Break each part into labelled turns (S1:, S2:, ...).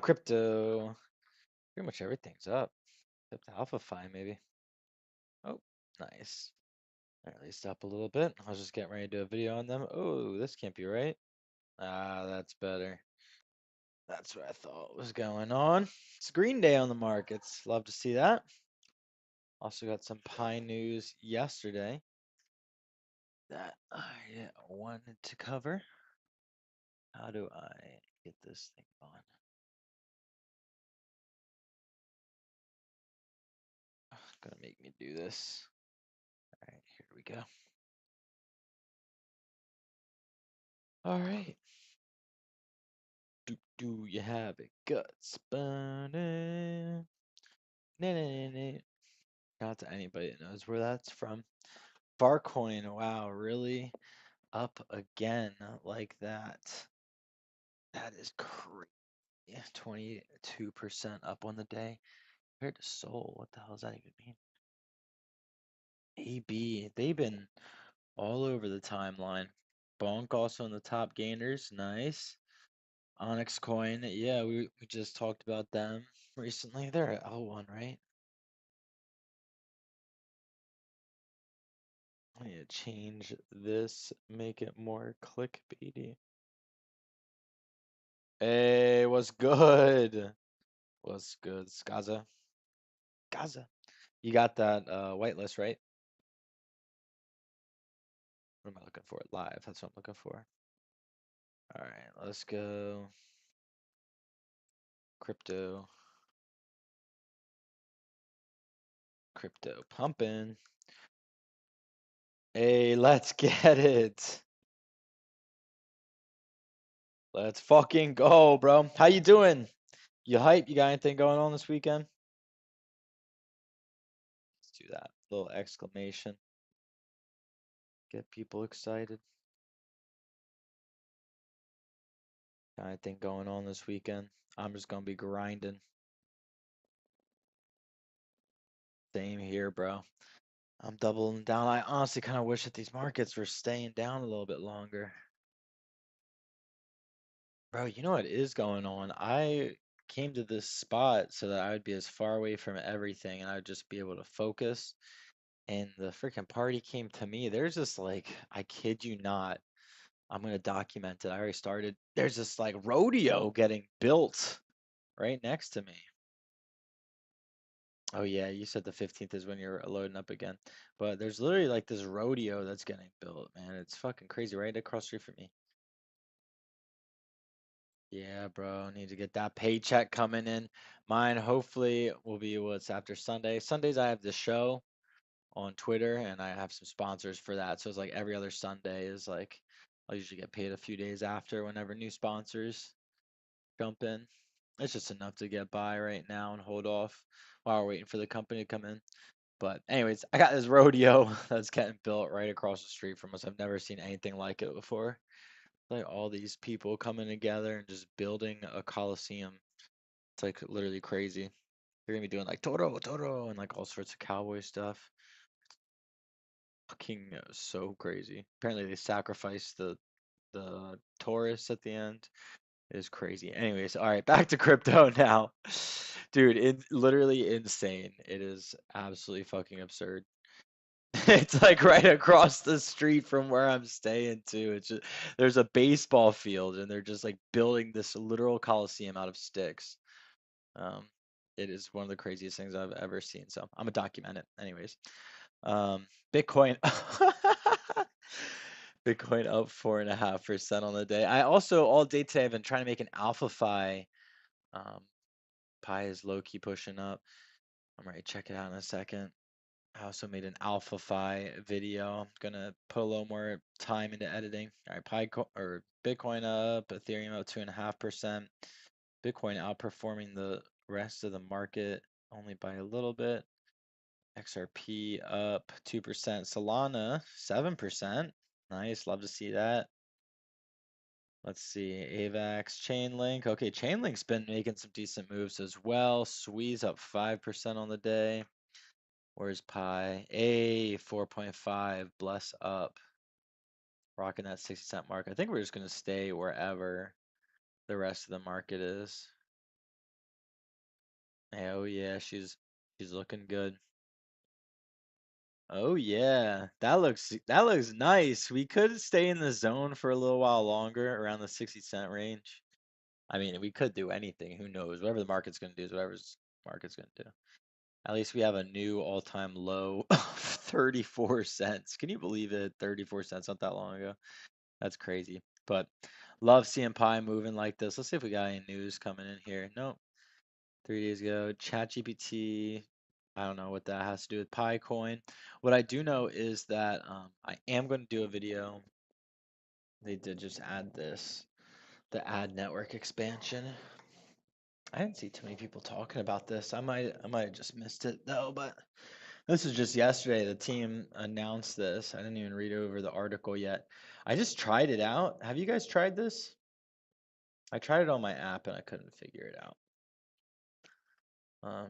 S1: Crypto. Pretty much everything's up. Except AlphaFi, maybe. Oh, nice. At least up a little bit. I was just getting ready to do a video on them. Oh, this can't be right. Ah, that's better. That's what I thought was going on. It's Green Day on the markets. Love to see that. Also got some Pi news yesterday that I wanted to cover. How do I get this thing on? Gonna make me do this. All right, here we go. All right. Do you have it? Guts burning. Shout out to anybody that knows where that's from. Barcoin, wow, really up again like that. That is crazy. 22% up on the day. Compared to Sol, what the hell does that even mean? AB, they've been all over the timeline. Bonk also in the top gainers, nice. Onyx Coin, yeah, we just talked about them recently. They're at L1, right? I need to change this, make it more clickbaity. Hey, what's good? What's good, Skaza? Gaza. You got that whitelist, right? What am I looking for? Live. That's what I'm looking for. All right, let's go. Crypto. Crypto pumping. Hey, let's get it. Let's fucking go, bro. How you doing? You hype? You got anything going on this weekend? Let's do that. Little exclamation. Get people excited. Got anything going on this weekend? I'm just gonna be grinding. Same here, bro. I'm doubling down. I honestly kind of wish that these markets were staying down a little bit longer. Bro, you know what is going on? I came to this spot so that I would be as far away from everything and I would just be able to focus. And the freaking party came to me. There's this like, I kid you not, I'm gonna document it. I already started. There's this like rodeo getting built right next to me. Oh yeah, you said the 15th is when you're loading up again. But there's literally like this rodeo that's getting built, man. It's fucking crazy right across the street from me. Yeah, bro, need to get that paycheck coming in. Mine hopefully will be what's after Sunday. Sundays I have the show on Twitter and I have some sponsors for that. So it's like every other Sunday is like I'll usually get paid a few days after whenever new sponsors jump in. It's just enough to get by right now and hold off while we're waiting for the company to come in. But anyways, I got this rodeo that's getting built right across the street from us. I've never seen anything like it before. Like all these people coming together and just building a coliseum. It's like literally crazy. They're gonna be doing like Toro, Toro, and like all sorts of cowboy stuff. Fucking so crazy. Apparently they sacrificed the Taurus at the end. It is crazy. Anyways, all right, back to crypto now. Dude, it's literally insane. It is absolutely fucking absurd. It's like right across the street from where I'm staying too. It's just there's a baseball field and they're just like building this literal coliseum out of sticks. Um, it is one of the craziest things I've ever seen. So I'm gonna document it. Anyways, Bitcoin, Bitcoin up 4.5% on the day. I also all day today I've been trying to make an AlphaFi. Um, Pi is low key pushing up. I'm ready to check it out in a second. I also made an AlphaFi video. I'm gonna put a little more time into editing. All right, or Bitcoin up, Ethereum up 2.5%. Bitcoin outperforming the rest of the market only by a little bit. XRP up 2%. Solana 7%. Nice, love to see that. Let's see, AVAX, Chainlink. Okay, Chainlink's been making some decent moves as well. SUI's up 5% on the day. Where's Pi? A 4.5, bless up. Rocking that 60 cent mark. I think we're just gonna stay wherever the rest of the market is. Oh yeah, she's looking good. Oh yeah, that looks nice. We could stay in the zone for a little while longer around the 60 cent range. I mean, we could do anything. Who knows? Whatever the market's gonna do is whatever's market's gonna do. At least we have a new all-time low of 34 cents. Can you believe it? 34 cents not that long ago. That's crazy. But love seeing Pi moving like this. Let's see if we got any news coming in here. Nope. 3 days ago, ChatGPT. I don't know what that has to do with Pi coin. What I do know is that I am going to do a video. They did just add this, the ad network expansion. I didn't see too many people talking about this. I might have just missed it though, but this is just yesterday. The team announced this. I didn't even read over the article yet. I just tried it out. Have you guys tried this? I tried it on my app and I couldn't figure it out. Um,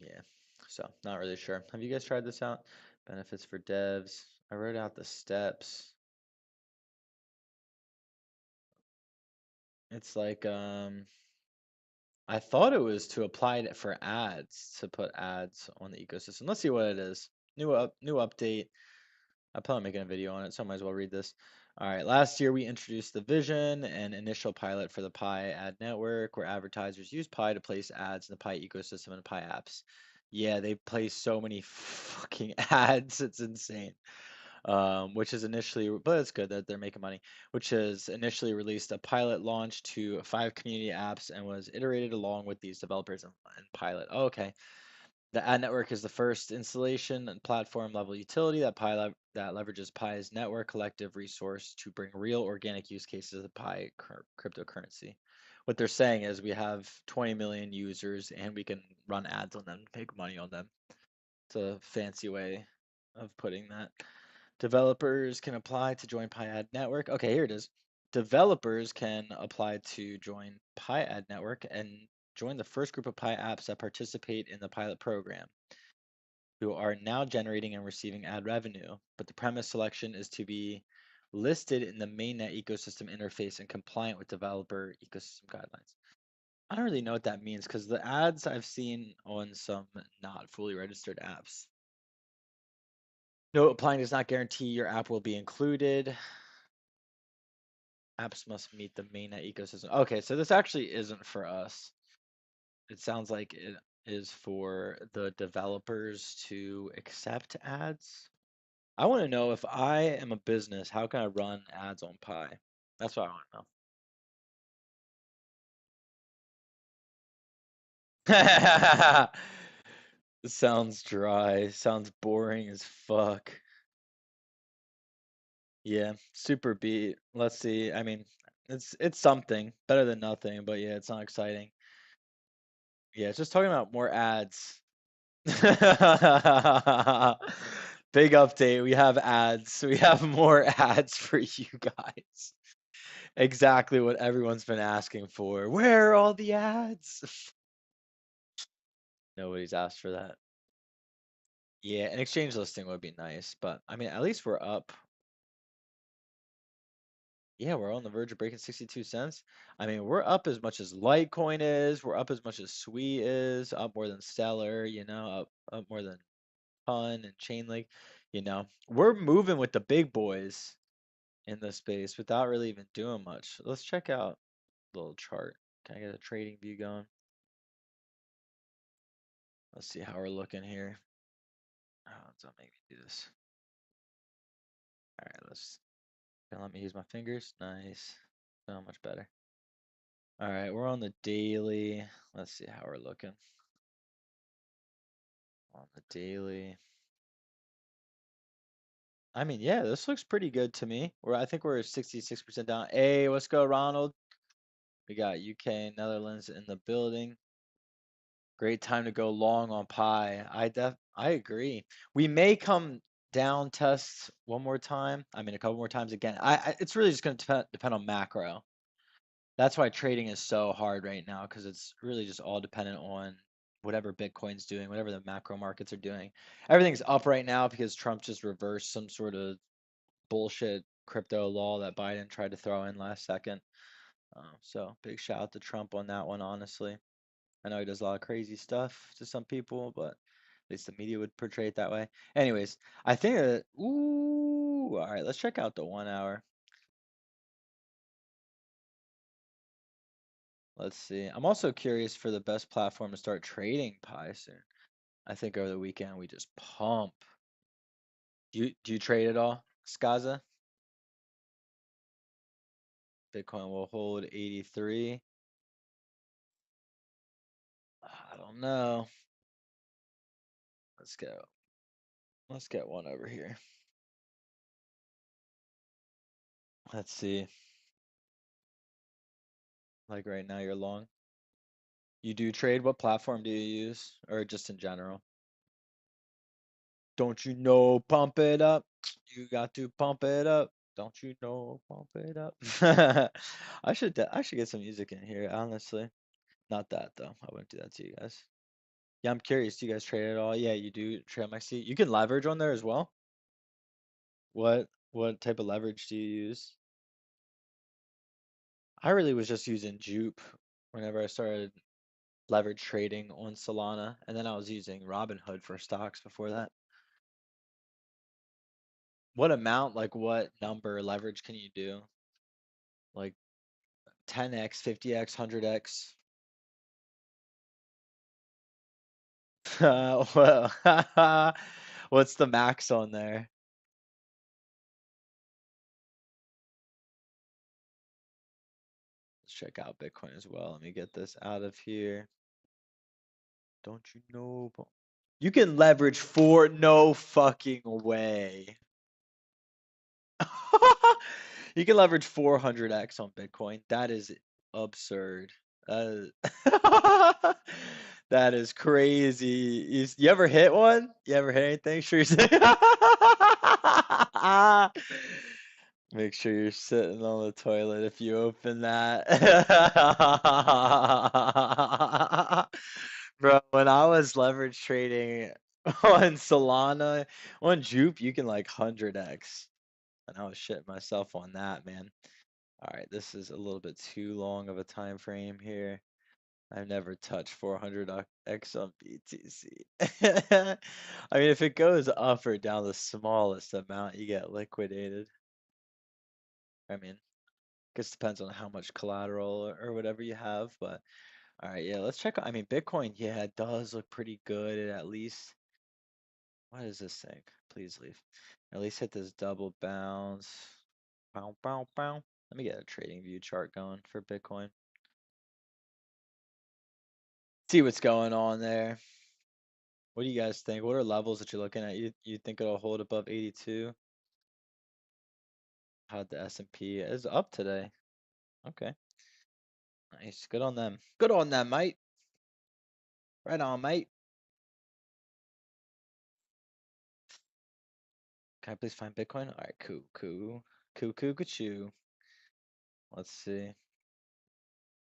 S1: yeah, so not really sure. Have you guys tried this out? Benefits for devs. I wrote out the steps. It's like I thought it was to apply it for ads, to put ads on the ecosystem. Let's see what it is. New update. I plan on making a video on it, so I might as well read this. All right, last year we introduced the vision and initial pilot for the Pi ad network, where advertisers use Pi to place ads in the Pi ecosystem and Pi apps. Yeah, they place so many fucking ads, it's insane. Which is initially, but it's good that they're making money, which has initially released a pilot launch to 5 community apps and was iterated along with these developers and pilot. Oh, okay. The ad network is the first installation and platform level utility that that leverages Pi's network collective resource to bring real organic use cases of Pi cryptocurrency. What they're saying is we have 20 million users and we can run ads on them, make money on them. It's a fancy way of putting that. Developers can apply to join Pi Ad Network. Okay, here it is. Developers can apply to join Pi Ad Network and join the first group of Pi apps that participate in the pilot program, who are now generating and receiving ad revenue. But the premise selection is to be listed in the mainnet ecosystem interface and compliant with developer ecosystem guidelines. I don't really know what that means because the ads I've seen on some not fully registered apps. No, applying does not guarantee your app will be included. Apps must meet the mainnet ecosystem. Okay, so this actually isn't for us. It sounds like it is for the developers to accept ads. I want to know if I am a business, how can I run ads on Pi? That's what I want to know. Sounds dry. Sounds boring as fuck. Yeah, super beat. Let's see. I mean, it's something better than nothing, but yeah, it's not exciting. Yeah, it's just talking about more ads. Big update. We have ads. We have more ads for you guys. Exactly what everyone's been asking for. Where are all the ads? Nobody's asked for that. Yeah, an exchange listing would be nice, but I mean, at least we're up. Yeah, we're on the verge of breaking 62 cents. I mean, we're up as much as Litecoin is. We're up as much as SUI is. Up more than Stellar, up more than Pun and Chainlink. We're moving with the big boys in the space without really even doing much. Let's check out the little chart. Can I get a trading view going? Let's see how we're looking here. Oh, don't make me do this. All right, gonna let me use my fingers. Nice. So much better. All right, we're on the daily. Let's see how we're looking on the daily. I mean, yeah, this looks pretty good to me. I think we're 66% down. Hey, let's go, Ronald. We got UK, Netherlands in the building. Great time to go long on Pi. I agree. We may come down test one more time. I mean, a couple more times again. It's really just going to depend on macro. That's why trading is so hard right now because it's really just all dependent on whatever Bitcoin's doing, whatever the macro markets are doing. Everything's up right now because Trump just reversed some sort of bullshit crypto law that Biden tried to throw in last second. So big shout out to Trump on that one, honestly. I know he does a lot of crazy stuff to some people, but at least the media would portray it that way. Anyways, I think that, ooh, all right, let's check out the 1 hour. Let's see. I'm also curious for the best platform to start trading Pi soon. I think over the weekend we just pump. Do you trade at all, Skaza? Bitcoin will hold 83. I don't know. Let's go. Let's get one over here. Let's see. Like right now you're long. You do trade? What platform do you use? Or just in general? Don't you know, pump it up. You got to pump it up. Don't you know, pump it up. I should get some music in here, honestly. Not that though. I wouldn't do that to you guys. Yeah, I'm curious. Do you guys trade at all? Yeah, you do trade on XC. You can leverage on there as well. What type of leverage do you use? I really was just using Jupe whenever I started leverage trading on Solana, and then I was using Robinhood for stocks before that. What amount, like what number leverage can you do? Like 10x, 50x, 100x? Well, what's the max on there? Let's check out Bitcoin as well. Let me get this out of here. Don't you know? You can leverage for no fucking way. You can leverage 400x on Bitcoin. That is absurd. That is crazy. You ever hit one? You ever hit anything? Sure. Make sure you're sitting on the toilet if you open that. Bro, when I was leverage trading on Solana, on Jupe, you can like 100x. And I was shitting myself on that, man. All right, this is a little bit too long of a time frame here. I've never touched 400x on BTC. I mean, if it goes up or down the smallest amount, you get liquidated. I mean, guess depends on how much collateral or whatever you have, but all right, yeah, let's check. I mean, Bitcoin, yeah, it does look pretty good. It at least, what is this thing? Please leave. At least hit this double bounce. Bow, bow, bow. Let me get a trading view chart going for Bitcoin. See what's going on there. What do you guys think? What are levels that you're looking at? You think it'll hold above 82? How'd the S&P is up today? Okay, nice. Good on them. Good on them, mate. Right on, mate. Can I please find Bitcoin? All right, cool, cool, cool, cool, cool. Let's see.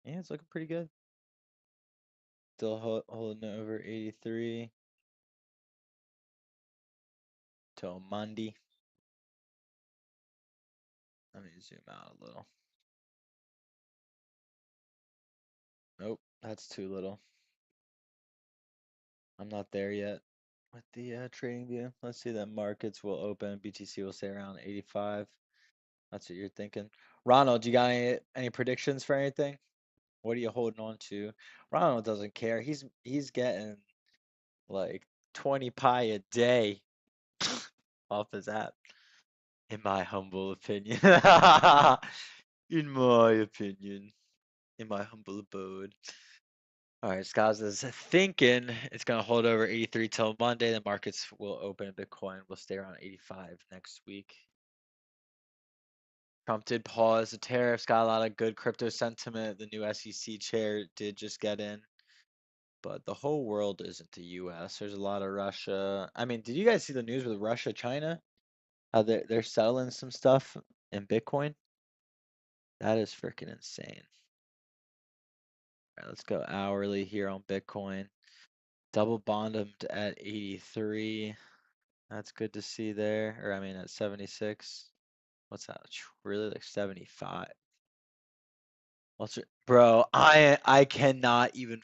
S1: Yeah, it's looking pretty good. Still holding over 83 till Monday. Let me zoom out a little. Nope, that's too little. I'm not there yet with the trading view. Let's see that markets will open. BTC will stay around 85. That's what you're thinking. Ronald, you got any predictions for anything? What are you holding on to? Ronald doesn't care. He's getting like 20 pi a day off his app, in my humble opinion. In my opinion, in my humble abode. All right, Skaz is thinking it's going to hold over 83 till Monday. The markets will open. Bitcoin will stay around 85 next week. Trump did pause the tariffs, got a lot of good crypto sentiment. The new SEC chair did just get in. But the whole world isn't the US. There's a lot of Russia. I mean, did you guys see the news with Russia, China? How they're selling some stuff in Bitcoin? That is freaking insane. All right, let's go hourly here on Bitcoin. Double bottomed at 83. That's good to see there. Or I mean at 76. What's that? Really like 75. Bro, I cannot even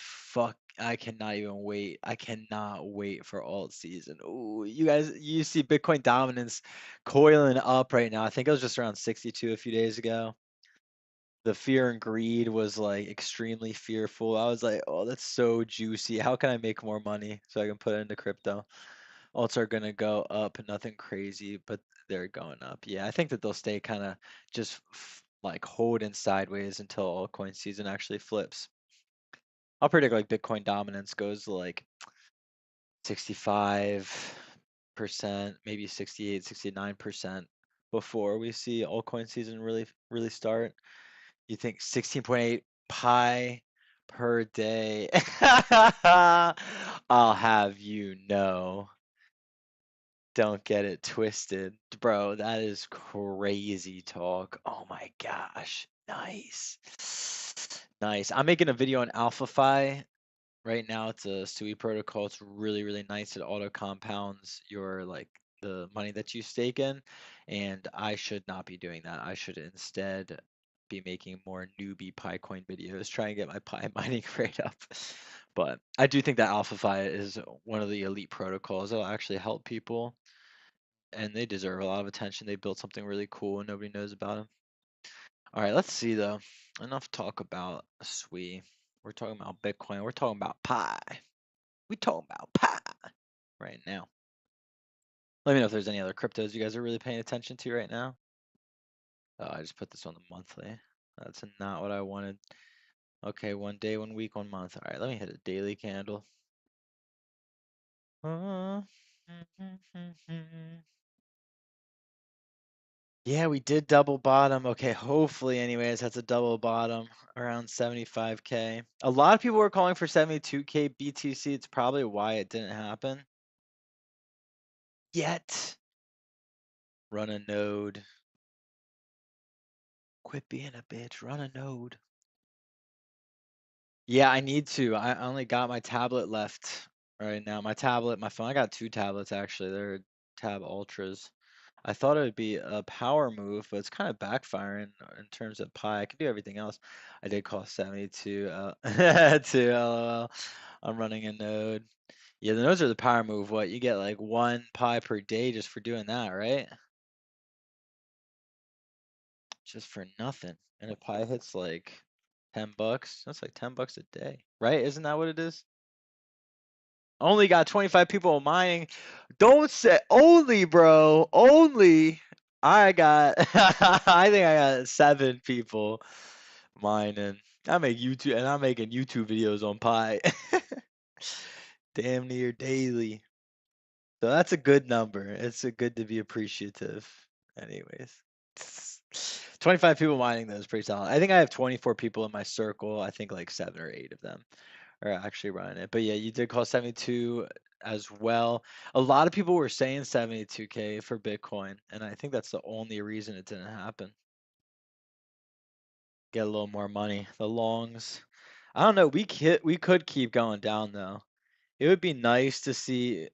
S1: I cannot even wait. I cannot wait for alt season. Ooh, you guys, you see Bitcoin dominance coiling up right now. I think it was just around 62 a few days ago. The fear and greed was like extremely fearful. I was like, oh, that's so juicy. How can I make more money so I can put it into crypto? Alts are gonna go up, nothing crazy, but they're going up. Yeah, I think that they'll stay kind of just like holding sideways until altcoin season actually flips. I'll predict like Bitcoin dominance goes to like 65%, maybe 68, 69% before we see altcoin season really start. You think 16.8 pi per day? I'll have you know. Don't get it twisted. Bro, that is crazy talk. Oh my gosh. Nice. Nice. I'm making a video on AlphaFi right now. It's a SUI protocol. It's really nice. It auto compounds your like the money that you stake in, and I should not be doing that. I should instead be making more newbie PiCoin videos, trying to get my Pi mining rate up. But I do think that AlphaFi is one of the elite protocols that will actually help people, and they deserve a lot of attention. They built something really cool and nobody knows about them. All right, let's see though. Enough talk about SUI. We're talking about Bitcoin. We're talking about Pi. We talking about Pi right now. Let me know if there's any other cryptos you guys are really paying attention to right now. Oh, I just put this on the monthly. That's not what I wanted. Okay, 1 day, 1 week, 1 month. All right, let me hit a daily candle. Yeah, we did double bottom. Okay, hopefully, anyways, that's a double bottom around 75K. A lot of people were calling for 72K BTC. It's probably why it didn't happen yet. Run a node. Quit being a bitch. Run a node. Yeah, I need to. I only got my tablet left right now. My tablet, my phone. I got 2 tablets actually. They're Tab Ultras. I thought it would be a power move, but it's kind of backfiring in terms of Pi. I can do everything else. I did cost 72 to LOL. I'm running a node. Yeah, the nodes are the power move. What, you get like 1 Pi per day just for doing that, right? Just for nothing. And if Pi hits like $10, that's like $10 a day, right? Isn't that what it is? Only got 25 people mining. Don't say only, bro. Only. I got I think I got 7 people mining. I make YouTube and I'm making YouTube videos on Pi. Damn near daily. So that's a good number. It's a good to be appreciative. Anyways. 25 people mining though is pretty solid. I think I have 24 people in my circle. I think like 7 or 8 of them are actually running it. But yeah, you did call 72 as well. A lot of people were saying 72K for Bitcoin, and I think that's the only reason it didn't happen. Get a little more money. The longs. I don't know. We could keep going down though. It would be nice to see.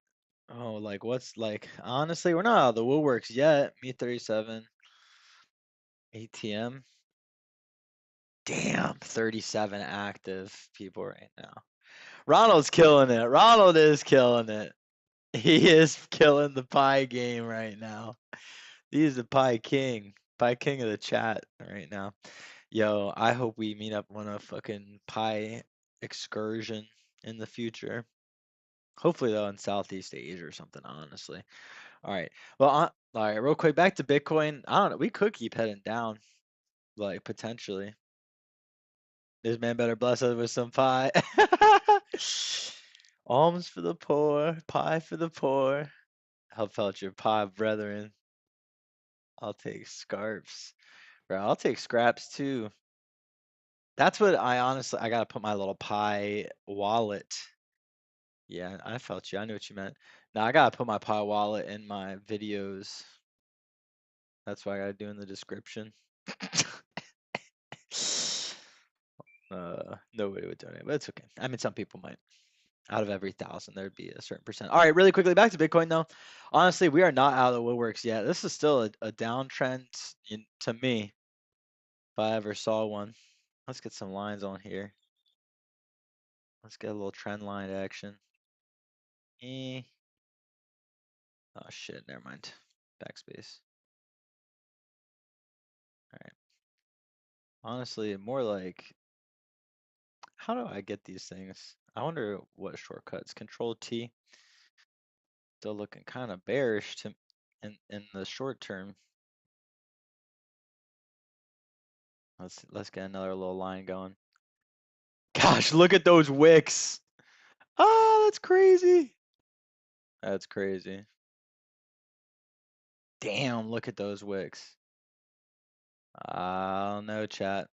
S1: Oh, like what's like? Honestly, we're not out of the woodworks yet. Me 37. ATM. Damn, 37 active people right now. Ronald's killing it. Ronald is killing it. He is killing the Pi game right now. He's the Pi king of the chat right now. Yo, I hope we meet up on a fucking Pi excursion in the future. Hopefully though in Southeast Asia or something, honestly. All right. Well, all right, real quick, back to Bitcoin. I don't know. We could keep heading down, like potentially. This man better bless us with some Pi. Alms for the poor, Pi for the poor. Help out your Pi brethren. I'll take scarps. Bro, I'll take scraps too. That's what I gotta put my little Pi wallet. Yeah, I felt you. I knew what you meant. Now I gotta put my Pi wallet in my videos. That's what I gotta do in the description. Nobody would donate, but it's okay. I mean, some people might. Out of every 1,000, there'd be a certain percent. All right, really quickly, back to Bitcoin though. Honestly, we are not out of the woodworks yet. This is still a downtrend to me, if I ever saw one. Let's get some lines on here. Let's get a little trend line action. Eh. Oh shit, never mind. Backspace. All right. Honestly, more like, how do I get these things? I wonder what shortcuts. Control T. Still looking kind of bearish to in the short term. Let's get another little line going. Gosh, look at those wicks. Oh, that's crazy. That's crazy. Damn, look at those wicks. I don't know, chat.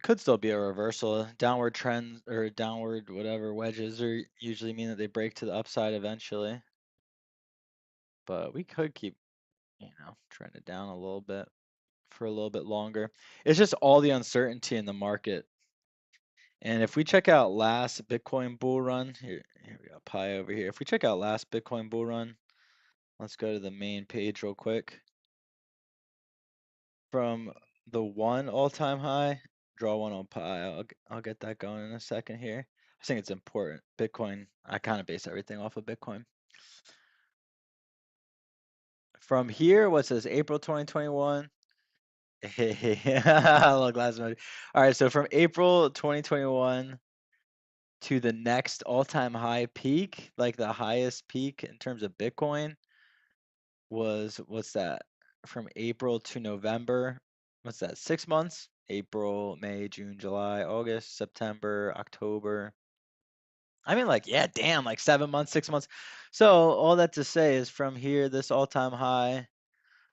S1: Could still be a reversal. Downward trends or downward whatever wedges are usually mean that they break to the upside eventually. But we could keep, trending down a little bit for a little bit longer. It's just all the uncertainty in the market. And if we check out last Bitcoin bull run, here we got Pi over here. If we check out last Bitcoin bull run, let's go to the main page real quick. From the one all-time high, draw one on Pi. I'll get that going in a second here. I think it's important. Bitcoin, I kind of base everything off of Bitcoin. From here, what says April 2021? Look, last month. All right, so from April 2021 to the next all-time high peak, like the highest peak in terms of Bitcoin was, what's that? From April to November, what's that? 6 months? April, May, June, July, August, September, October. I mean, like, yeah, damn, like 7 months, 6 months. So all that to say is from here, this all-time high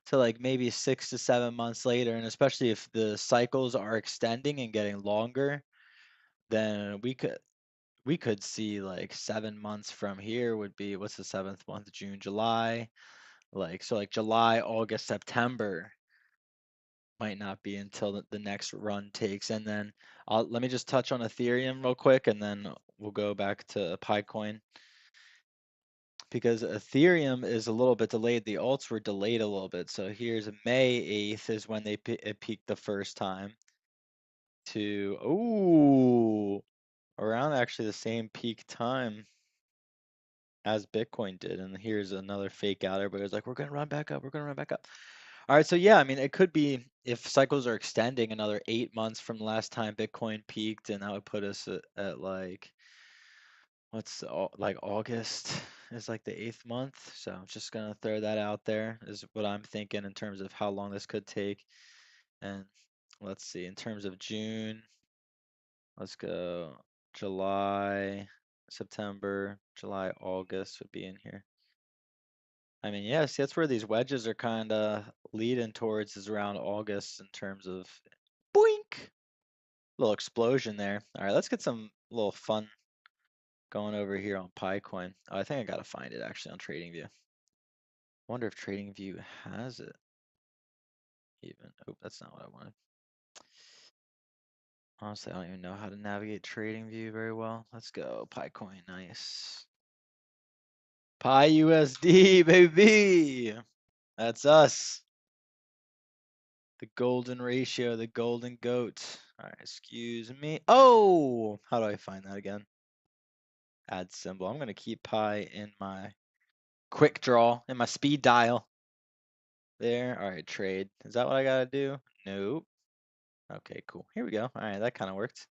S1: to like maybe 6 to 7 months later, and especially if the cycles are extending and getting longer, then we could see like 7 months from here would be, what's the 7th month? June, July. Like, so like July, August, September might not be until the next run takes. And then let me just touch on Ethereum real quick, and then we'll go back to Picoin. Because Ethereum is a little bit delayed. The alts were delayed a little bit. So here's May 8th is when it peaked the first time to, around actually the same peak time as Bitcoin did. And here's another fake out. Everybody's like, we're going to run back up. We're going to run back up. All right. So yeah, I mean, it could be if cycles are extending another 8 months from the last time Bitcoin peaked, and that would put us at like, like August is like the 8th month. So I'm just going to throw that out there is what I'm thinking in terms of how long this could take. And let's see, in terms of June, let's go July, September, July, August would be in here. I mean, yes, that's where these wedges are kind of leading towards is around August in terms of boink, little explosion there. All right, let's get some little fun going over here on Picoin. Oh, I think I gotta find it actually on TradingView. Wonder if TradingView has it even. Oh, that's not what I wanted. Honestly, I don't even know how to navigate TradingView very well. Let's go Picoin, nice. Pi USD, baby. That's us. The golden ratio, the golden goat. All right, excuse me. Oh, how do I find that again? Add symbol. I'm gonna keep Pi in my quick draw, in my speed dial. There. All right, trade. Is that what I gotta do? Nope. Okay, cool. Here we go. All right, that kind of worked.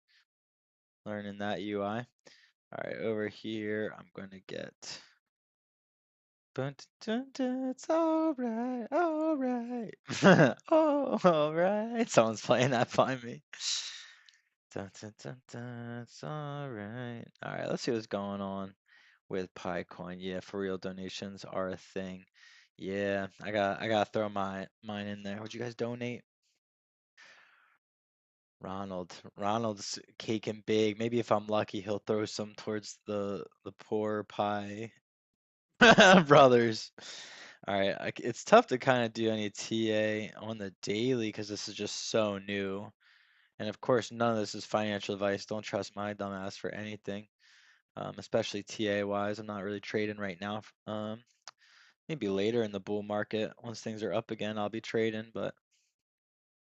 S1: Learning that UI. All right, over here, I'm gonna get. Dun, dun, dun, it's all right, all right. Oh, all right. Someone's playing that behind me. Dun, dun, dun, dun, it's all right. All right, let's see what's going on with Picoin. Yeah, for real, donations are a thing. Yeah, I gotta throw mine in there. Would you guys donate? Ronald's caking big. Maybe if I'm lucky, he'll throw some towards the poor Pi brothers. All right, it's tough to kind of do any TA on the daily because this is just so new. And of course, none of this is financial advice. Don't trust my dumbass for anything, especially TA wise. I'm not really trading right now. Maybe later in the bull market, once things are up again, I'll be trading, but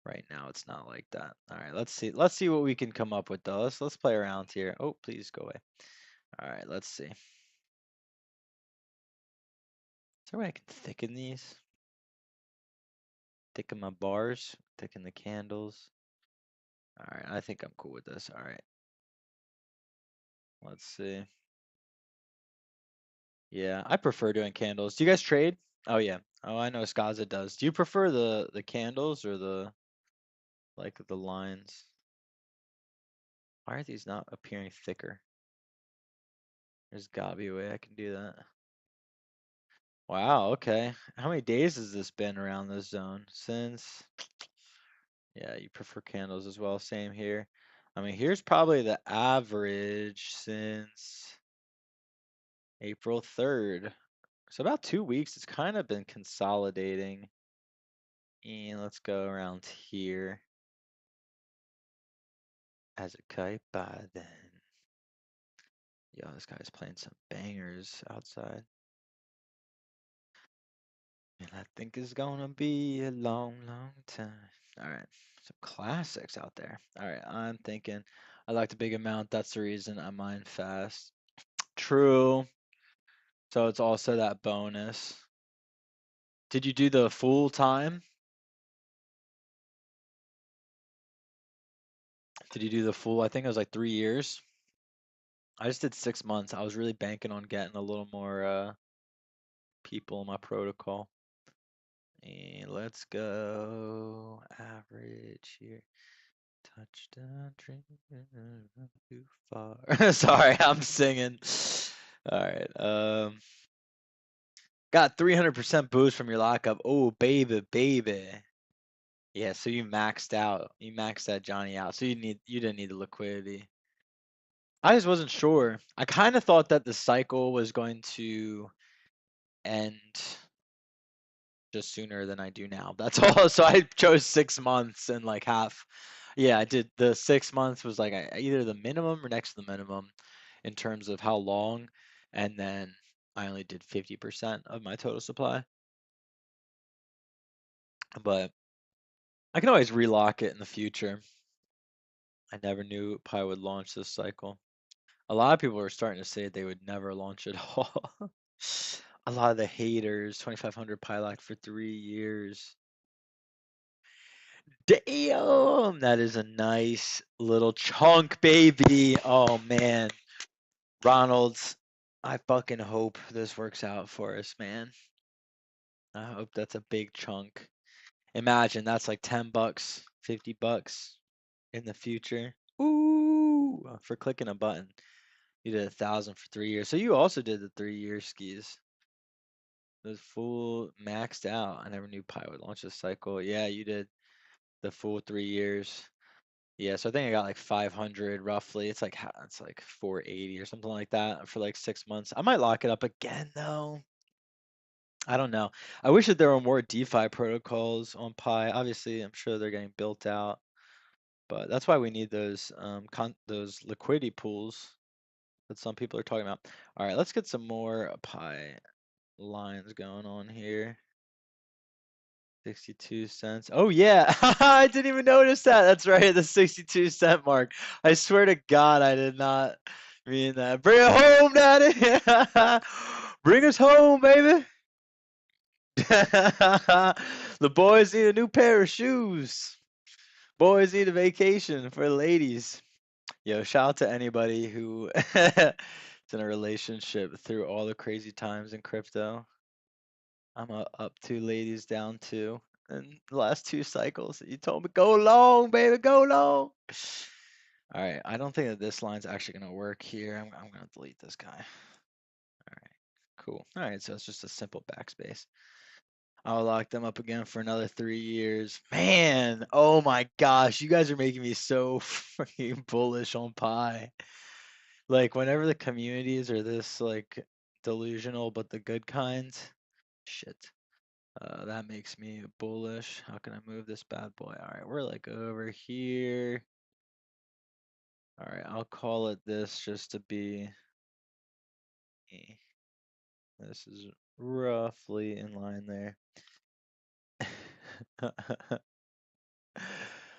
S1: right now it's not like that. All right, let's see. Let's see what we can come up with though. Let's play around here. Oh, please go away. All right, let's see. Is there a way I can thicken these? Thicken my bars, thicken the candles. All right, I think I'm cool with this. All right. Let's see. Yeah, I prefer doing candles. Do you guys trade? Oh yeah. Oh, I know Skaza does. Do you prefer the candles or the like the lines? Why are these not appearing thicker? There's gotta be a way I can do that. Wow, okay. How many days has this been around this zone? Since, yeah, you prefer candles as well. Same here. I mean, here's probably the average since April 3rd. So about 2 weeks, it's kind of been consolidating. And let's go around here as a kite by then. Yo, this guy's playing some bangers outside. And I think it's gonna be a long, long time. All right, some classics out there. All right, I'm thinking I like the big amount. That's the reason I mine fast. True. So it's also that bonus. Did you do the full time? Did you do the full? I think it was like 3 years. I just did 6 months. I was really banking on getting a little more people in my protocol. And let's go average here. Touchdown, dream too far. Sorry, I'm singing. All right. Got 300% boost from your lockup. Oh, baby, baby. Yeah, so you maxed out. You maxed that Johnny out. So you didn't need the liquidity. I just wasn't sure. I kind of thought that the cycle was going to end just sooner than I do now. That's all. So I chose 6 months and like half. Yeah, I did the 6 months was like either the minimum or next to the minimum in terms of how long, and then I only did 50% of my total supply. But I can always relock it in the future. I never knew Pi would launch this cycle. A lot of people are starting to say they would never launch it all. A lot of the haters, 2,500 Pi locked for 3 years. Damn, that is a nice little chunk, baby. Oh man, Ronald's. I fucking hope this works out for us, man. I hope that's a big chunk. Imagine that's like $10, $50 in the future. Ooh, for clicking a button. You did 1,000 for 3 years. So you also did the 3 year skis. It was full maxed out. I never knew Pi would launch this cycle. Yeah, you did the full 3 years. Yeah, so I think I got like 500 roughly. It's like 480 or something like that for like 6 months. I might lock it up again though. I don't know. I wish that there were more DeFi protocols on Pi. Obviously, I'm sure they're getting built out, but that's why we need those liquidity pools that some people are talking about. All right, let's get some more Pi lines going on here. 62 cents. Oh yeah, I didn't even notice that. That's right, the 62-cent mark. I swear to God, I did not mean that. Bring it home, Daddy. Bring us home, baby. The boys need a new pair of shoes. Boys need a vacation for the ladies. Yo, shout out to anybody who is in a relationship through all the crazy times in crypto. I'm up two ladies, down two in the last 2 cycles. You told me go long, baby, go long. All right, I don't think that this line's actually gonna work here. I'm gonna delete this guy. All right, cool. All right, so it's just a simple backspace. I'll lock them up again for another 3 years. Man, oh my gosh, you guys are making me so freaking bullish on Pi. Like whenever the communities are this like delusional, but the good kinds, shit. That makes me bullish. How can I move this bad boy? All right, we're like over here. All right, I'll call it this just to be. This is roughly in line there.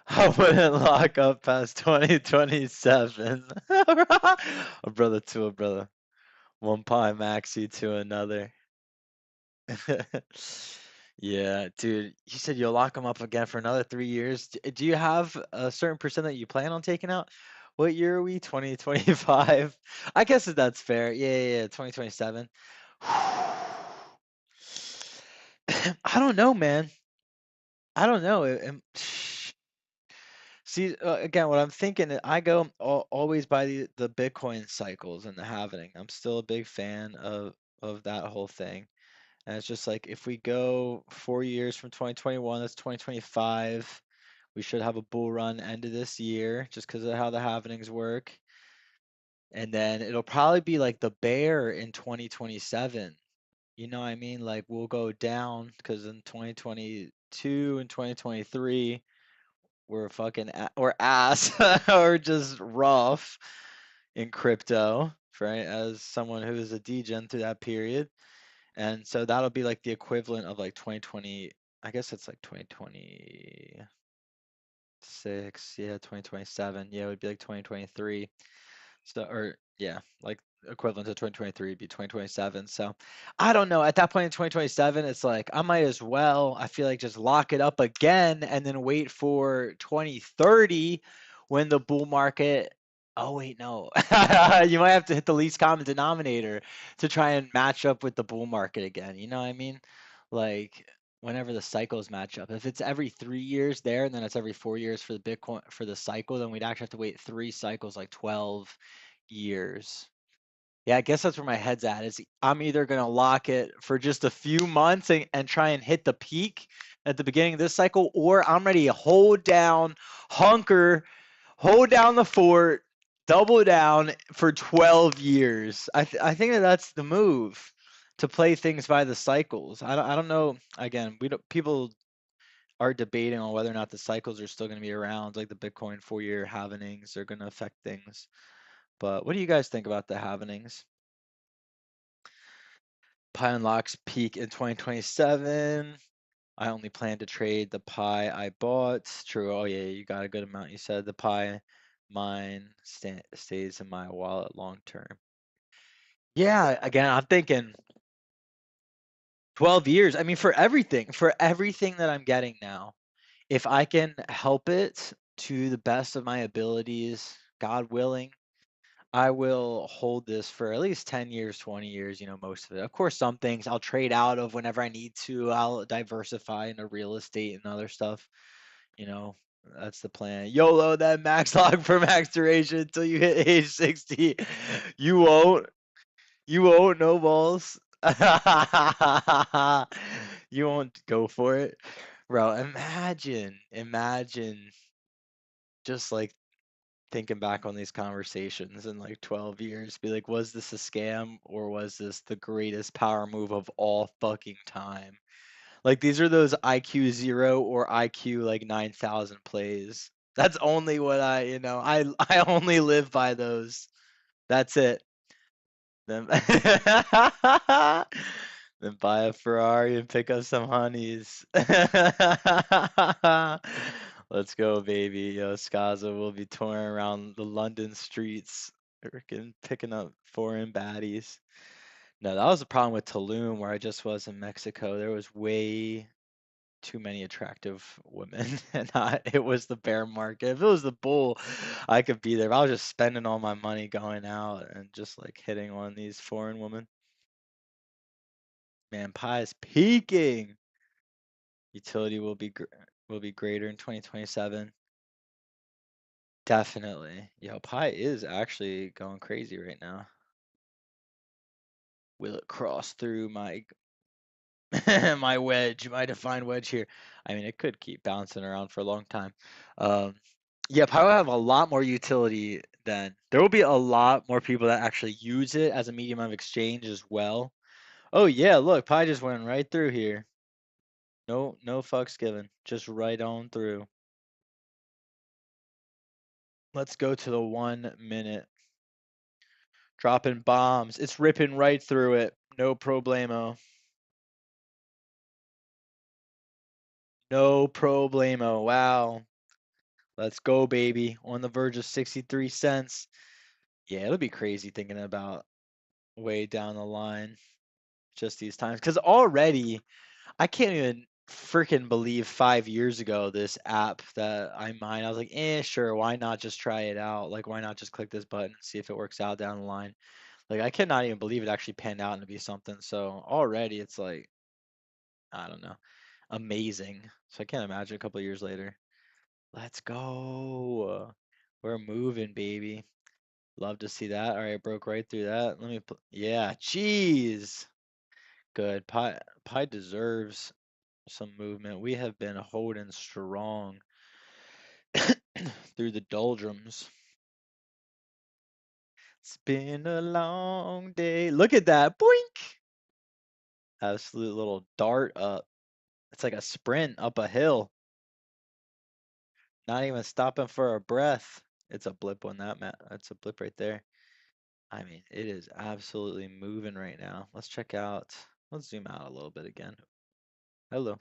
S1: I wouldn't lock up past 2027. A brother to a brother. One pie maxi to another. Yeah, dude, you said you'll lock them up again for another 3 years. Do you have a certain percent that you plan on taking out? What year are we? 2025? I guess that that's fair. Yeah, 2027. I don't know, man. I don't know. See, again, what I'm thinking, I go always by the Bitcoin cycles and the halvening. I'm still a big fan of that whole thing. And it's just like if we go 4 years from 2021, that's 2025. We should have a bull run end of this year just because of how the halvenings work. And then it'll probably be like the bear in 2027. You know what I mean? Like we'll go down because in 2022 and 2023, we're fucking or ass or just rough in crypto, right? As someone who is a degen through that period. And so that'll be like the equivalent of like 2020, I guess it's like 2026, yeah, 2027. Yeah, it would be like 2023. So, or yeah, like equivalent to 2023 would be 2027. So I don't know. At that point in 2027, it's like I might as well, I feel like just lock it up again and then wait for 2030 when the bull market. Oh, wait, no. You might have to hit the least common denominator to try and match up with the bull market again. You know what I mean? Like whenever the cycles match up. If it's every 3 years there and then it's every 4 years for the Bitcoin for the cycle, then we'd actually have to wait 3 cycles, like 12 years. Yeah, I guess that's where my head's at. Is I'm either gonna lock it for just a few months and try and hit the peak at the beginning of this cycle, or I'm ready to hold down, hunker, hold down the fort, double down for 12 years. I think that that's the move to play things by the cycles. I don't know. Again, we don't people are debating on whether or not the cycles are still going to be around, like the Bitcoin 4 year halvenings are going to affect things. But what do you guys think about the halvenings? Pi unlocks peak in 2027. I only plan to trade the Pi I bought. True. Oh yeah, you got a good amount. You said the Pi mine stays in my wallet long term. Yeah, again, I'm thinking 12 years. I mean, for everything that I'm getting now, if I can help it to the best of my abilities, God willing, I will hold this for at least 10 years, 20 years, most of it. Of course, some things I'll trade out of whenever I need to. I'll diversify into real estate and other stuff. You know, that's the plan. YOLO, that max log for max duration until you hit age 60. You won't. You won't, no balls. You won't go for it. Bro, imagine just like thinking back on these conversations in like 12 years, be like, was this a scam or was this the greatest power move of all fucking time? Like these are those IQ 0 or IQ like 9,000 plays. That's only what I only live by those. That's it. Then then buy a Ferrari and pick up some honeys. Let's go, baby. Yo, Skaza will be touring around the London streets, freaking picking up foreign baddies. No, that was the problem with Tulum, where I just was in Mexico. There was way too many attractive women, and it was the bear market. If it was the bull, I could be there. But I was just spending all my money going out and just like hitting on these foreign women. Man, Pi is peaking. Utility will be greater in 2027. Definitely. Yo, Pi is actually going crazy right now. Will it cross through my my wedge, my defined wedge here? I mean, it could keep bouncing around for a long time. Um, yeah, Pi will have a lot more utility then. There will be a lot more people that actually use it as a medium of exchange as well. Oh yeah, look, Pi just went right through here. No fucks given. Just right on through. Let's go to the 1 minute. Dropping bombs. It's ripping right through it. No problemo. No problemo. Wow. Let's go, baby. On the verge of 63 cents. Yeah, it'll be crazy thinking about way down the line just these times. Because already, I can't even freaking believe 5 years ago this app that I mined. I was like, sure, why not just try it out? Like, why not just click this button and see if it works out down the line? Like, I cannot even believe it actually panned out to be something. So already it's like, I don't know, amazing. So I can't imagine a couple of years later. Let's go. We're moving, baby. Love to see that. All right, broke right through that. Let me put, yeah, jeez. Good. Pi deserves some movement. We have been holding strong through the doldrums. It's been a long day. Look at that. Boink. Absolute little dart up. It's like a sprint up a hill. Not even stopping for a breath. It's a blip on that map. That's a blip right there. I mean, it is absolutely moving right now. Let's check out. Let's zoom out a little bit again. Hello.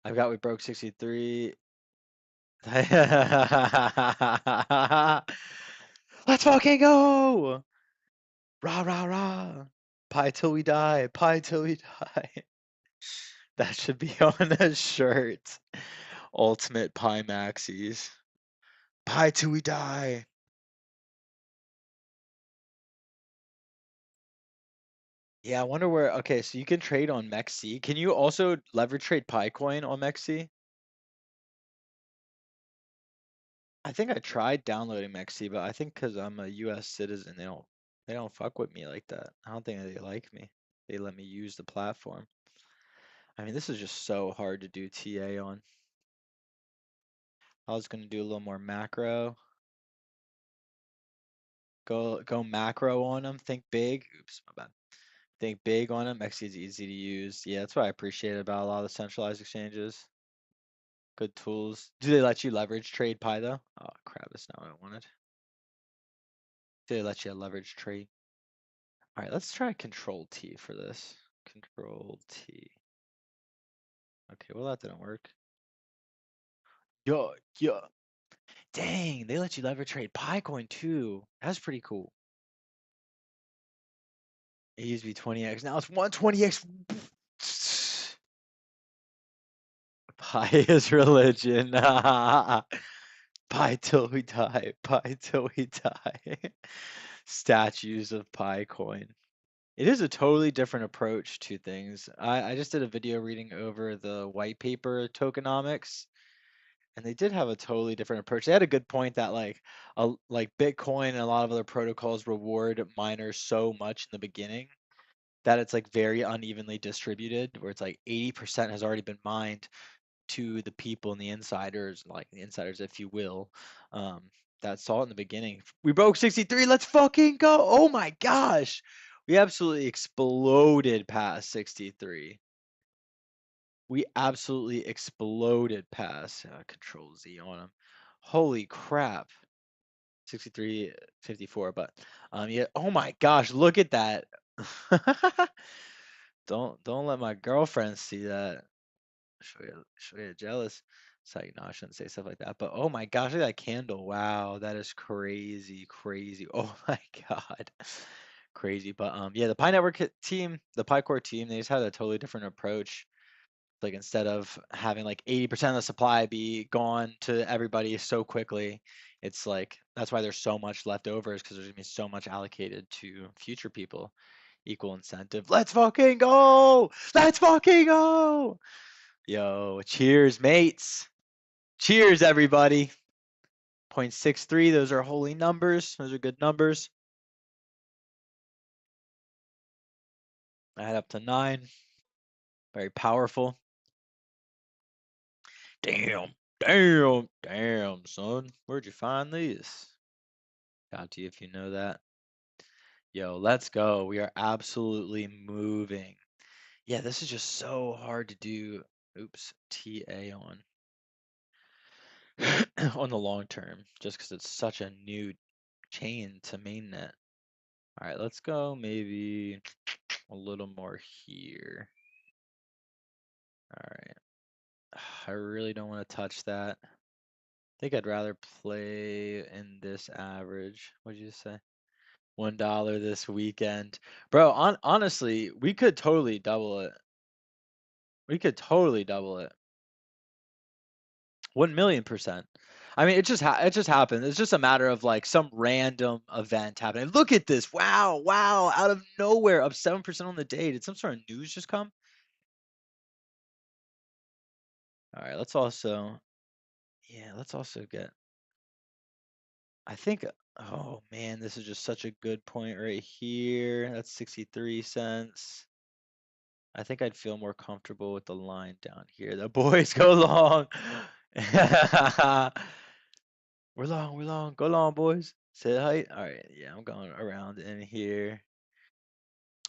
S1: I've got we broke 63. Let's fucking go! Rah rah rah! Pie till we die. Pie till we die. That should be on a shirt. Ultimate pie maxis. Pie till we die. Yeah, I wonder where. Okay, so you can trade on Mexi. Can you also leverage trade Picoin on Mexi? I think I tried downloading Mexi, but I think because I'm a U.S. citizen, they don't fuck with me like that. I don't think they like me. They let me use the platform. I mean, this is just so hard to do TA on. I was gonna do a little more macro. Go macro on them. Think big. Oops, my bad. Think big on them. Mexi is easy to use. Yeah, that's what I appreciate about a lot of the centralized exchanges. Good tools. Do they let you leverage trade Pi though? Oh crap, that's not what I wanted. Do they let you leverage trade? All right, let's try Control T for this. Control T. Okay, well that didn't work. Yo, yo. Dang, they let you leverage trade Picoin too. That's pretty cool. It used to be 20x. Now it's 120x. Pi is religion. Pi till we die. Pi till we die. Statues of Pi coin. It is a totally different approach to things. I just did a video reading over the white paper tokenomics, and they did have a totally different approach. They had a good point that like Bitcoin and a lot of other protocols reward miners so much in the beginning that it's like very unevenly distributed, where it's like 80% has already been mined to the people and the insiders, like the insiders, if you will, um, that saw it in the beginning. We broke 63. Let's fucking go. Oh my gosh. We absolutely exploded past 63. We absolutely exploded past Control Z on them. Holy crap. 63.54, but yeah. Oh my gosh, look at that. Don't let my girlfriend see that. She'll get jealous. So you know I shouldn't say stuff like that. But oh my gosh, look at that candle. Wow, that is crazy, crazy. Oh my god. Crazy. But yeah, the Pi Network team, the Pi Core team, they just had a totally different approach. Like instead of having like 80% of the supply be gone to everybody so quickly, it's like that's why there's so much left over, is because there's gonna be so much allocated to future people. Equal incentive. Let's fucking go! Let's fucking go! Yo, cheers, mates. Cheers, everybody. 0.63, those are holy numbers. Those are good numbers. Add up to 9. Very powerful. Damn, damn, damn, son. Where'd you find these? Got to you if you know that. Yo, let's go. We are absolutely moving. Yeah, this is just so hard to do. Oops, TA on. On the long term, just because it's such a new chain to mainnet. All right, let's go maybe a little more here. All right. I really don't want to touch that. I think I'd rather play in this average. What'd you say? $1 this weekend. Bro, honestly, we could totally double it. We could totally double it. 1,000,000%. I mean, it just happened. It's just a matter of like some random event happening. Look at this. Wow, wow, out of nowhere, up 7% on the day. Did some sort of news just come? All right, let's also get, I think, oh man, this is just such a good point right here. That's 63 cents. I think I'd feel more comfortable with the line down here. The boys go long. We're long. Go long, boys. Sit height. All right, yeah, I'm going around in here.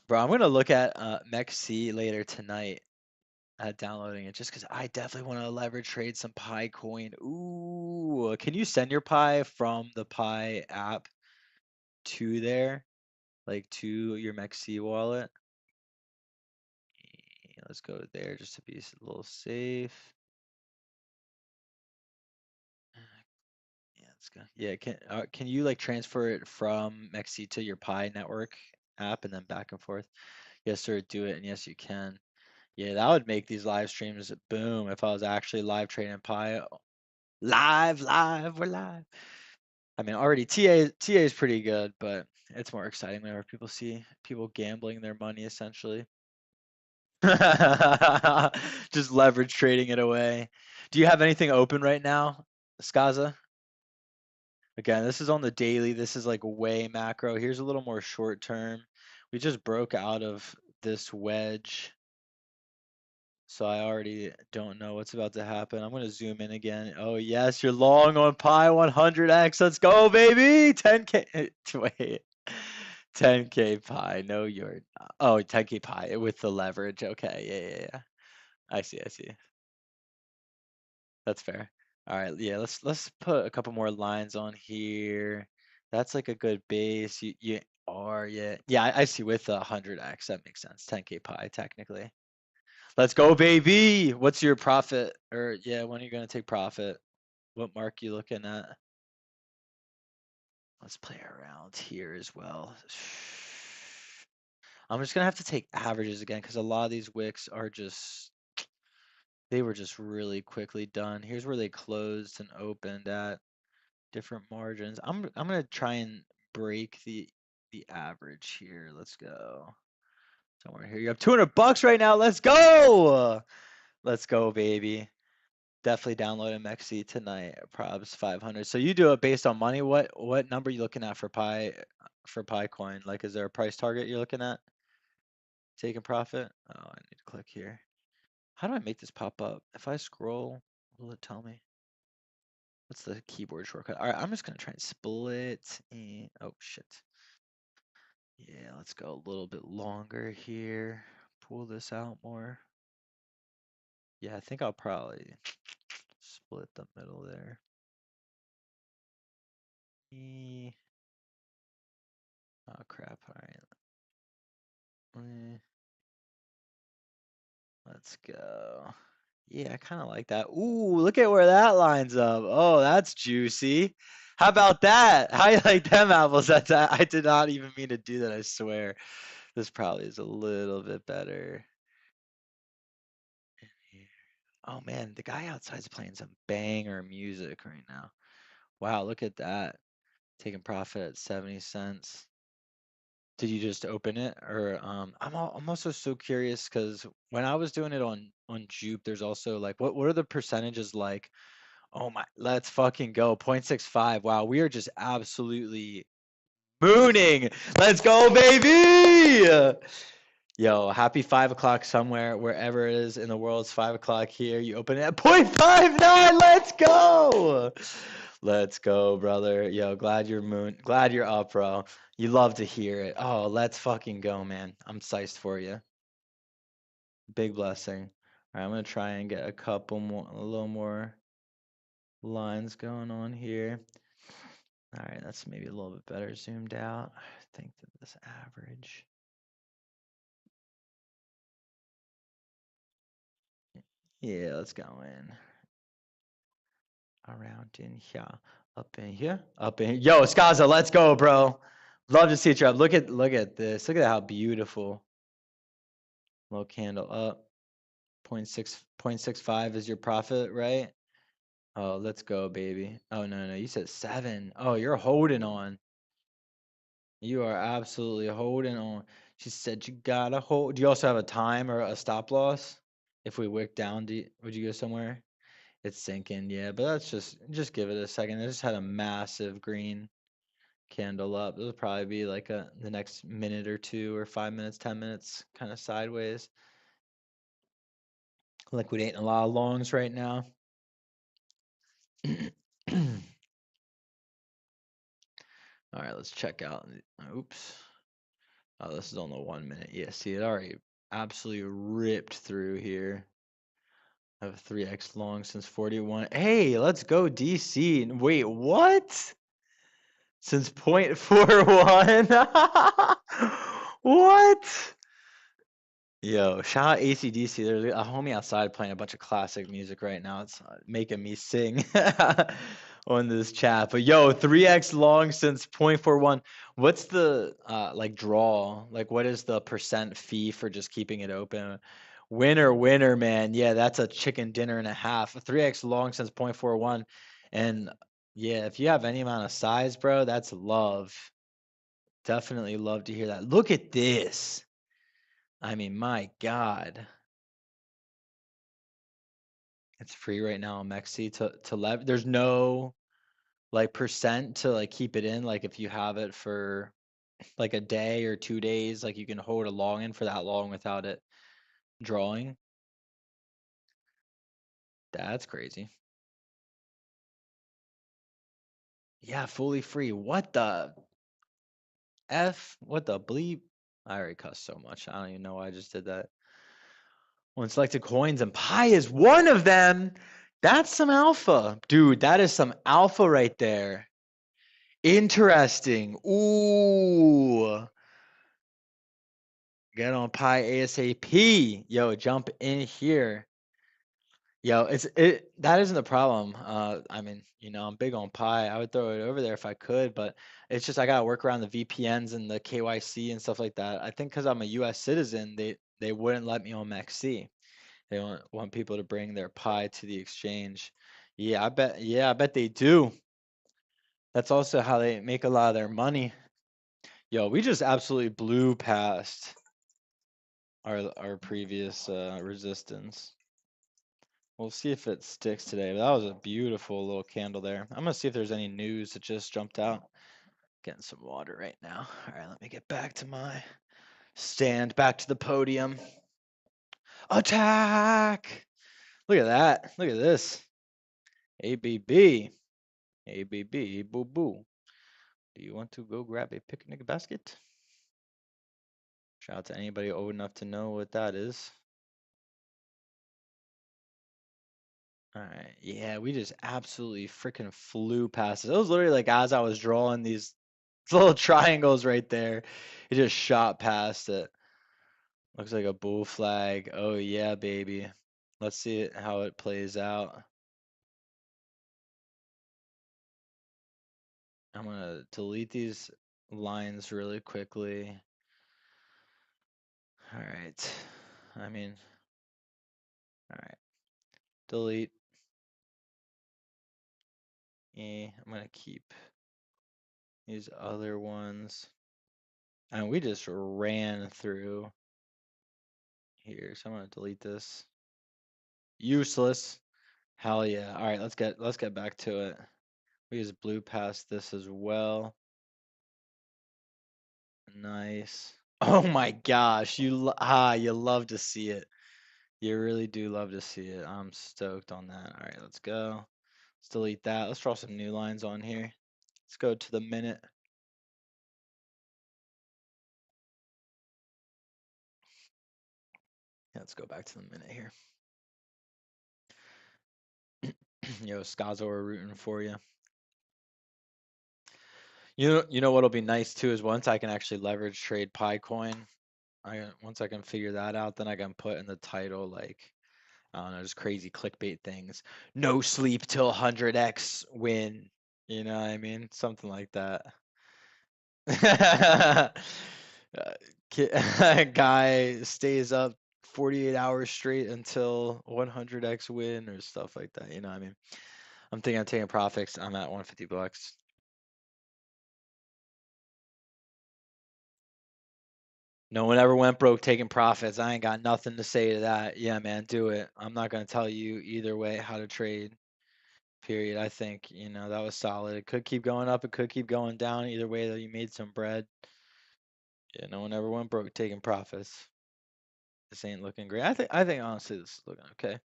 S1: Bro, I'm gonna look at MEXC later tonight, downloading it, just because I definitely want to leverage trade some Pi coin. Ooh, can you send your Pi from the Pi app to there, like to your MEXC wallet? Let's go there just to be a little safe. Yeah, let's go. Yeah, can you like transfer it from MEXC to your Pi network app and then back and forth? Yes, sir, do it, and yes, you can. Yeah, that would make these live streams boom if I was actually live trading Pi. Live, we're live. I mean, already TA is pretty good, but it's more exciting whenever people see people gambling their money essentially. Just leverage trading it away. Do you have anything open right now, Skaza? Again, this is on the daily. This is like way macro. Here's a little more short term. We just broke out of this wedge. So I already don't know what's about to happen. I'm going to zoom in again. Oh, yes, you're long on Pi 100x. Let's go, baby. 10K. Wait. 10K Pi. No, you're not. Oh, 10K Pi with the leverage. Okay. Yeah. I see. That's fair. All right. Yeah, let's put a couple more lines on here. That's like a good base. You are, yeah. Yeah, I see with the 100x. That makes sense. 10K Pi technically. Let's go, baby. What's your profit? Or yeah, when are you gonna take profit? What mark you looking at? Let's play around here as well. I'm just gonna have to take averages again because a lot of these wicks are just, they were just really quickly done. Here's where they closed and opened at different margins. I'm gonna try and break the average here. Let's go. Somewhere here. You have $200 right now. Let's go. Let's go, baby. Definitely download MXC tonight. Probs 500. So you do it based on money. What number are you looking at for Pi coin? Like, is there a price target you're looking at? Taking profit? Oh, I need to click here. How do I make this pop up? If I scroll, will it tell me? What's the keyboard shortcut? All right, I'm just gonna try and split. Oh shit. Yeah, let's go a little bit longer here. Pull this out more. Yeah, I think I'll probably split the middle there. Oh crap! All right. Let's go. Yeah, I kind of like that. Ooh, look at where that lines up. Oh, that's juicy. How about that? How you like them apples? I did not even mean to do that, I swear. This probably is a little bit better. Oh man, the guy outside's playing some banger music right now. Wow, look at that. Taking profit at 70 cents. Did you just open it? Or I'm also so curious because when I was doing it on Jupe, there's also like what are the percentages like? Oh my, let's fucking go. 0.65. Wow, we are just absolutely mooning. Let's go, baby. Yo, happy 5 o'clock somewhere, wherever it is in the world. It's 5 o'clock here. You open it at 0.59. Let's go. Let's go, brother. Yo, glad you're up, bro. You love to hear it. Oh, let's fucking go, man. I'm psyched for you. Big blessing. All right, I'm gonna try and get a little more lines going on here. All right, that's maybe a little bit better zoomed out. I think that this average. Yeah, let's go in. Around in here. Up in here. Up in here. Yo, Skaza, let's go, bro. Love to see it drop. Look at this. Look at how beautiful. Low candle up. 0.65 is your profit, right? Oh, let's go, baby. Oh, no. You said 7. Oh, you're holding on. You are absolutely holding on. She said you gotta hold. Do you also have a time or a stop loss? If we wick down, would you go somewhere? It's sinking, yeah, but that's just give it a second. It just had a massive green candle up. It'll probably be like the next minute or two or 5 minutes, 10 minutes, kind of sideways. Liquidating a lot of longs right now. All right, let's check out. Oops. Oh, this is on the 1 minute. Yeah, see, it already absolutely ripped through here. I have 3x long since 41. Hey, let's go DC. Wait, what? Since 0.41? What? Yo, shout out ACDC. There's a homie outside playing a bunch of classic music right now. It's making me sing on this chat. But yo, 3x long since 0.41. What's the like draw? Like what is the percent fee for just keeping it open? Winner, man. Yeah, that's a chicken dinner and a half. 3x long since 0.41. And yeah, if you have any amount of size, bro, that's love. Definitely love to hear that. Look at this. I mean, my God. It's free right now on Mexi to lev. There's no like percent to like keep it in. Like if you have it for like a day or 2 days, like you can hold a long in for that long without it drawing. That's crazy. Yeah, fully free. What the F? What the bleep? I already cussed so much. I don't even know why I just did that. When selected coins and Pi is one of them. That's some alpha. Dude, that is some alpha right there. Interesting. Ooh. Get on Pi ASAP. Yo, jump in here. Yo, that isn't the problem. I mean, I'm big on Pi. I would throw it over there if I could, but it's just I gotta work around the VPNs and the KYC and stuff like that. I think because I'm a US citizen, they wouldn't let me on MaxC. They want people to bring their Pi to the exchange. Yeah, I bet they do. That's also how they make a lot of their money. Yo, we just absolutely blew past our previous resistance. We'll see if it sticks today. But that was a beautiful little candle there. I'm gonna see if there's any news that just jumped out. Getting some water right now. All right, let me get back to my stand, back to the podium. Attack! Look at that. Look at this. ABB. ABB. Boo boo. Do you want to go grab a picnic basket? Shout out to anybody old enough to know what that is. All right. Yeah, we just absolutely freaking flew past it. It was literally like as I was drawing these little triangles right there, it just shot past it. Looks like a bull flag. Oh yeah, baby. Let's see how it plays out. I'm gonna delete these lines really quickly. All right. I mean, all right. Delete. I'm gonna keep these other ones. And we just ran through here. So I'm gonna delete this. Useless. Hell yeah. All right, let's get back to it. We just blew past this as well. Nice. Oh my gosh, you love to see it. You really do love to see it. I'm stoked on that. All right, let's go. Let's delete that. Let's draw some new lines on here. Let's go to the minute. Yeah, let's go back to the minute here. Yo, Skazo, we're rooting for you. You know what'll be nice too is once I can actually leverage trade Pi coin. Once I can figure that out, then I can put in the title like I don't know, just crazy clickbait things. No sleep till 100x win. You know what I mean? Something like that. Guy stays up 48 hours straight until 100x win or stuff like that. You know what I mean? I'm thinking I'm taking profits. I'm at 150 bucks. No one ever went broke taking profits. I ain't got nothing to say to that. Yeah, man, do it. I'm not gonna tell you either way how to trade. Period. I think, that was solid. It could keep going up, it could keep going down. Either way, though, you made some bread. Yeah, no one ever went broke taking profits. This ain't looking great. I think honestly this is looking okay.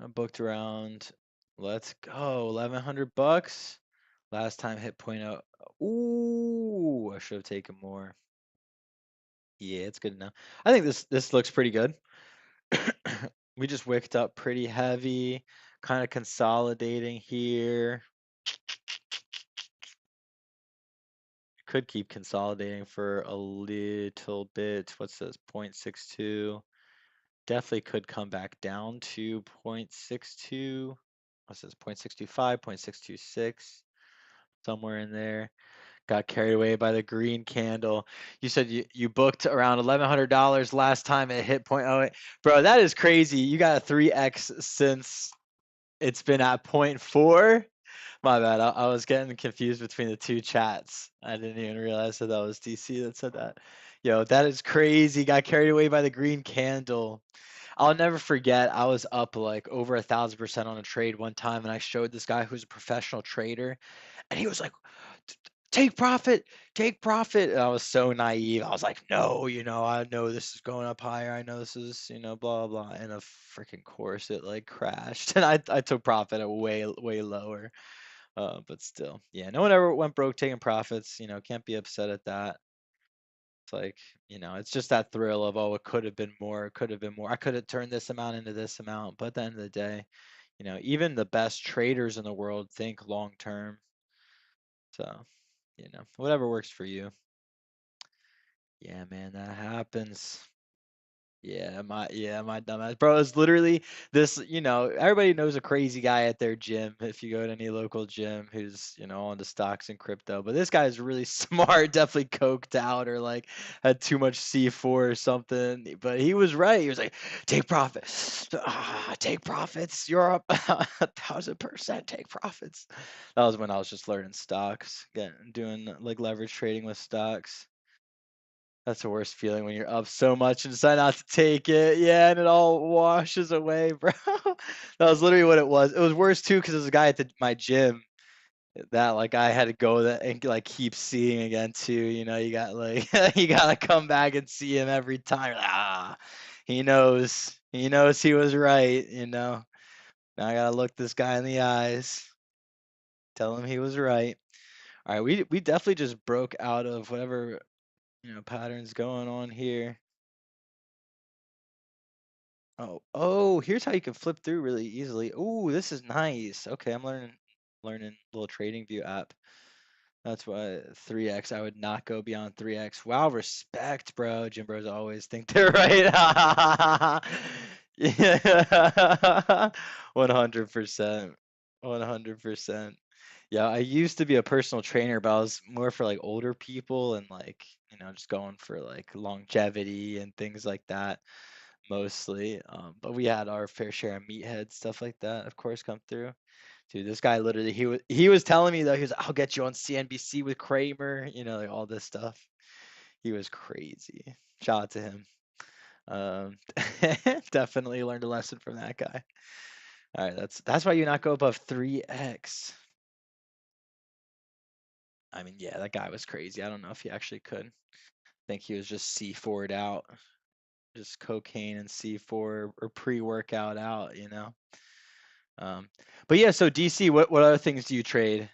S1: I booked around, let's go, 1100 bucks. Last time hit point out. Ooh, I should have taken more. Yeah, it's good enough. I think this looks pretty good. We just wicked up pretty heavy, kind of consolidating here. Could keep consolidating for a little bit. What's this? 0.62. Definitely could come back down to 0.62. What's this? 0.625, 0.626, somewhere in there. Got carried away by the green candle. You said you booked around $1,100 last time it hit 0.08. Bro, that is crazy. You got a 3x since it's been at 0.4. My bad. I was getting confused between the two chats. I didn't even realize that was DC that said that. Yo, that is crazy. Got carried away by the green candle. I'll never forget. I was up like over 1,000% on a trade one time, and I showed this guy who's a professional trader, and he was like, take profit, take profit. And I was so naive. I was like, no, I know this is going up higher. I know this is, blah, blah, blah. And of freaking course it like crashed. And I took profit at way, way lower. But still, yeah, no one ever went broke taking profits. Can't be upset at that. It's like, it's just that thrill of, oh, it could have been more, it could have been more. I could have turned this amount into this amount. But at the end of the day, even the best traders in the world think long term. So, whatever works for you. Yeah, man, that happens. Yeah, my dumbass. Bro, it's literally this, everybody knows a crazy guy at their gym if you go to any local gym who's, on the stocks and crypto. But this guy is really smart, definitely coked out or like had too much C4 or something. But he was right. He was like, take profits. Take profits. You're up 1,000%. Take profits. That was when I was just learning stocks, doing like leverage trading with stocks. That's the worst feeling when you're up so much and decide not to take it. Yeah, and it all washes away, bro. That was literally what it was. It was worse too because there's a guy at my gym that like I had to go that and like keep seeing again too. You got like you gotta come back and see him every time. He knows. He knows he was right. Now I gotta look this guy in the eyes, tell him he was right. All right, we definitely just broke out of whatever patterns going on here. Oh, here's how you can flip through really easily. Oh, this is nice. Okay, I'm learning little trading view app. That's why 3x. I would not go beyond 3x. Wow, respect, bro. Gym bros always think they're right. Yeah. 100%. 100%. Yeah, I used to be a personal trainer, but I was more for like older people and like, just going for like longevity and things like that mostly. But we had our fair share of meathead stuff like that, of course, come through. Dude, this guy literally he was telling me though, he was like, I'll get you on CNBC with Kramer, like all this stuff. He was crazy. Shout out to him. Um, definitely learned a lesson from that guy. All right, that's why you not go above 3x. I mean, yeah, that guy was crazy. I don't know if he actually could. I think he was just C4'd out, just cocaine and C4 or pre-workout out. But yeah, so DC, what other things do you trade?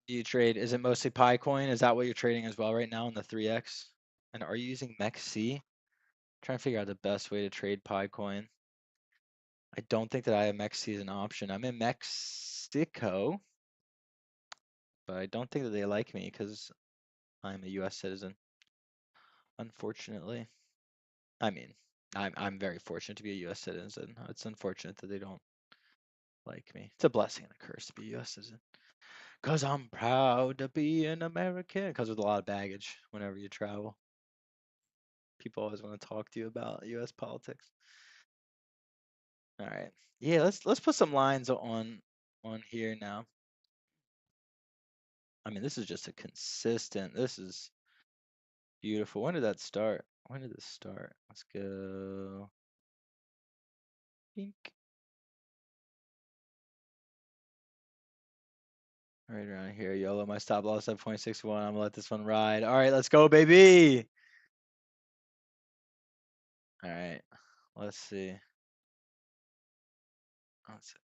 S1: Is it mostly Picoin? Is that what you're trading as well right now in the 3x? And are you using MEXC? Trying to figure out the best way to trade Picoin. I don't think that I have MEXC as an option. I'm in Mexico, but I don't think that they like me because I'm a US citizen. unfortunately. I mean, I'm very fortunate to be a U.S. citizen. It's unfortunate that they don't like me. It's a blessing and a curse to be a U.S. citizen. Cause I'm proud to be an American. Cause with a lot of baggage whenever you travel, people always want to talk to you about U.S. politics. All right, yeah, let's put some lines on here now. I mean, this is just a consistent. This is beautiful. When did that start? When did this start? Let's go. Bink. Right around here. YOLO, my stop loss at 0.61. I'm gonna let this one ride. All right, let's go, baby. All right, let's see. Let's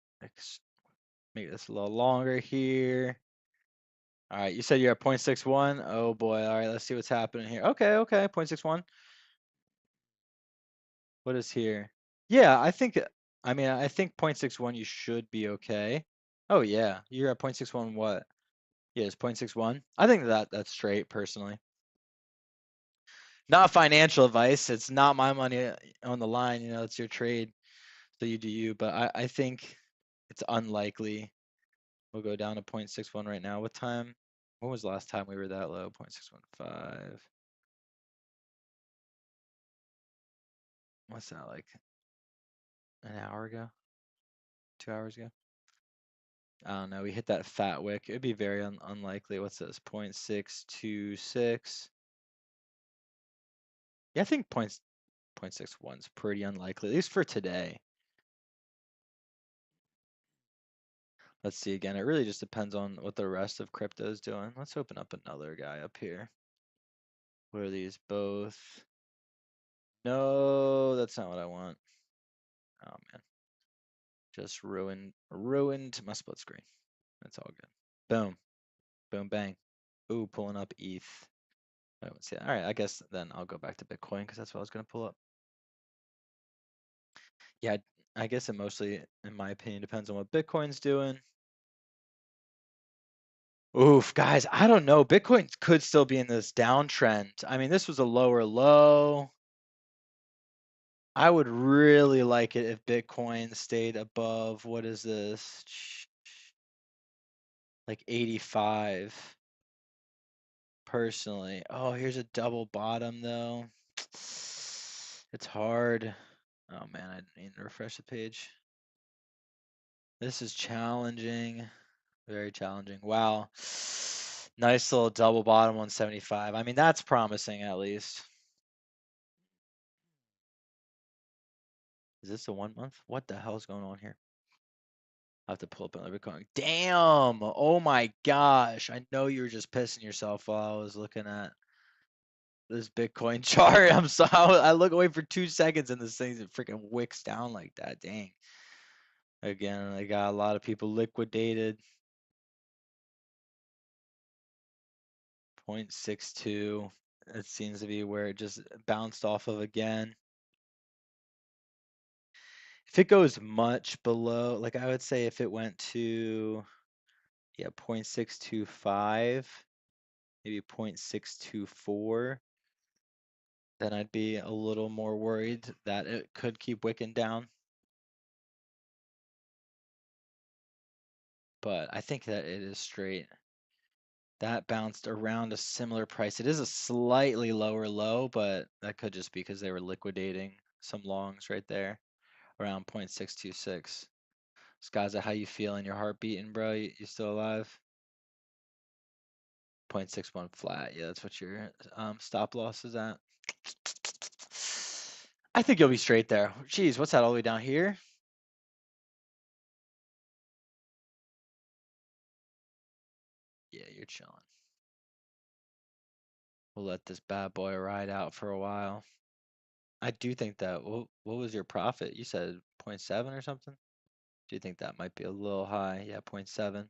S1: make this a little longer here. All right, you said you're at 0.61. Oh boy. All right, let's see what's happening here. Okay, 0.61. What is here? Yeah, I mean, I think 0.61 you should be okay. Oh yeah, you're at 0.61 what? Yeah, it's 0.61. I think that's straight personally. Not financial advice. It's not my money on the line, it's your trade. So you do you, but I think it's unlikely we'll go down to 0.61 right now. What time? When was the last time we were that low? 0.615. What's that, like an hour ago? 2 hours ago? I don't know. We hit that fat wick. It'd be very unlikely. What's this? 0.626. Yeah, I think 0.61 is pretty unlikely, at least for today. Let's see again. It really just depends on what the rest of crypto is doing. Let's open up another guy up here. What are these both? No, that's not what I want. Oh man. Just ruined my split screen. That's all good. Boom. Boom bang. Ooh, pulling up ETH. I don't see that. All right, I guess then I'll go back to Bitcoin because that's what I was gonna pull up. Yeah, I guess it mostly, in my opinion, depends on what Bitcoin's doing. Oof, guys, I don't know. Bitcoin could still be in this downtrend. I mean, this was a lower low. I would really like it if Bitcoin stayed above, what is this? Like 85 personally. Oh, here's a double bottom though. It's hard. Oh man, I need to refresh the page. This is challenging. Very challenging. Wow. Nice little double bottom 175. I mean, that's promising at least. Is this a 1 month? What the hell is going on here? I have to pull up another Bitcoin. Damn! Oh my gosh! I know you were just pissing yourself while I was looking at this Bitcoin chart. I'm sorry. I look away for 2 seconds and this thing freaking wicks down like that. Dang. Again, I got a lot of people liquidated. 0.62. It seems to be where it just bounced off of again. If it goes much below, like I would say if it went to, yeah, 0.625, maybe 0.624, then I'd be a little more worried that it could keep wicking down. But I think that it is straight. That bounced around a similar price. It is a slightly lower low, but that could just be because they were liquidating some longs right there around 0.626. Skaza, how you feeling? Your heart beating, bro? You still alive? 0.61 flat. Yeah, that's what your stop loss is at. I think you'll be straight there. Geez, what's that all the way down here? Yeah, you're chilling. We'll let this bad boy ride out for a while. I do think that, what was your profit? You said 0.7 or something? Do you think that might be a little high? Yeah, 0.7.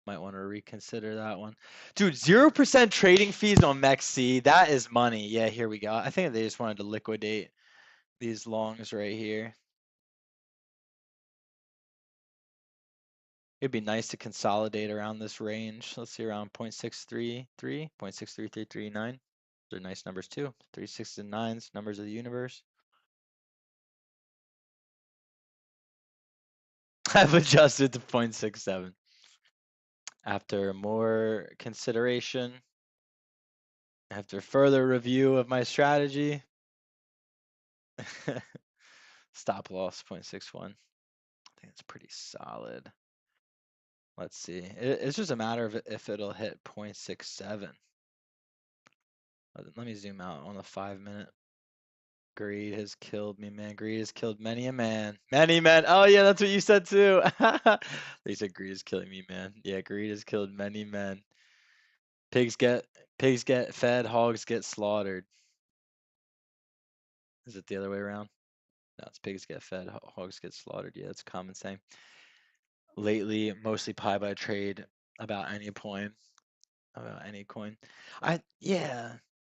S1: Might want to reconsider that one. Dude, 0% trading fees on MEXC. That is money. Yeah, here we go. I think they just wanted to liquidate these longs right here. It'd be nice to consolidate around this range. Let's see, around 0.633, 0.63339. They're nice numbers too. 3, 6, and 9s, numbers of the universe. I've adjusted to 0.67. After more consideration, after further review of my strategy, stop loss 0.61. I think it's pretty solid. Let's see. It's just a matter of if it'll hit 0.67. Let me zoom out on the 5-minute. Greed has killed me, man. Greed has killed many a man. Many men. Oh yeah, that's what you said too. They said greed is killing me, man. Yeah, greed has killed many men. Pigs get fed, hogs get slaughtered. Is it the other way around? No, it's pigs get fed, hogs get slaughtered. Yeah, it's a common saying. Lately, mostly pie by trade about any coin. About any coin. Yeah,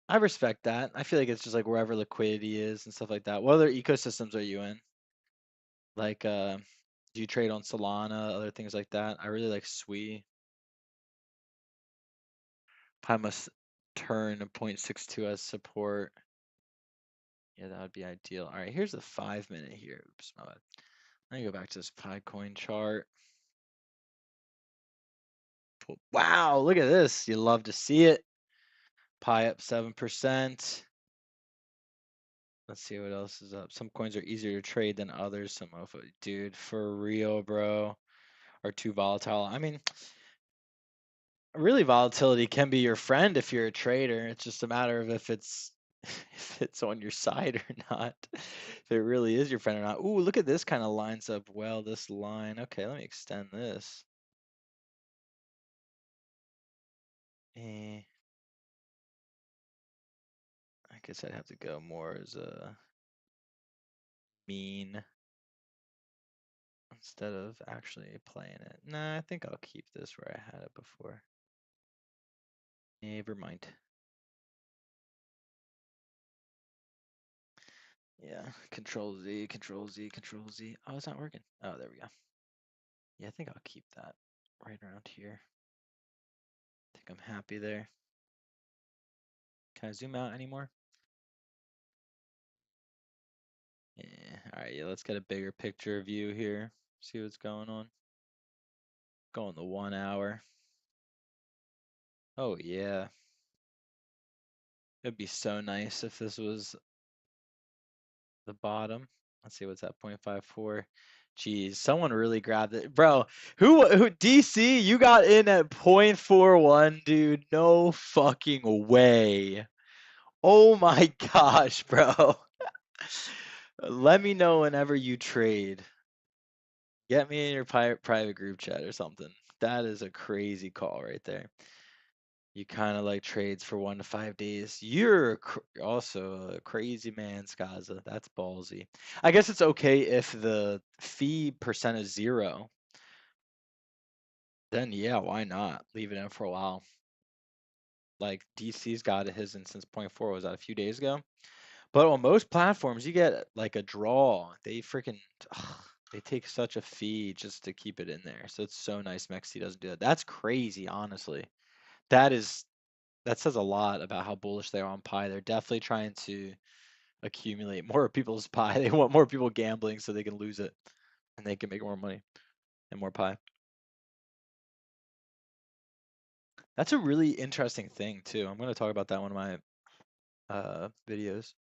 S1: I respect that. I feel like it's just like wherever liquidity is and stuff like that. What other ecosystems are you in? Like, do you trade on Solana, other things like that? I really like SUI. I must turn a 0.62 as support. Yeah, that would be ideal. All right, here's the 5-minute here. Oops, my bad. Let me go back to this Pi coin chart. Wow, look at this. You love to see it. Pi up 7%. Let's see what else is up. Some coins are easier to trade than others. Some of it, dude, for real, bro, are too volatile. I mean, really, volatility can be your friend if you're a trader. It's just a matter of if it's if it's on your side or not. If it really is your friend or not. Ooh, look at this, kind of lines up well, this line. Okay, let me extend this. I guess I'd have to go more as a mean instead of actually playing it. Nah, I think I'll keep this where I had it before. Never mind. Yeah, Control Z, Control Z, Control Z. Oh, it's not working. Oh, there we go. Yeah, I think I'll keep that right around here. I think I'm happy there. Can I zoom out anymore? Yeah, all right, yeah, let's get a bigger picture view here. See what's going on. Going the 1 hour. Oh, yeah. It'd be so nice if this was the bottom. Let's see what's that, 0.54. Geez, someone really grabbed it. Bro, who DC, you got in at 0.41, dude. No fucking way. Oh my gosh, bro. Let me know whenever you trade. Get me in your private group chat or something. That is a crazy call right there. You kind of like trades for 1 to 5 days. You're also a crazy man, Skaza. That's ballsy. I guess it's okay if the fee percent is 0. Then yeah, why not? Leave it in for a while. Like DC's got his in since 0.4. Was that a few days ago? But on most platforms, you get like a draw. They freaking they take such a fee just to keep it in there. So it's so nice Mexi doesn't do that. That's crazy, honestly. That says a lot about how bullish they are on Pi. They're definitely trying to accumulate more people's Pi. They want more people gambling so they can lose it and they can make more money and more Pi. That's a really interesting thing too. I'm going to talk about that in one of my videos.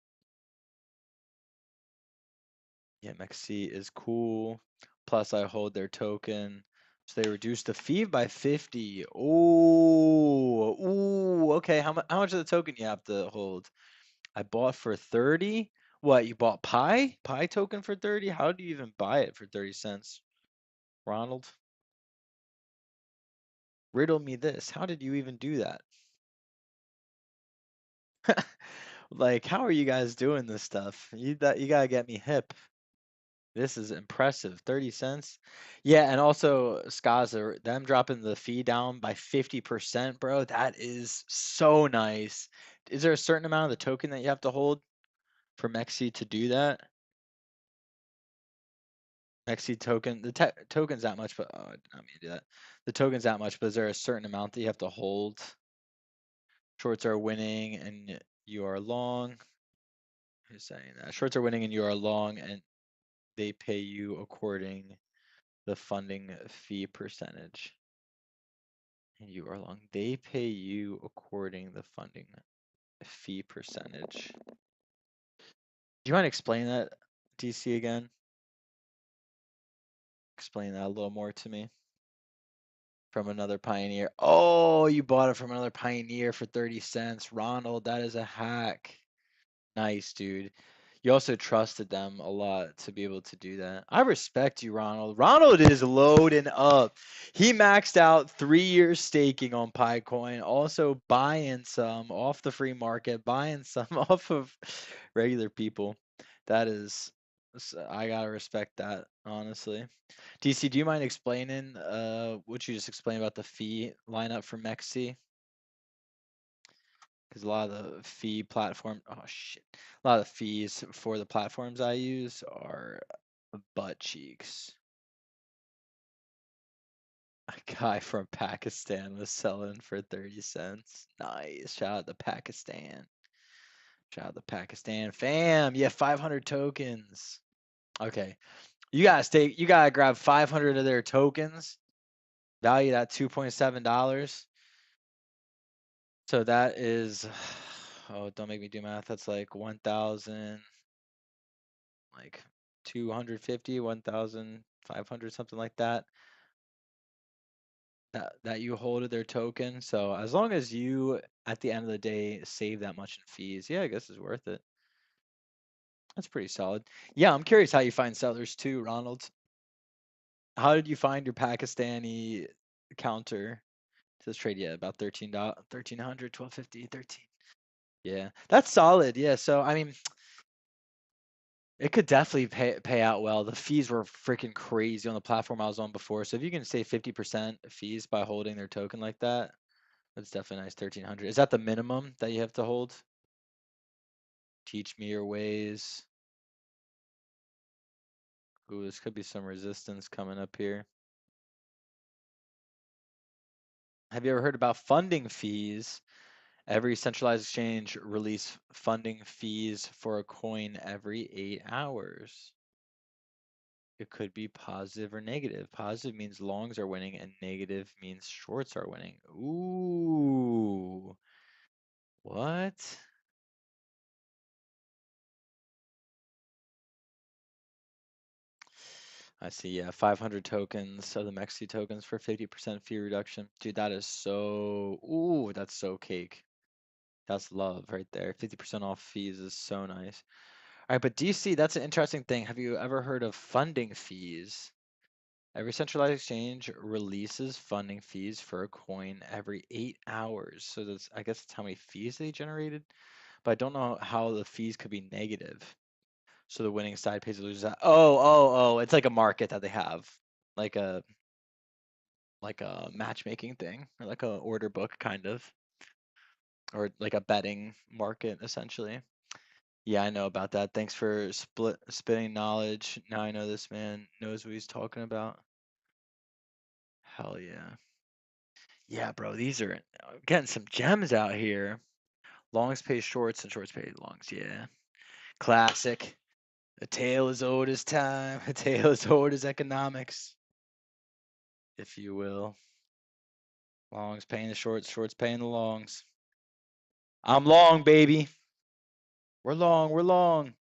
S1: Yeah, Mexi is cool. Plus, I hold their token. So they reduced the fee by 50. Ooh, okay. How much of the token you have to hold? I bought for 30. What, you bought Pi token for 30? How do you even buy it for 30 cents? Ronald, riddle me this. How did you even do that? Like, how are you guys doing this stuff? You gotta get me hip. This is impressive. 30 cents. Yeah, and also Skaza, them dropping the fee down by 50%, bro. That is so nice. Is there a certain amount of the token that you have to hold for Mexi to do that? XC token, the token's that much, but I did not mean to do that. The token's that much, but is there a certain amount that you have to hold? Shorts are winning and you are long. Who's saying that? Shorts are winning and you are long, and they pay you according the funding fee percentage. And you are long. They pay you according the funding fee percentage. Do you mind explaining that, DC, again? Explain that a little more to me. From another Pioneer. Oh, you bought it from another Pioneer for 30 cents. Ronald, that is a hack. Nice, dude. You also trusted them a lot to be able to do that. I respect you, Ronald. Ronald is loading up. He maxed out 3 years staking on PiCoin, also buying some off the free market, buying some off of regular people. That is, I gotta respect that, honestly. DC, do you mind explaining what you just explained about the fee lineup for Mexi? Because a lot of the fee platform, oh shit, a lot of the fees for the platforms I use are butt cheeks. A guy from Pakistan was selling for 30 cents. Nice. Shout out to Pakistan. Shout out to Pakistan. Fam, yeah, 500 tokens. Okay. You gotta grab 500 of their tokens, valued at $2.7. So that is, oh, don't make me do math. That's like 1,000, like 250, 1,500, something like that. That you hold of their token. So as long as you, at the end of the day, save that much in fees, yeah, I guess it's worth it. That's pretty solid. Yeah, I'm curious how you find sellers too, Ronald. How did you find your Pakistani counter to this trade? Yeah, about $13, 1,300, 1,250, 13. Yeah, that's solid. Yeah, so I mean, it could definitely pay out well. The fees were freaking crazy on the platform I was on before. So if you can save 50% fees by holding their token like that, that's definitely nice. 1,300. Is that the minimum that you have to hold? Teach me your ways. Ooh, this could be some resistance coming up here. Have you ever heard about funding fees? Every centralized exchange release funding fees for a coin every 8 hours. It could be positive or negative. Positive means longs are winning, and negative means shorts are winning. Ooh. What? I see, yeah, 500 tokens of the Mexi tokens for 50% fee reduction. Dude, that is so, ooh, that's so cake. That's love right there. 50% off fees is so nice. All right, but DC, that's an interesting thing. Have you ever heard of funding fees? Every centralized exchange releases funding fees for a coin every 8 hours. So that's, I guess, that's how many fees they generated. But I don't know how the fees could be negative. So the winning side pays the loser side. Oh, it's like a market that they have, like a matchmaking thing, or like a order book kind of, or like a betting market essentially. Yeah, I know about that. Thanks for spitting knowledge. Now I know this man knows what he's talking about. Hell yeah. Yeah, bro, these are getting some gems out here. Longs pay shorts and shorts pay longs. Yeah. Classic. A tale as old as time. A tale as old as economics, if you will. Longs paying the shorts, shorts paying the longs. I'm long, baby. We're long, we're long.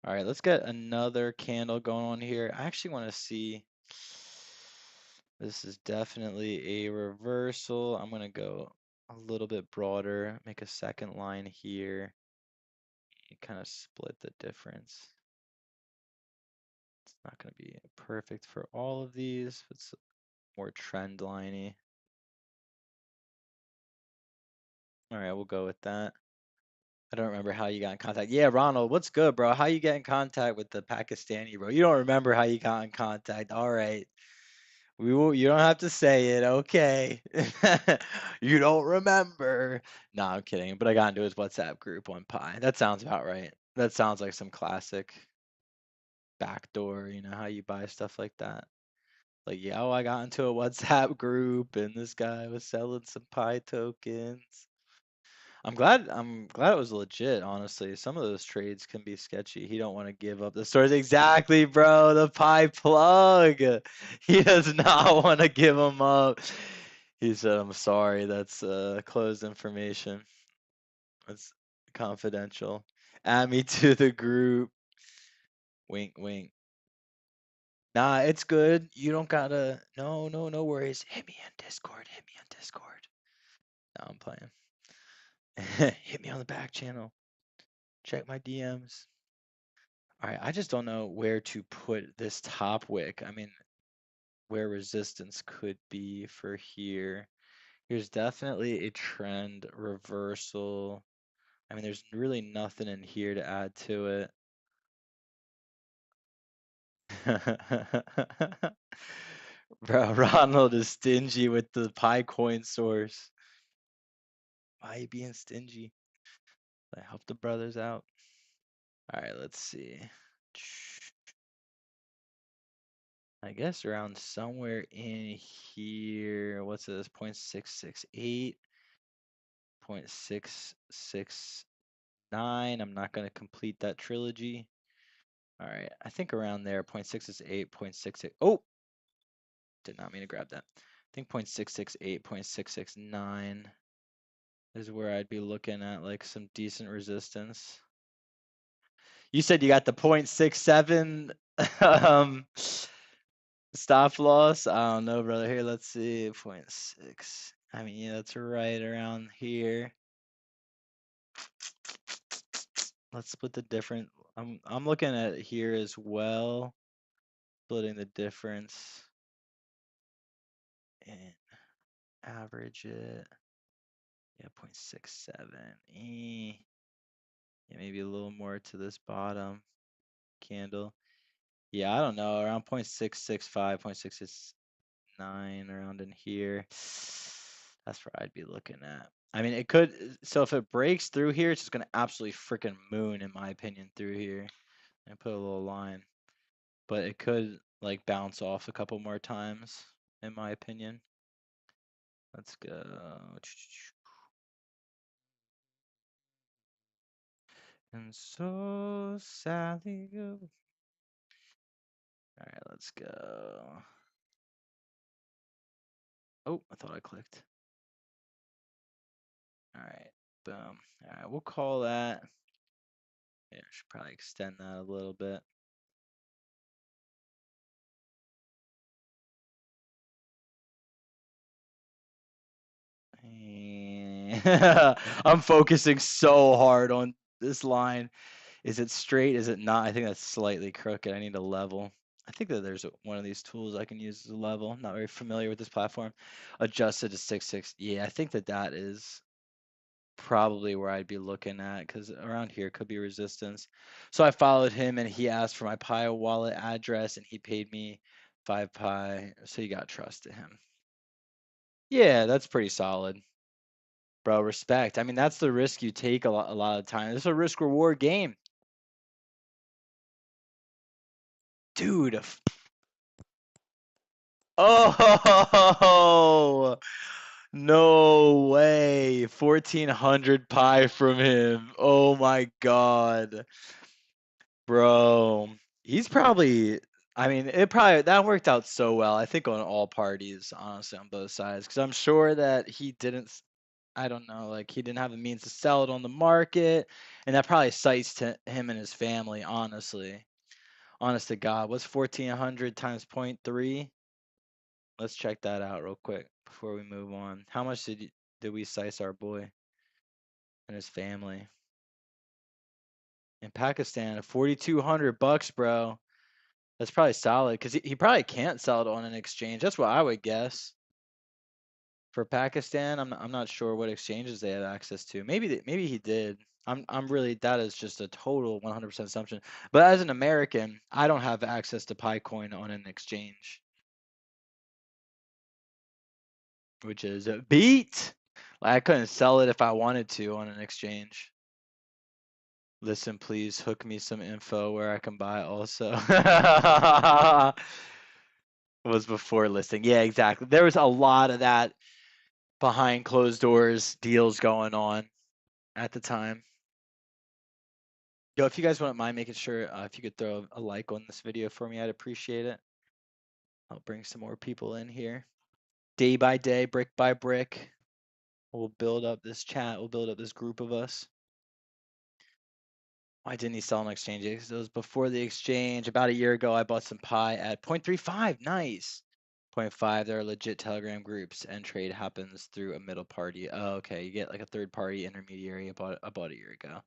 S1: All right, let's get another candle going on here. I actually want to see. This is definitely a reversal. I'm going to go a little bit broader, make a second line here. Kind of split the difference. It's not going to be perfect for all of these. It's more trend liney. All right, we'll go with that. I don't remember how you got in contact. Yeah, Ronald, what's good, bro? How you get in contact with the Pakistani, bro? You don't remember how you got in contact. All right. We will, you don't have to say it, okay? You don't remember. No, I'm kidding. But I got into his WhatsApp group on Pi. That sounds about right. That sounds like some classic backdoor, you know, how you buy stuff like that. Like, yeah, oh, I got into a WhatsApp group and this guy was selling some Pi tokens. I'm glad it was legit, honestly. Some of those trades can be sketchy. He don't want to give up the stores. Exactly, bro. The Pi plug. He does not want to give them up. He said, I'm sorry, that's closed information. That's confidential. Add me to the group. Wink, wink. Nah, it's good. You don't gotta. No worries. Hit me on Discord. Hit me on Discord. No, I'm playing. Hit me on the back channel. Check my DMs. All right, I just don't know where to put this top wick. I mean, where resistance could be for here. Here's definitely a trend reversal. I mean, there's really nothing in here to add to it. Bro, Ronald is stingy with the Pi coin source. Why are you being stingy? I help the brothers out. All right, let's see. I guess around somewhere in here. What's this? 0.668, 0.669. I'm not going to complete that trilogy. All right, I think around there, 0.668, 0.68. Oh, did not mean to grab that. I think 0.668, 0.669 is where I'd be looking at like some decent resistance. You said you got the 0.67 stop loss. I don't know, brother. Here, let's see. 0.6. I mean, yeah, that's right around here. Let's split the difference. I'm looking at it here as well. Splitting the difference and average it. Yeah, 0.67. Yeah, maybe a little more to this bottom candle. Yeah, I don't know. Around 0.665, 0.669, around in here. That's where I'd be looking at. I mean, it could. So if it breaks through here, it's just gonna absolutely freaking moon, in my opinion, through here. And put a little line, but it could like bounce off a couple more times, in my opinion. Let's go. And so sadly go. All right, let's go. Oh, I thought I clicked. All right, boom. All right, we'll call that. Yeah, I should probably extend that a little bit. I'm focusing so hard on this line. Is it straight? Is it not? I think that's slightly crooked. I need a level. I think that there's one of these tools I can use as a level. Not very familiar with this platform. Adjusted to 6.6. Yeah, I think that that is probably where I'd be looking at, because around here could be resistance. So I followed him and he asked for my Pi wallet address and he paid me 5 Pi. So you got trust to him. Yeah, that's pretty solid. Bro, respect. I mean, that's the risk you take a lot of times. It's a risk reward game. Dude. Oh, no way. 1400 Pi from him. Oh my God. Bro, he's probably, I mean, that worked out so well. I think on all parties, honestly, on both sides, because I'm sure that he didn't, I don't know, like he didn't have the means to sell it on the market, and that probably cites to him and his family, honestly. Honest to God, what's 1400 times 0.3? Let's check that out real quick before we move on. How much did we size our boy and his family? In Pakistan, 4,200 bucks, bro. That's probably solid because he probably can't sell it on an exchange. That's what I would guess. For Pakistan, I'm not sure what exchanges they have access to. Maybe he did. I'm really, that is just a total 100% assumption. But as an American, I don't have access to Picoin on an exchange, which is a beat. Like I couldn't sell it if I wanted to on an exchange. Listen, please hook me some info where I can buy also. Was before listing. Yeah, exactly. There was a lot of that behind closed doors deals going on at the time. Yo, if you guys wouldn't mind making sure if you could throw a like on this video for me, I'd appreciate it. I'll bring some more people in here. Day by day, brick by brick, we'll build up this chat. We'll build up this group of us. Why didn't he sell on exchange? Because it was before the exchange. About a year ago, I bought some pie at 0.35. Nice. 0.5, there are legit Telegram groups, and trade happens through a middle party. Oh, okay. You get like a third party intermediary about a year ago.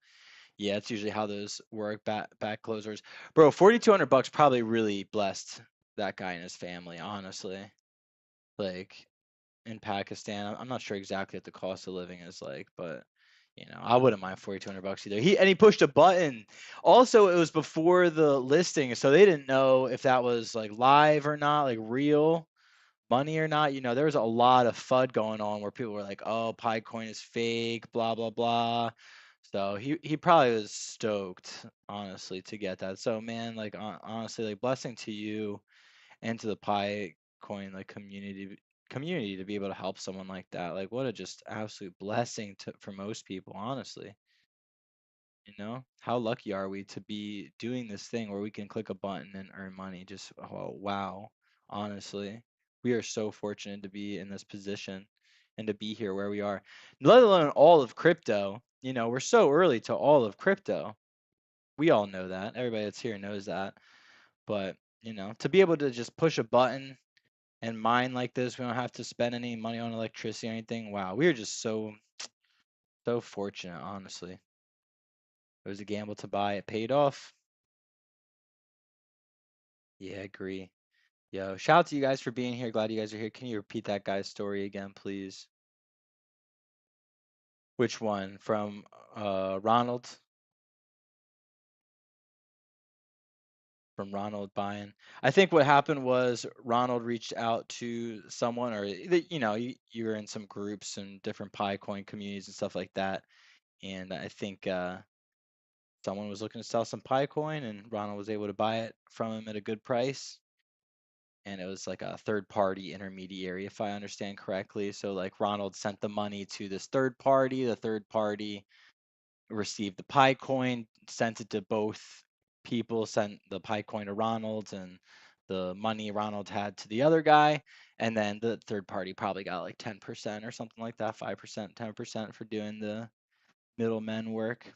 S1: Yeah, it's usually how those work. Back closers, bro. $4,200 probably really blessed that guy and his family. Honestly, like in Pakistan, I'm not sure exactly what the cost of living is like, but I wouldn't mind $4,200 either. He pushed a button. Also, it was before the listing, so they didn't know if that was like live or not, like real money or not. There was a lot of FUD going on where people were like, "Oh, Picoin is fake," blah blah blah. So he probably was stoked, honestly, to get that. So man, like honestly, like blessing to you and to the Picoin like community to be able to help someone like that. Like what a just absolute blessing for most people, honestly. How lucky are we to be doing this thing where we can click a button and earn money? Just wow, honestly. We are so fortunate to be in this position and to be here where we are. Let alone all of crypto. We're so early to all of crypto. We all know that. Everybody that's here knows that. But, to be able to just push a button and mine like this, we don't have to spend any money on electricity or anything. Wow, we are just so fortunate, honestly. It was a gamble to buy. It paid off. Yeah, I agree. Yo, shout out to you guys for being here. Glad you guys are here. Can you repeat that guy's story again, please? Which one? From Ronald? From Ronald buying. I think what happened was Ronald reached out to someone, or you were in some groups and different Picoin communities and stuff like that, and I think someone was looking to sell some Picoin, and Ronald was able to buy it from him at a good price. And it was like a third party intermediary, if I understand correctly. So like Ronald sent the money to this third party. The third party received the Picoin, sent it to both people, sent the Picoin to Ronald, and the money Ronald had to the other guy. And then the third party probably got like 10% or something like that, 5%, 10% for doing the middlemen work.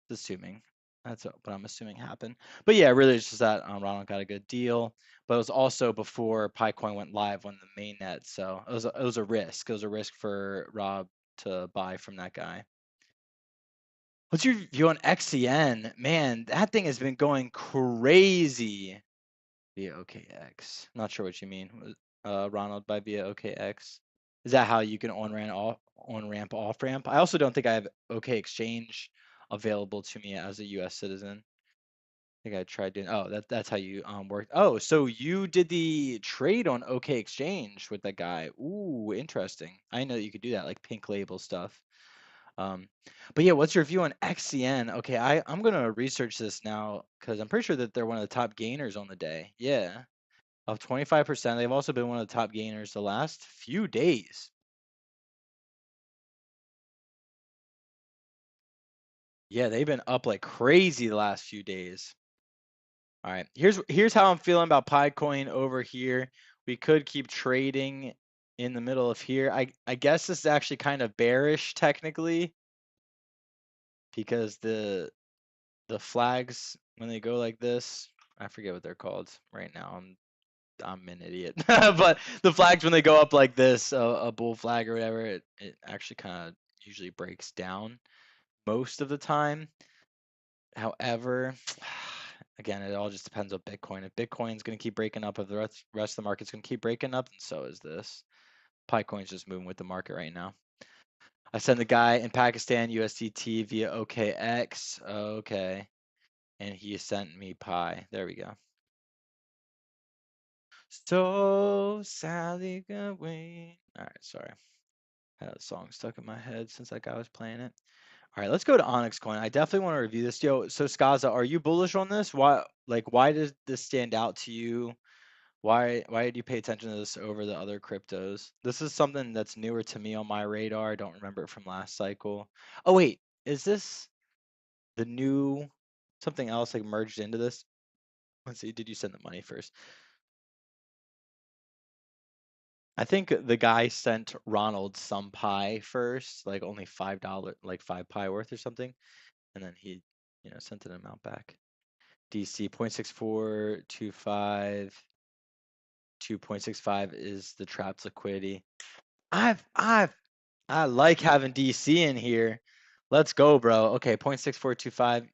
S1: Assuming. That's what I'm assuming happened. But yeah, really it's just that Ronald got a good deal. But it was also before Picoin went live on the mainnet. So it was a risk. It was a risk for Rob to buy from that guy. What's your view on XCN? Man, that thing has been going crazy via OKX. Not sure what you mean, Ronald, by via OKX. Is that how you can on-ramp, off-ramp? I also don't think I have OK Exchange available to me as a U.S. citizen. I think I tried doing. Oh, that's how you worked. Oh, so you did the trade on OK Exchange with that guy. Ooh, interesting. I know that you could do that, like pink label stuff. But yeah, what's your view on XCN? Okay, I'm gonna research this now because I'm pretty sure that they're one of the top gainers on the day. Yeah, up 25%. They've also been one of the top gainers the last few days. Yeah, they've been up like crazy the last few days. All right, here's how I'm feeling about Picoin over here. We could keep trading in the middle of here. I guess this is actually kind of bearish technically because the flags when they go like this, I forget what they're called right now. I'm an idiot. But the flags when they go up like this, a bull flag or whatever, it actually kind of usually breaks down most of the time. However, again, it all just depends on Bitcoin. If Bitcoin's going to keep breaking up, if the rest of the market's going to keep breaking up, then so is this. Picoin's just moving with the market right now. I sent the guy in Pakistan USDT via OKX. Okay. And he sent me Pi. There we go. So Sally away. All right, sorry. I had a song stuck in my head since that guy was playing it. All right, let's go to Onyx Coin. I definitely want to review this. Yo, so Skaza, are you bullish on this? Why does this stand out to you? Why did you pay attention to this over the other cryptos? This is something that's newer to me on my radar. I don't remember it from last cycle. Oh wait, is this the new something else like merged into this? Let's see, did you send the money first? I think the guy sent Ronald some pie first, like only $5, like 5 pie worth or something, and then he, sent an amount back. DC 0.6425, 2.65 is the trapped liquidity. I like having DC in here. Let's go, bro. Okay, 0.6425.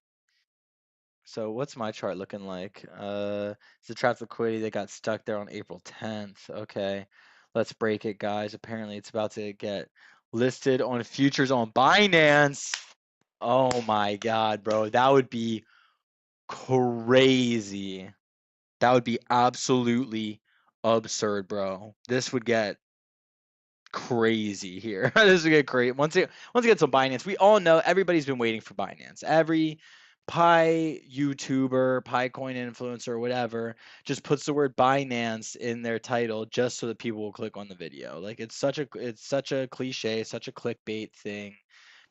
S1: So what's my chart looking like? It's the trapped liquidity that got stuck there on April 10th. Okay, let's break it, guys. Apparently it's about to get listed on futures on Binance. Oh my God, bro. That would be crazy. That would be absolutely absurd, bro. This would get crazy here. This would get crazy. Once it gets on Binance, we all know everybody's been waiting for Binance. Every Pi YouTuber, Pi coin influencer, whatever, just puts the word Binance in their title just so that people will click on the video. Like it's such a cliche, such a clickbait thing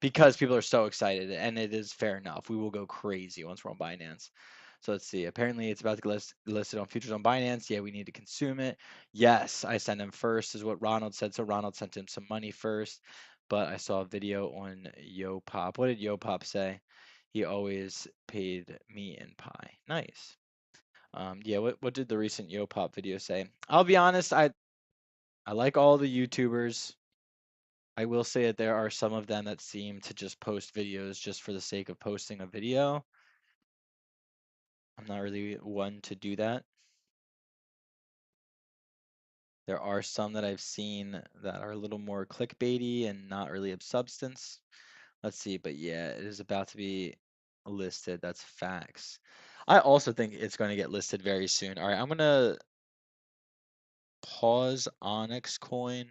S1: because people are so excited, and it is fair enough. We will go crazy once we're on Binance. So let's see. Apparently, it's about to get listed on futures on Binance. Yeah, we need to consume it. Yes, I sent him first, is what Ronald said. So Ronald sent him some money first. But I saw a video on YoPop. What did YoPop say? He always paid me in pie. Nice. Yeah. What did the recent YoPop video say? I'll be honest. I like all the YouTubers. I will say that there are some of them that seem to just post videos just for the sake of posting a video. I'm not really one to do that. There are some that I've seen that are a little more clickbaity and not really of substance. Let's see, but yeah, it is about to be listed. That's facts. I also think it's going to get listed very soon. All right, I'm going to pause Onyx Coin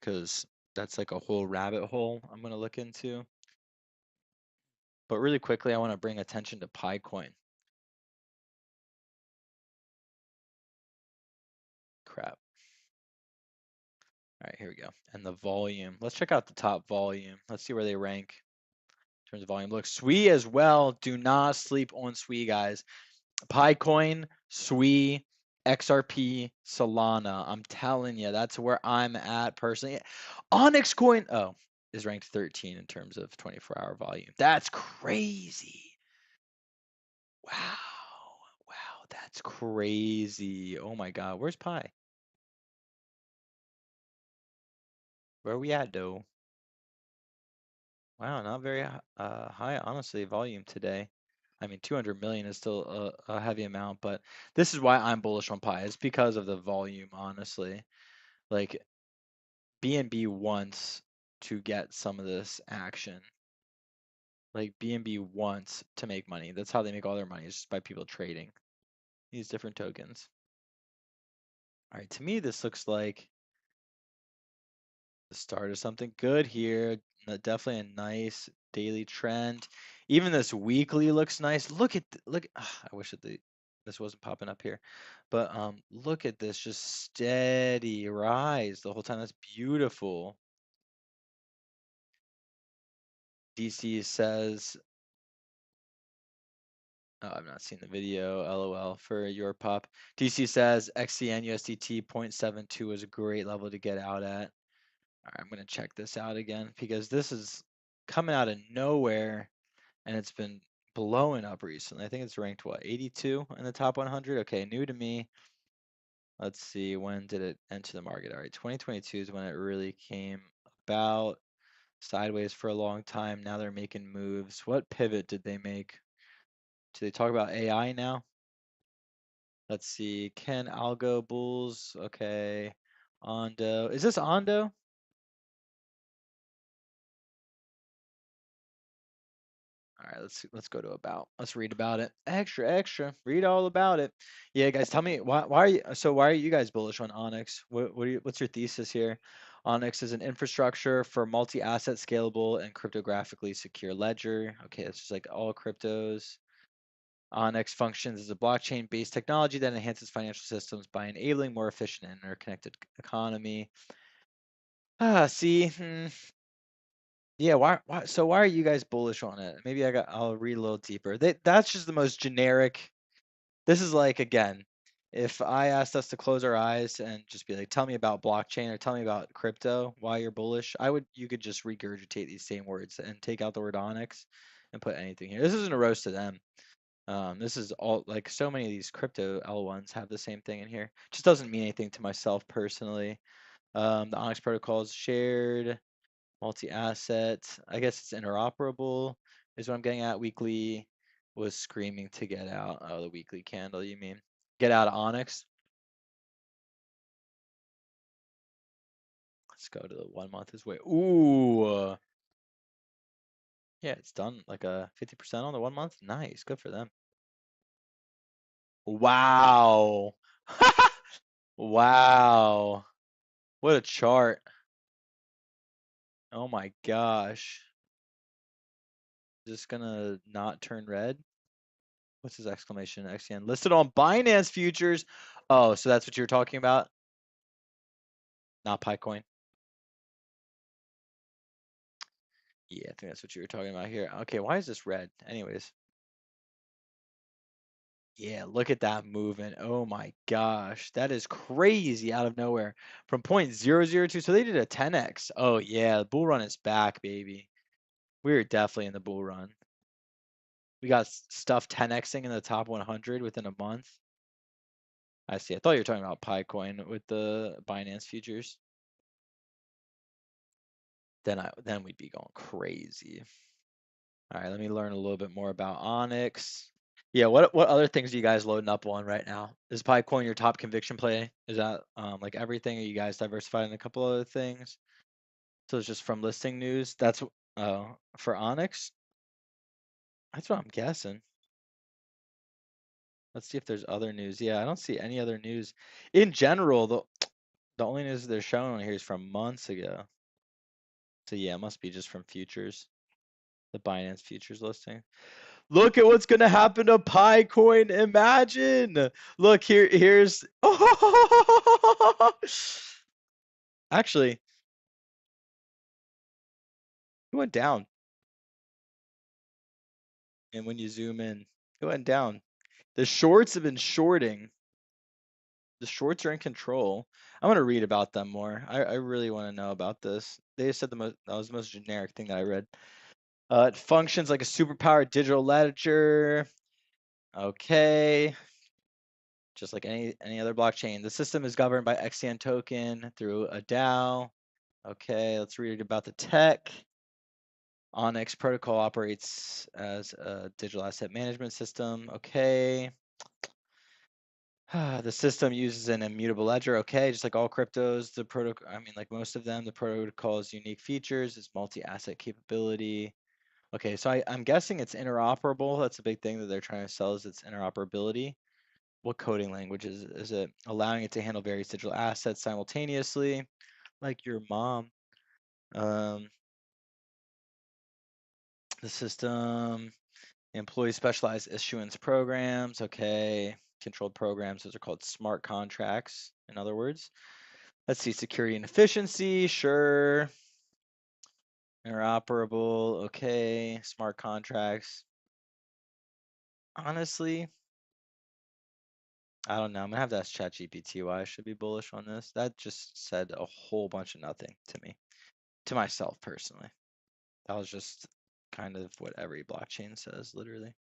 S1: because that's like a whole rabbit hole I'm going to look into. But really quickly, I want to bring attention to Pi Coin. Crap. All right, here we go. And the volume. Let's check out the top volume. Let's see where they rank in terms of volume. Look, SUI as well. Do not sleep on SUI, guys. Picoin, SUI, XRP, Solana. I'm telling you, that's where I'm at personally. Onyx Coin, is ranked 13 in terms of 24-hour volume. That's crazy. Wow. Wow, that's crazy. Oh my God, where's Pi? Where are we at, though? Wow, not very high, honestly, volume today. I mean, 200 million is still a heavy amount, but this is why I'm bullish on Pi. It's because of the volume, honestly. Like, BNB wants to get some of this action. Like, BNB wants to make money. That's how they make all their money, is just by people trading these different tokens. All right, to me, this looks like the start of something good here. Definitely a nice daily trend. Even this weekly looks nice. Look. I wish that this wasn't popping up here, but look at this, just steady rise the whole time. That's beautiful. DC says, oh, I've not seen the video. LOL for your pop. DC says XCN USDT 0.72 is a great level to get out at. All right, I'm going to check this out again because this is coming out of nowhere and it's been blowing up recently. I think it's ranked, what, 82 in the top 100? Okay, new to me. Let's see, when did it enter the market? All right, 2022 is when it really came about. Sideways for a long time. Now they're making moves. What pivot did they make? Do they talk about AI now? Let's see, Ken Algo Bulls. Okay, Ondo. Is this Ondo? All right, let's go to about. Let's read about it. Extra. Read all about it. Yeah, guys, tell me why are you guys bullish on Onyx? What's your thesis here? Onyx is an infrastructure for multi-asset, scalable, and cryptographically secure ledger. Okay, it's just like all cryptos. Onyx functions as a blockchain-based technology that enhances financial systems by enabling more efficient and interconnected economy. See, yeah, so why are you guys bullish on it? Maybe I'll read a little deeper. That's just the most generic. This is like, again, if I asked us to close our eyes and just be like, tell me about blockchain or tell me about crypto, why you're bullish, you could just regurgitate these same words and take out the word Onyx and put anything here. This isn't a roast to them. This is all, like, so many of these crypto L1s have the same thing in here. Just doesn't mean anything to myself personally. The Onyx protocol is shared, multi-asset. I guess it's interoperable is what I'm getting at. Weekly was screaming to get out. Oh, the weekly candle, you mean? Get out of Onyx. Let's go to the 1 month as well. Ooh. Yeah, it's done like a 50% on the 1 month. Nice. Good for them. Wow. Wow. What a chart. Oh my gosh. Is this gonna not turn red? What's his exclamation? XN listed on Binance futures. Oh, so that's what you were talking about? Not Picoin. Yeah, I think that's what you were talking about here. Okay, why is this red? Anyways. Yeah, look at that movement. Oh my gosh. That is crazy out of nowhere. From 0.002. So they did a 10x. Oh yeah, the bull run is back, baby. We're definitely in the bull run. We got stuff 10xing in the top 100 within a month. I see. I thought you were talking about Picoin with the Binance futures. Then we'd be going crazy. All right, let me learn a little bit more about Onyx. Yeah, what other things are you guys loading up on right now? Is Pipecoin your top conviction play? Is that like everything? Are you guys diversified in a couple other things? So it's just from listing news. That's for Onyx. That's what I'm guessing. Let's see if there's other news. Yeah, I don't see any other news. In general, the only news they're showing on here is from months ago. So yeah, it must be just from futures, the Binance futures listing. Look at what's gonna happen to Picoin. Imagine. Look here's actually, it went down. And when you zoom in, it went down. The shorts have been shorting. The shorts are in control. I'm gonna read about them more. I really want to know about this. They said that was the most generic thing that I read. It functions like a superpowered digital ledger. Okay. Just like any other blockchain. The system is governed by XCN token through a DAO. Okay, let's read about the tech. Onyx protocol operates as a digital asset management system. Okay. The system uses an immutable ledger. Okay, just like all cryptos, the protocol, I mean, like most of them, the protocol's unique features, its multi-asset capability. Okay, so I'm guessing it's interoperable. That's a big thing that they're trying to sell, is its interoperability. What coding language is it? Allowing it to handle various digital assets simultaneously, like your mom. The system employs specialized issuance programs. Okay, controlled programs. Those are called smart contracts, in other words. Let's see, security and efficiency. Sure. Interoperable. Okay, smart contracts. Honestly, I don't know. I'm gonna have to ask ChatGPT why I should be bullish on this. That just said a whole bunch of nothing to me, to myself personally. That was just kind of what every blockchain says, literally.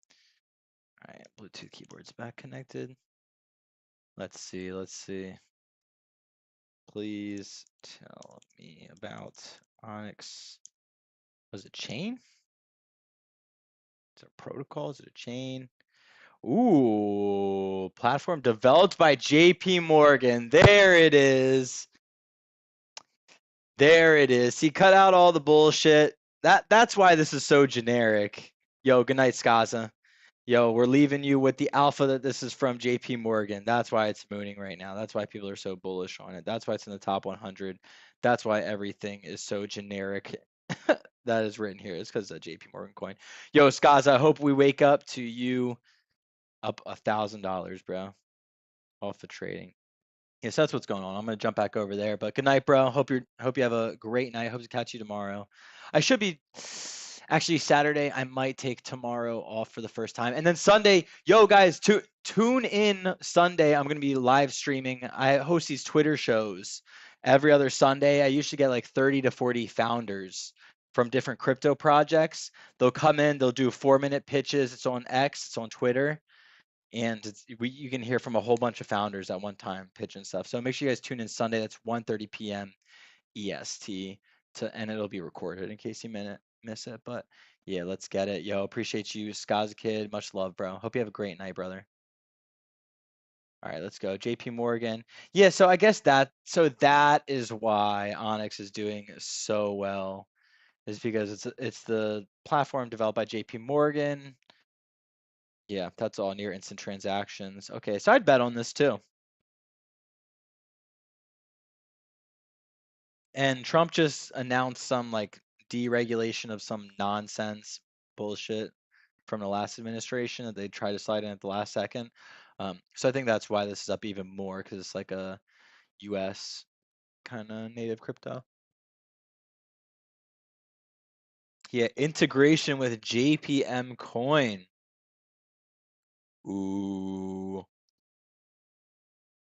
S1: All right, Bluetooth keyboard's back connected. Let's see. Please tell me about Onyx. Was it chain? Is it a protocol? Is it a chain? Ooh, platform developed by JP Morgan. There it is. There it is. See, cut out all the bullshit. That's why this is so generic. Yo, good night, Skaza. Yo, we're leaving you with the alpha that this is from JP Morgan. That's why it's mooning right now. That's why people are so bullish on it. That's why it's in the top 100. That's why everything is so generic. That is written here. It's because of JP Morgan coin. Yo, Skaz, I hope we wake up to you up $1,000, bro, off of trading. Yes, that's what's going on. I'm gonna jump back over there. But good night, bro. Hope you have a great night. Hope to catch you tomorrow. I should be actually Saturday. I might take tomorrow off for the first time, and then Sunday. Yo, guys, tune in Sunday. I'm gonna be live streaming. I host these Twitter shows every other Sunday. I usually get like 30 to 40 founders from different crypto projects. They'll come in. They'll do 4-minute pitches. It's on X. It's on Twitter, and you can hear from a whole bunch of founders at one time pitching stuff. So make sure you guys tune in Sunday. That's 1:30 p.m. EST, and it'll be recorded in case you miss it. But yeah, let's get it. Yo, appreciate you, Skaz Kid. Much love, bro. Hope you have a great night, brother. All right, let's go. JP Morgan. Yeah, so I guess that is why Onyx is doing so well, is because it's the platform developed by JP Morgan. Yeah, that's all near instant transactions. Okay, so I'd bet on this too. And Trump just announced some like deregulation of some nonsense bullshit from the last administration that they tried to slide in at the last second. So I think that's why this is up even more, because it's like a US kind of native crypto. Yeah, integration with JPM coin. Ooh.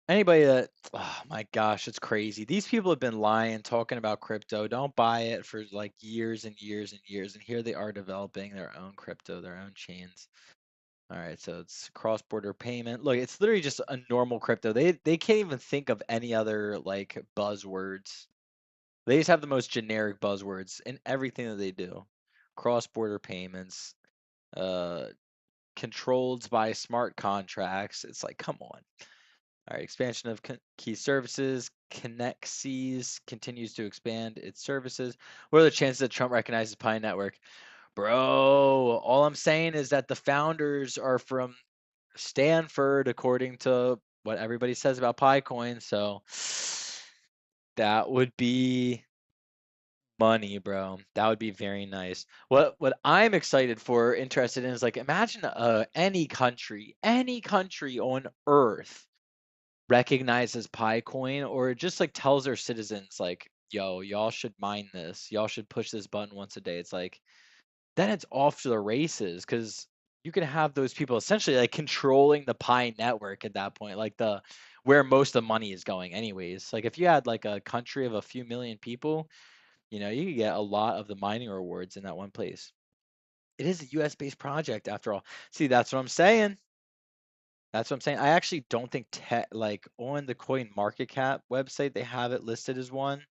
S1: Anybody that, oh my gosh, it's crazy. These people have been lying, talking about crypto. Don't buy it for like years and years and years. And here they are developing their own crypto, their own chains. All right, so it's cross-border payment. Look, it's literally just a normal crypto. They can't even think of any other like buzzwords. They just have the most generic buzzwords in everything that they do. Cross-border payments, uh, controlled by smart contracts. It's like, come on. All right, expansion of key services. Connexes continues to expand its services. What are the chances that Trump recognizes Pi Network? Bro, all I'm saying is that the founders are from Stanford, according to what everybody says about Picoin. So that would be money, bro. That would be very nice. What I'm excited for, interested in, is like, imagine any country on Earth recognizes Picoin, or just like tells their citizens like, yo, y'all should mine this. Y'all should push this button once a day. It's like, then it's off to the races, because you can have those people essentially like controlling the Pi network at that point, like the where most of the money is going anyways. Like if you had like a country of a few million people, you could get a lot of the mining rewards in that one place. It is a US based project after all. See, that's what I'm saying. That's what I'm saying. I actually don't think like on the Coin Market Cap website they have it listed as one,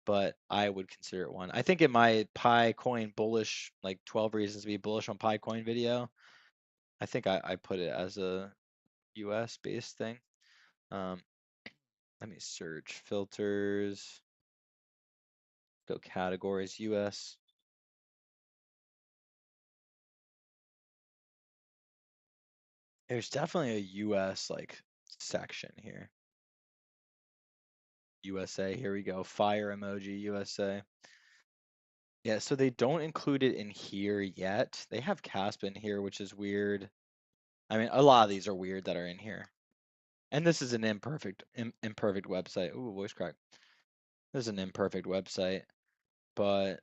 S1: but I would consider it one. I think in my Pi Coin bullish, like 12 reasons to be bullish on Pi Coin video, I think I put it as a US based thing. Um, Let me search filters, go categories, US. There's definitely a US like section here. USA, here we go. Fire emoji, USA. Yeah, so they don't include it in here yet. They have CASP in here, which is weird. I mean, a lot of these are weird that are in here. And this is an imperfect website. Ooh, voice crack. This is an imperfect website, but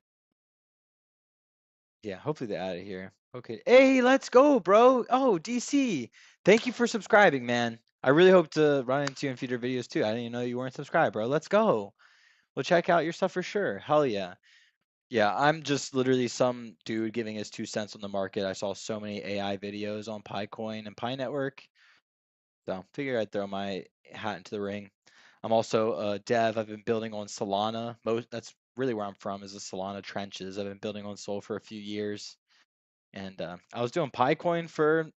S1: yeah, hopefully they add it here. Okay. Hey, let's go, bro. Oh, DC. Thank you for subscribing, man. I really hope to run into you in future videos too. I didn't even know you weren't subscribed, bro. Let's go. We'll check out your stuff for sure. Hell yeah. Yeah, I'm just literally some dude giving his 2 cents on the market. I saw so many AI videos on Picoin and Pi Network, so figure I'd throw my hat into the ring. I'm also a dev. I've been building on Solana. That's really where I'm from, is the Solana trenches. I've been building on Sol for a few years, and I was doing Picoin for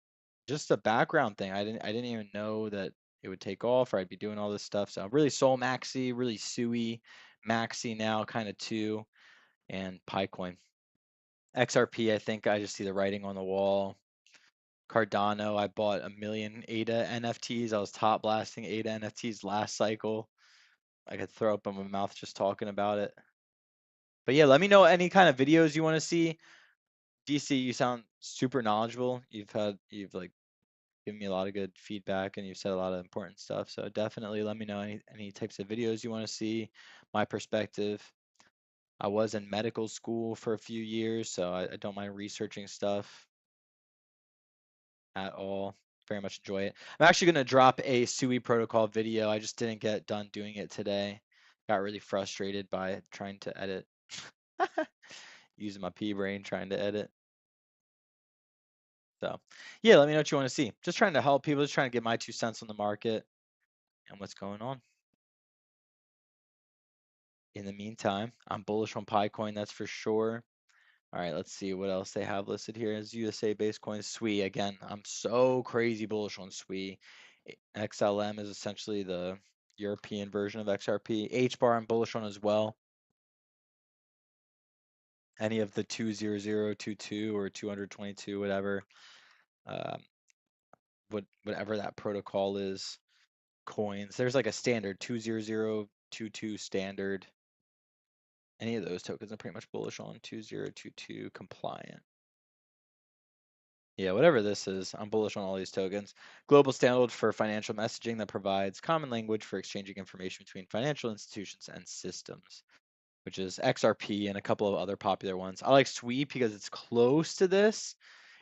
S1: just a background thing. I didn't even know that it would take off, or I'd be doing all this stuff. So I'm really Sol maxi, really SUI maxi now, kind of too, and Picoin. XRP, I think I just see the writing on the wall. Cardano, I bought 1 million ADA NFTs. I was top blasting ADA NFTs last cycle. I could throw up in my mouth just talking about it. But yeah, let me know any kind of videos you want to see. DC, you sound super knowledgeable. You've like given me a lot of good feedback and you've said a lot of important stuff. So definitely let me know any types of videos you want to see, my perspective. I was in medical school for a few years, so I don't mind researching stuff at all. Very much enjoy it. I'm actually going to drop a SUI protocol video. I just didn't get done doing it today. Got really frustrated by trying to edit. Using my pea brain trying to edit. So yeah, let me know what you want to see. Just trying to help people, just trying to get my 2 cents on the market and what's going on. In the meantime, I'm bullish on Picoin, that's for sure. All right, let's see what else they have listed here as USA-based coins. SUI, again, I'm so crazy bullish on SUI. XLM is essentially the European version of XRP. HBAR I'm bullish on as well. Any of the 20022 or 222, whatever, whatever that protocol is, coins. There's like a standard 20022 standard. Any of those tokens I'm pretty much bullish on. 2022 compliant. Yeah, whatever this is, I'm bullish on all these tokens. Global standard for financial messaging that provides common language for exchanging information between financial institutions and systems, which is XRP and a couple of other popular ones. I like SWEEP because it's close to this.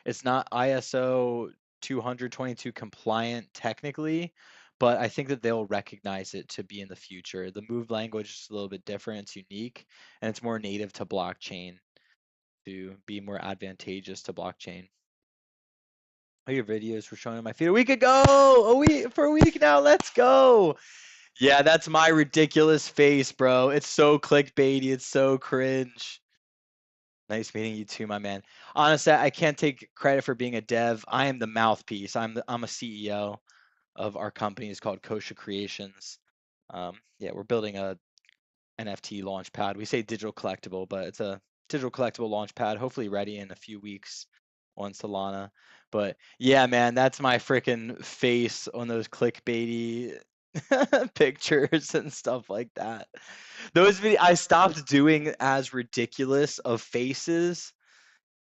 S1: It's not ISO 222 compliant technically, but I think that they'll recognize it to be in the future. The move language is a little bit different, it's unique, and it's more native to blockchain to be more advantageous to blockchain. Oh, your videos were showing on my feed a week ago. For a week now. Let's go. Yeah, that's my ridiculous face, bro. It's so clickbaity. It's so cringe. Nice meeting you too, my man. Honestly, I can't take credit for being a dev. I am the mouthpiece. I'm a CEO of our company. It's called Kosha Creations. Yeah, we're building a NFT launch pad. We say digital collectible, but it's a digital collectible launch pad, hopefully ready in a few weeks on Solana. But yeah, man, that's my freaking face on those clickbaity pictures and stuff like that. I stopped doing as ridiculous of faces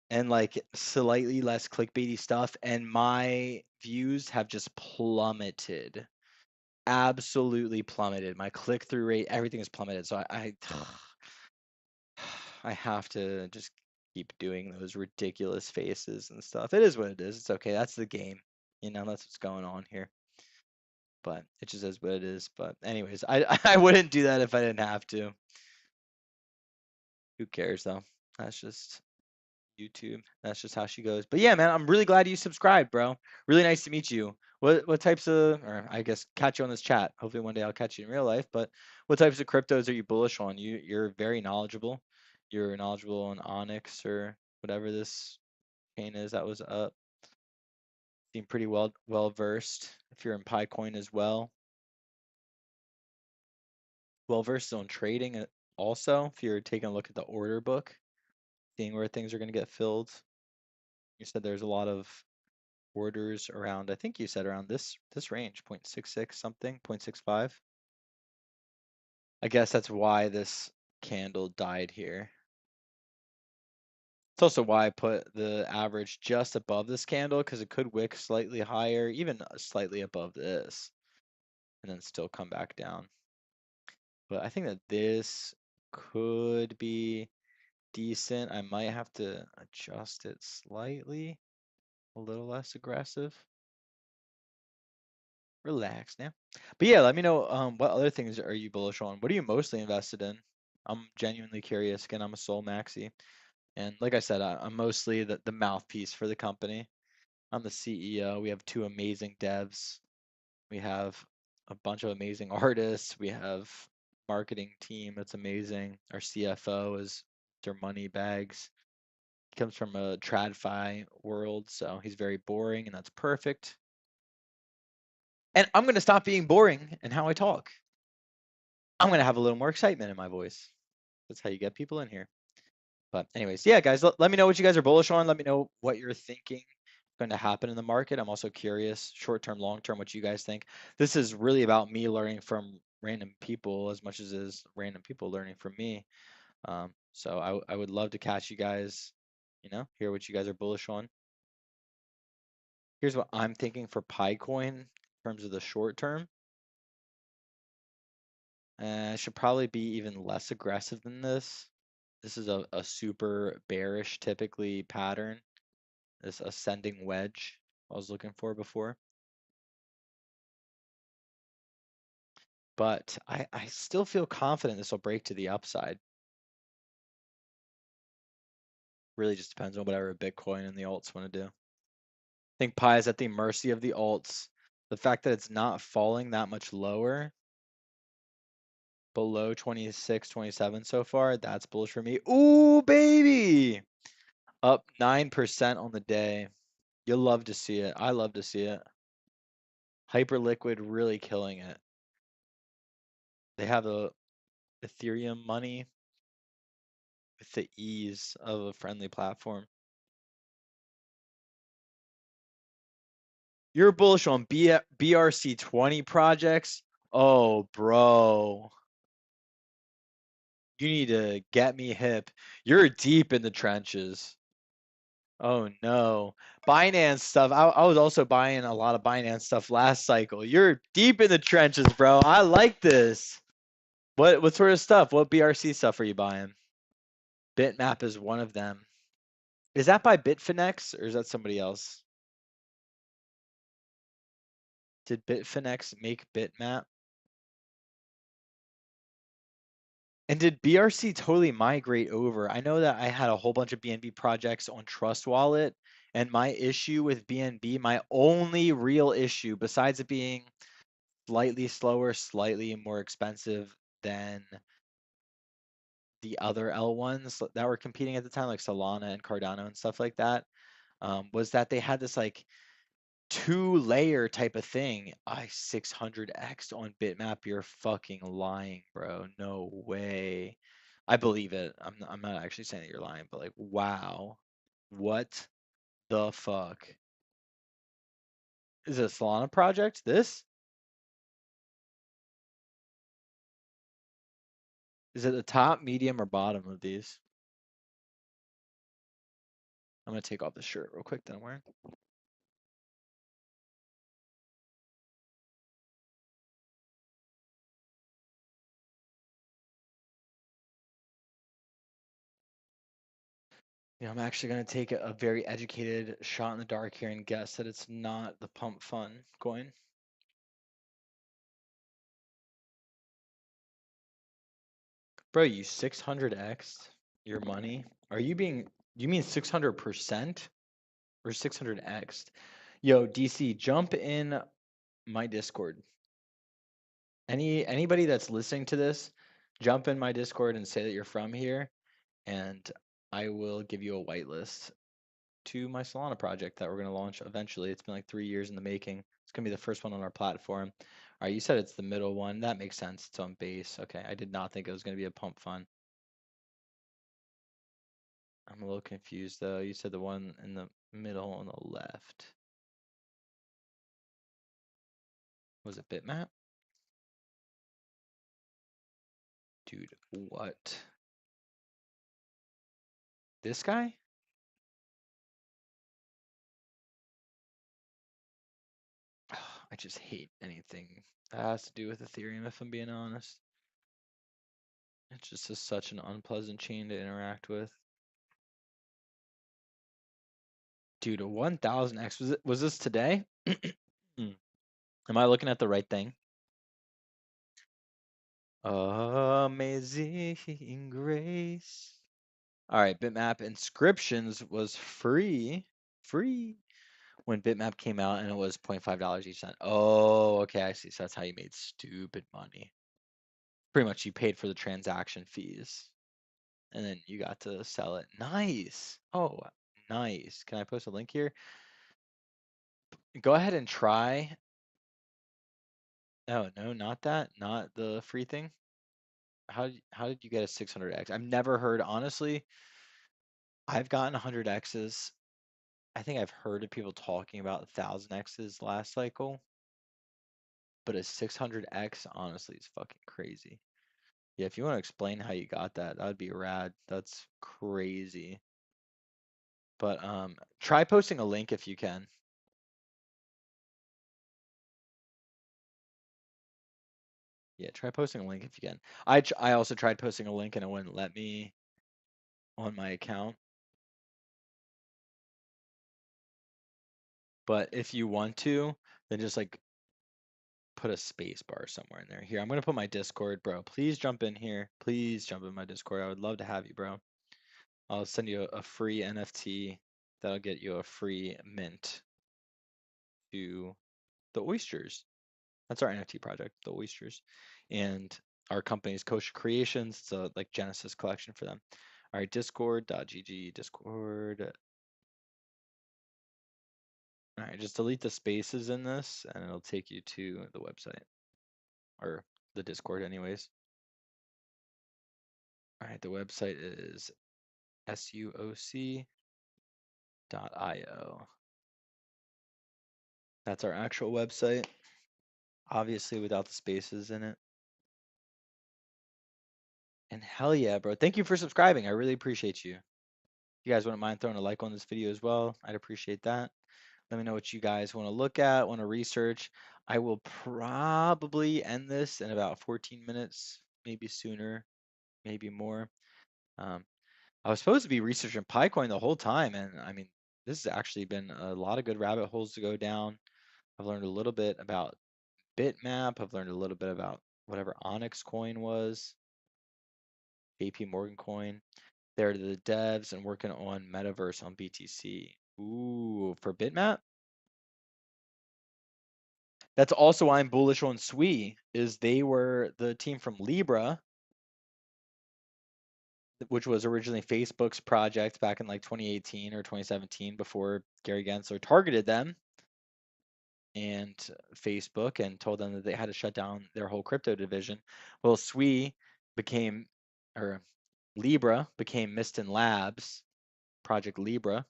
S1: and like slightly less clickbaity stuff, and my views have just plummeted. Absolutely plummeted. My click-through rate, everything is plummeted. So I have to just keep doing those ridiculous faces and stuff. It is what it is. It's okay. That's the game. You know, that's what's going on here. But it just is what it is. But anyways, I wouldn't do that if I didn't have to. Who cares though? That's just YouTube. That's just how she goes. But yeah, man, I'm really glad you subscribed, bro. Really nice to meet you. What types of, or I guess catch you on this chat. Hopefully one day I'll catch you in real life. But what types of cryptos are you bullish on? You're very knowledgeable. You're knowledgeable on Onyx or whatever this chain is that was up. Seem pretty well versed. If you're in Picoin as well. Well versed on trading also. If you're taking a look at the order book, seeing where things are going to get filled. You said there's a lot of orders around, I think you said around this range, 0.66 something, 0.65. I guess that's why this candle died here. It's also why I put the average just above this candle, because it could wick slightly higher, even slightly above this, and then still come back down. But I think that this could be decent. I might have to adjust it slightly, a little less aggressive. Relax now. But yeah, let me know what other things are you bullish on? What are you mostly invested in? I'm genuinely curious. Again, I'm a Soul Maxi. And like I said, I'm mostly the mouthpiece for the company. I'm the CEO. We have 2 amazing devs. We have a bunch of amazing artists. We have marketing team that's amazing. Our CFO is their money bags. He comes from a TradFi world, so he's very boring, and that's perfect. And I'm going to stop being boring in how I talk. I'm going to have a little more excitement in my voice. That's how you get people in here. But anyways, yeah, guys, let me know what you guys are bullish on. Let me know what you're thinking is going to happen in the market. I'm also curious, short term, long term, what you guys think. This is really about me learning from random people as much as it is random people learning from me. So I would love to catch you guys, hear what you guys are bullish on. Here's what I'm thinking for Picoin in terms of the short term. I should probably be even less aggressive than this. This is a super bearish typically pattern. This ascending wedge I was looking for before. But I still feel confident this will break to the upside. Really just depends on whatever Bitcoin and the alts want to do. I think Pi is at the mercy of the alts. The fact that it's not falling that much lower, below 26, 27 so far, that's bullish for me. Ooh, baby! Up 9% on the day. You'll love to see it. I love to see it. Hyperliquid really killing it. They have a Ethereum money with the ease of a friendly platform. You're bullish on BRC20 projects? Oh, bro. You need to get me hip. You're deep in the trenches. Oh no. Binance stuff. I was also buying a lot of Binance stuff last cycle. You're deep in the trenches, bro. I like this. What sort of stuff? What BRC stuff are you buying? Bitmap is one of them. Is that by Bitfinex or is that somebody else? Did Bitfinex make Bitmap? And did BRC totally migrate over? I know that I had a whole bunch of BNB projects on Trust Wallet, and my issue with BNB, my only real issue, besides it being slightly slower, slightly more expensive than the other L1s that were competing at the time, like Solana and Cardano and stuff like that, was that they had this like 2-layer type of thing. I 600x on Bitmap. You're fucking lying, bro. No way. I believe it. I'm not actually saying that you're lying, but like, wow. What the fuck? Is it a Solana project? This? Is it the top, medium, or bottom of these? I'm gonna take off the shirt real quick that I'm wearing. I'm actually gonna take a very educated shot in the dark here and guess that it's not the pump fun coin. Bro, you 600x your money? You mean 600% or 600x? Yo, DC, jump in my Discord. Anybody that's listening to this, jump in my Discord and say that you're from here, and I will give you a whitelist to my Solana project that we're gonna launch eventually. It's been like 3 years in the making. It's gonna be the first one on our platform. All right, you said it's the middle one. That makes sense. It's on base. Okay, I did not think it was gonna be a pump fund. I'm a little confused though. You said the one in the middle on the left. Was it Bitmap? Dude, what? This guy? I just hate anything that has to do with Ethereum, if I'm being honest. It's just such an unpleasant chain to interact with. Dude, a 1000x. Was this today? Am I looking at the right thing? Amazing grace. All right, Bitmap inscriptions was free when Bitmap came out, and it was $0.5 each cent. Oh, okay, I see. So that's how you made stupid money. Pretty much you paid for the transaction fees, and then you got to sell it. Nice. Oh, nice. Can I post a link here? Go ahead and try. Oh, no, not that. Not the free thing. How did you get a 600x? I've never heard, honestly. I've gotten 100x's. I think I've heard of people talking about 1000x's last cycle. but a 600x honestly is fucking crazy. Yeah, if you want to explain how you got that, that would be rad. That's crazy. But try posting a link if you can. Yeah, try posting a link if you can. I also tried posting a link and it wouldn't let me on my account. But if you want to, then just like put a space bar somewhere in there. Here, I'm gonna put my Discord, bro. Please jump in here. Please jump in my Discord. I would love to have you, bro. I'll send you a free NFT that'll get you a free mint to the oysters. That's our NFT project, the oysters, and our company's Kosher Creations. It's a like Genesis collection for them. All right, discord.gg, Discord. All right, just delete the spaces in this and it'll take you to the website or the Discord anyways. All right, the website is suoc.io. That's our actual website, obviously without the spaces in it. And hell yeah, bro. Thank you for subscribing. I really appreciate you. If you guys wouldn't mind throwing a like on this video as well, I'd appreciate that. Let me know what you guys want to look at, want to research. I will probably end this in about 14 minutes, maybe sooner, maybe more. I was supposed to be researching Picoin the whole time, and I mean, this has actually been a lot of good rabbit holes to go down. I've learned a little bit about Bitmap. I've learned a little bit about whatever Onyx coin was, JP Morgan coin. They're the devs and working on Metaverse on BTC. Ooh, for Bitmap? That's also why I'm bullish on SUI, is they were the team from Libra, which was originally Facebook's project back in like 2018 or 2017 before Gary Gensler targeted them and Facebook and told them that they had to shut down their whole crypto division. Well, SUI became, or Libra became Miston Labs, Project Libra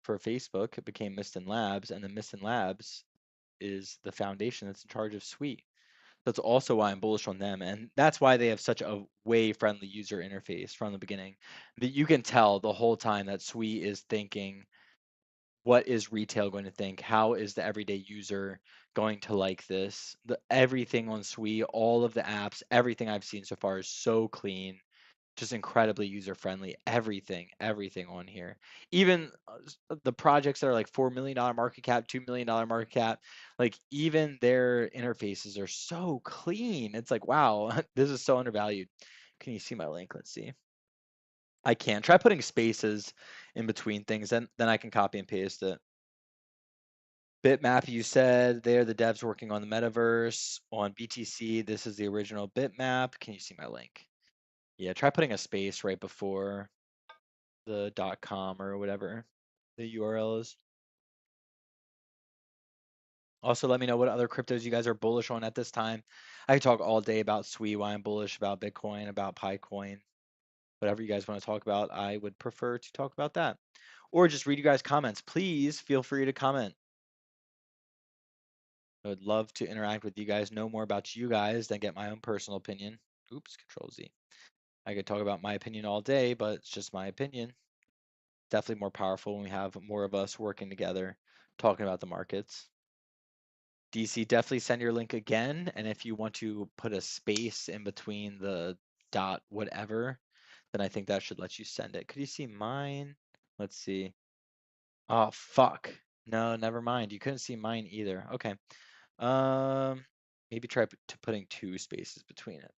S1: for Facebook. It became Miston Labs, and the Miston Labs is the foundation that's in charge of SUI. That's also why I'm bullish on them, and that's why they have such a way friendly user interface from the beginning. That you can tell the whole time that SUI is thinking, what is retail going to think? How is the everyday user going to like this? Everything on SUI, all of the apps, everything I've seen so far is so clean, just incredibly user friendly. Everything on here. Even the projects that are like $4 million market cap, $2 million market cap, like even their interfaces are so clean. It's like, wow, this is so undervalued. Can you see my link? Let's see. I can try putting spaces in between things, and then I can copy and paste it. Bitmap, you said they're the devs working on the metaverse. On BTC, this is the original Bitmap. Can you see my link? Yeah, try putting a space right before the .com or whatever the URL is. Also, let me know what other cryptos you guys are bullish on at this time. I could talk all day about SUI, why I'm bullish, about Bitcoin, about Picoin, whatever you guys want to talk about. I would prefer to talk about that. Or just read you guys' comments. Please feel free to comment. I would love to interact with you guys, know more about you guys, than get my own personal opinion. Oops, Control Z. I could talk about my opinion all day, but it's just my opinion. Definitely more powerful when we have more of us working together, talking about the markets. DC, definitely send your link again. And if you want to put a space in between the dot whatever, then I think that should let you send it. Could you see mine? Let's see. Oh, fuck. No, never mind. You couldn't see mine either. Okay. Maybe try to putting two spaces between it.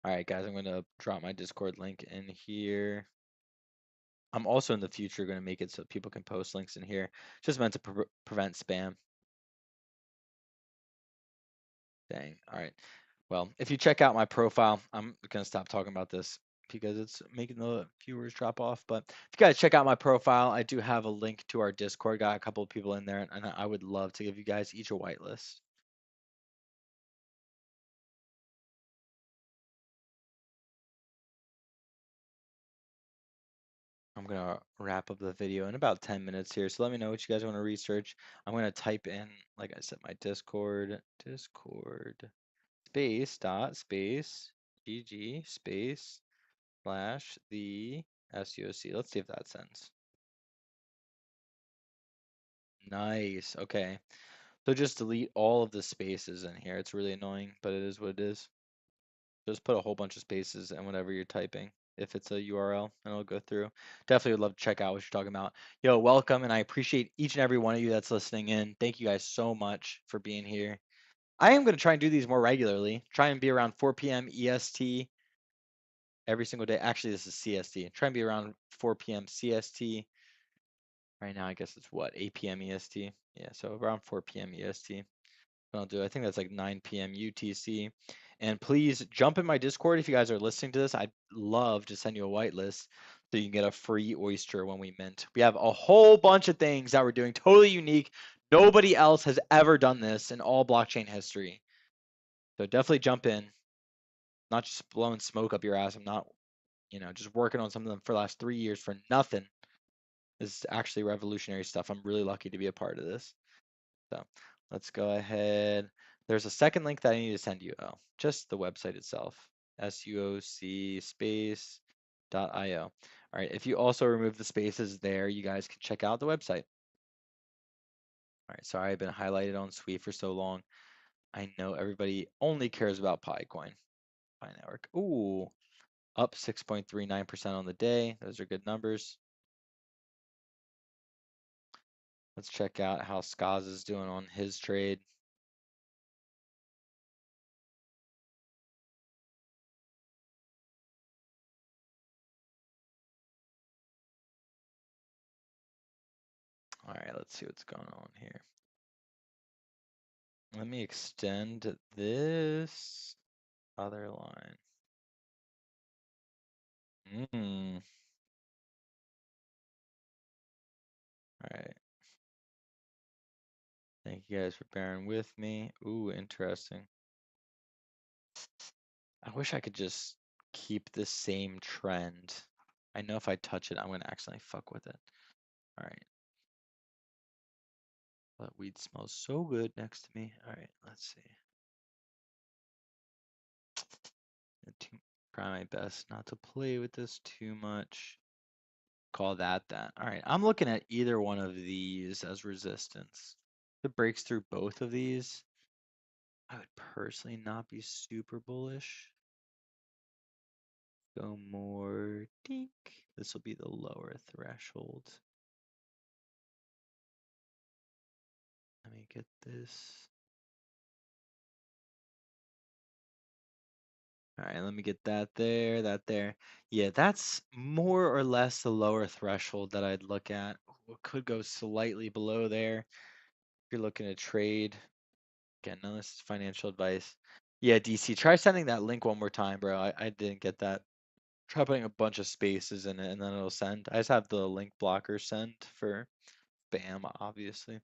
S1: All right, guys, I'm going to drop my Discord link in here. I'm also in the future going to make it so people can post links in here. Just meant to prevent spam. Dang. All right. Well, if you check out my profile, I'm going to stop talking about this because it's making the viewers drop off. But if you guys check out my profile, I do have a link to our Discord. Got a couple of people in there, and I would love to give you guys each a whitelist. I'm gonna wrap up the video in about 10 minutes here. So let me know what you guys want to research. I'm gonna type in, like I said, my Discord space dot space GG space slash the SUOC. Let's see if that sends. Nice. Okay. So just delete all of the spaces in here. It's really annoying, but it is what it is. Just put a whole bunch of spaces in whatever you're typing, if it's a URL, and it'll go through. Definitely would love to check out what you're talking about. Yo, welcome, and I appreciate each and every one of you that's listening in. Thank you guys so much for being here. I am going to try and do these more regularly. Try and be around 4 p.m. EST every single day. Actually, this is CST. Try and be around 4 p.m. CST. Right now, I guess it's what, 8 p.m. EST? Yeah, so around 4 p.m. EST. I'll do. I think that's like 9 p.m. UTC. And please jump in my Discord if you guys are listening to this. I'd love to send you a whitelist so you can get a free oyster when we mint. We have a whole bunch of things that we're doing totally unique. Nobody else has ever done this in all blockchain history. So definitely jump in. Not just blowing smoke up your ass. I'm not, just working on something for the last 3 years for nothing. This is actually revolutionary stuff. I'm really lucky to be a part of this. So let's go ahead. There's a second link that I need to send you. Oh, just the website itself, SUOC space.io. All right, if you also remove the spaces there, you guys can check out the website. All right, sorry I've been highlighted on SUI for so long. I know everybody only cares about PiCoin, Pi Network. Ooh, up 6.39% on the day. Those are good numbers. Let's check out how Skaz is doing on his trade. All right, let's see what's going on here. Let me extend this other line. All right. Thank you guys for bearing with me. Ooh, interesting. I wish I could just keep the same trend. I know if I touch it, I'm going to accidentally fuck with it. All right. But weed smells so good next to me. All right, let's see. Try my best not to play with this too much. Call that. All right, I'm looking at either one of these as resistance. If it breaks through both of these, I would personally not be super bullish. Go more dink. This will be the lower threshold. Let me get this. All right, let me get that there, that there. Yeah, that's more or less the lower threshold that I'd look at. It could go slightly below there if you're looking to trade. Again, none of this is financial advice. Yeah, DC, try sending that link one more time, bro. I didn't get that. Try putting a bunch of spaces in it and then it'll send. I just have the link blocker send for spam, obviously.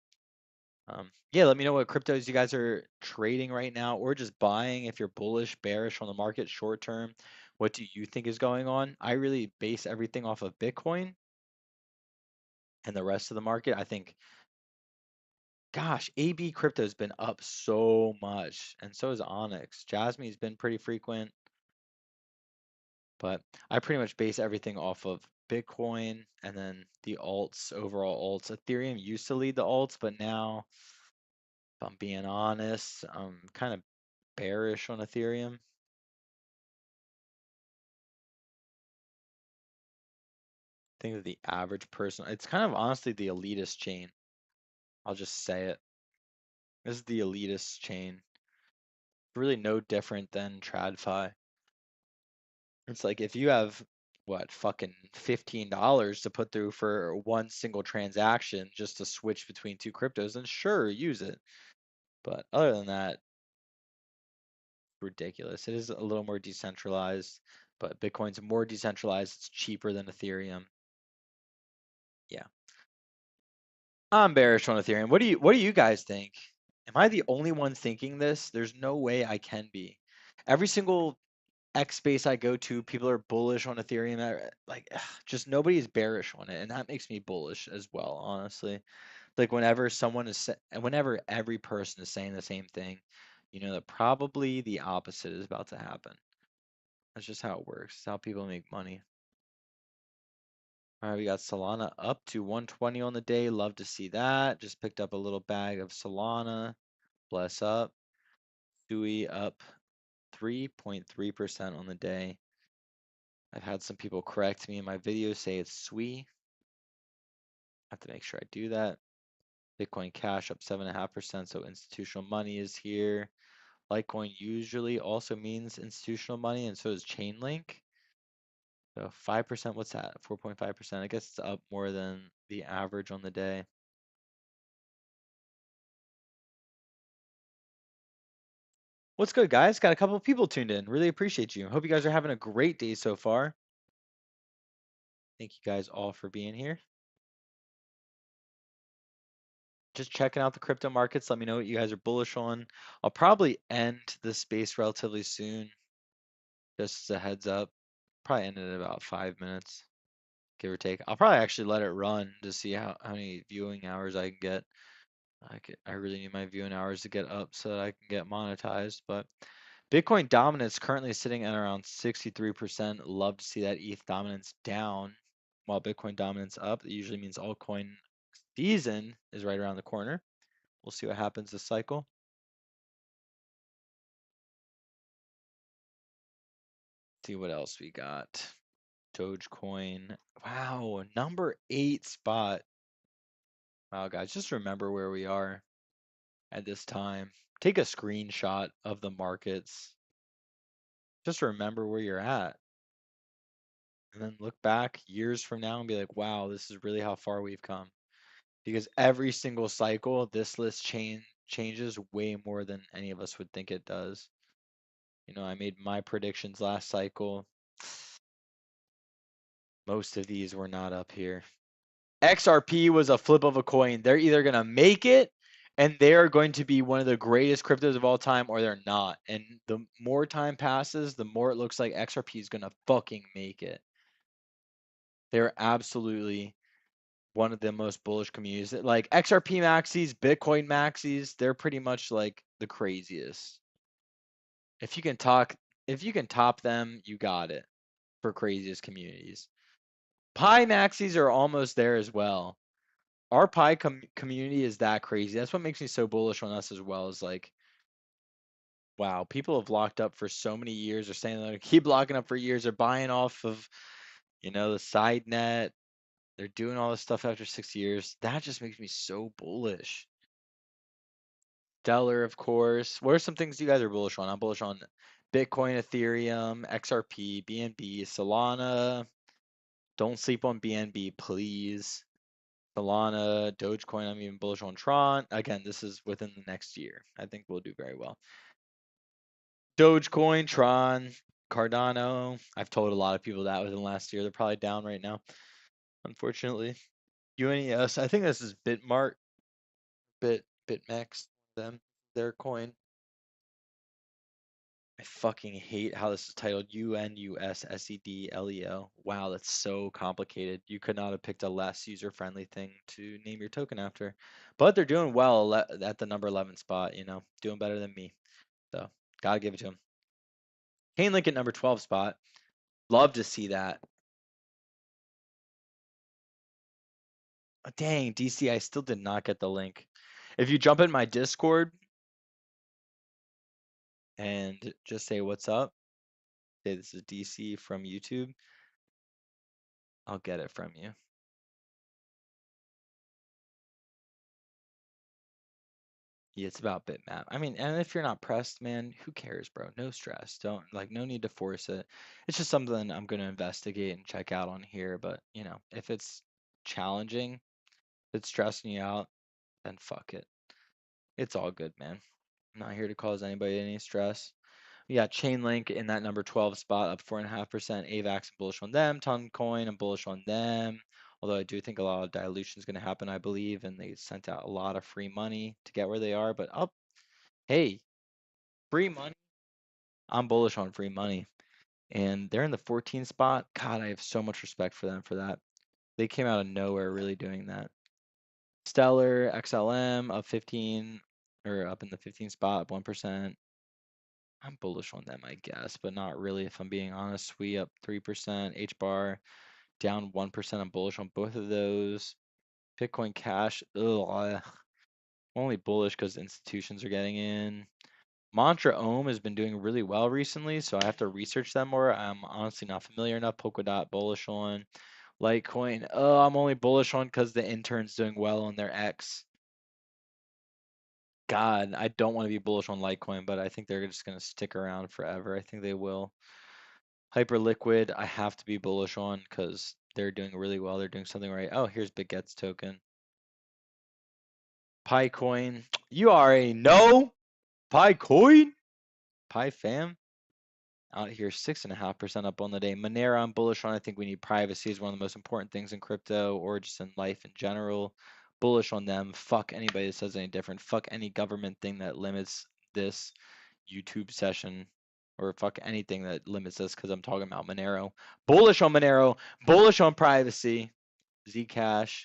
S1: Yeah, let me know what cryptos you guys are trading right now or just buying if you're bullish, bearish on the market short term. What do you think is going on? I really base everything off of Bitcoin and the rest of the market. I think, gosh, AB crypto has been up so much, and so is Onyx. Jasmine's been pretty frequent, but I pretty much base everything off of Bitcoin and then the alts, overall alts. Ethereum used to lead the alts, but now, if I'm being honest, I'm kind of bearish on Ethereum. I think that the average person, it's kind of honestly the elitist chain. I'll just say it. This is the elitist chain. Really no different than TradFi. It's like if you have what fucking $15 to put through for one single transaction just to switch between two cryptos, then sure, use it. But other than that, ridiculous. It is a little more decentralized, but Bitcoin's more decentralized. It's cheaper than Ethereum. Yeah. I'm bearish on Ethereum. What do you guys think? Am I the only one thinking this? There's no way I can be. Every single X space I go to, people are bullish on Ethereum. Like, just nobody is bearish on it, and that makes me bullish as well, honestly. Like whenever every person is saying the same thing, you know that probably the opposite is about to happen. That's just how it works. It's how people make money. All right, we got Solana up to 120 on the day. Love to see that. Just picked up a little bag of Solana. Bless up. SUI up 3.3% on the day. I've had some people correct me in my videos, say it's SUI. I have to make sure I do that. Bitcoin Cash up 7.5%, so institutional money is here. Litecoin usually also means institutional money, and so is Chainlink. So 5%, what's that? 4.5%. I guess it's up more than the average on the day. What's good, guys? Got a couple of people tuned in. Really appreciate you. Hope you guys are having a great day so far. Thank you guys all for being here. Just checking out the crypto markets. Let me know what you guys are bullish on. I'll probably end this space relatively soon. Just as a heads up. Probably end it in about 5 minutes, give or take. I'll probably actually let it run to see how many viewing hours I can get. I really need my viewing hours to get up so that I can get monetized. But Bitcoin dominance currently sitting at around 63%. Love to see that ETH dominance down while Bitcoin dominance up. It usually means altcoin season is right around the corner. We'll see what happens this cycle. See what else we got. Dogecoin. Wow, number 8 spot. Wow, guys, just remember where we are at this time. Take a screenshot of the markets. Just remember where you're at. And then look back years from now and be like, wow, this is really how far we've come. Because every single cycle, this list changes way more than any of us would think it does. You know, I made my predictions last cycle. Most of these were not up here. XRP was a flip of a coin. They're either going to make it and they are going to be one of the greatest cryptos of all time, or they're not. And the more time passes, the more it looks like XRP is going to fucking make it. They're absolutely one of the most bullish communities. Like XRP maxis, Bitcoin maxis, they're pretty much like the craziest. If you can top them, you got it for craziest communities. Pi maxis are almost there as well. Our Pi community is that crazy. That's what makes me so bullish on us as well. Is like, wow, people have locked up for so many years. They're saying they're gonna keep locking up for years. They're buying off of, the side net. They're doing all this stuff after 6 years. That just makes me so bullish. Stellar, of course. What are some things you guys are bullish on? I'm bullish on Bitcoin, Ethereum, XRP, BNB, Solana. Don't sleep on BNB, please. Solana, Dogecoin, I'm even bullish on Tron. Again, this is within the next year. I think we'll do very well. Dogecoin, Tron, Cardano. I've told a lot of people that within the last year. They're probably down right now, unfortunately. UNES, I think this is Bitmart, BitMEX, their coin. I fucking hate how this is titled UNUSSEDLEO. Wow, that's so complicated. You could not have picked a less user-friendly thing to name your token after. But they're doing well at the number 11 spot, doing better than me. So, gotta give it to them. Chainlink at number 12 spot. Love to see that. Oh, dang, DC, I still did not get the link. If you jump in my Discord and just say what's up, say this is DC from YouTube, I'll get it from you. Yeah, it's about bitmap. I mean, and if you're not pressed, man, who cares, bro? No stress. Don't no need to force it. It's just something I'm gonna investigate and check out on here. But if it's challenging, if it's stressing you out, then fuck it. It's all good, man. I'm not here to cause anybody any stress. We got Chainlink in that number 12 spot, up 4.5%. AVAX, I'm bullish on them. Toncoin, I'm bullish on them. Although I do think a lot of dilution is going to happen, I believe, and they sent out a lot of free money to get where they are. But hey, free money. I'm bullish on free money. and they're in the 14 spot. God, I have so much respect for them for that. They came out of nowhere really doing that. Stellar, XLM up 15 or up in the 15 spot, 1%. I'm bullish on them, I guess, but not really if I'm being honest. SUI up 3%, H bar down 1%. I'm bullish on both of those. Bitcoin Cash, ugh, only bullish because institutions are getting in. Mantra Ohm has been doing really well recently, so I have to research them more. I'm honestly not familiar enough. Polkadot bullish on. Litecoin, oh, I'm only bullish on because the intern's doing well on their X. God, I don't want to be bullish on Litecoin, but I think they're just going to stick around forever. I think they will. Hyperliquid, I have to be bullish on because they're doing really well. They're doing something right. Oh, here's Baguette's token. Picoin, you already know. Picoin, Pi fam. Out here, 6.5% up on the day. Monero, I'm bullish on. I think we need privacy is one of the most important things in crypto or just in life in general. Bullish on them. Fuck anybody that says any different. Fuck any government thing that limits this YouTube session, or fuck anything that limits us because I'm talking about Monero. Bullish on Monero. Bullish on privacy. Zcash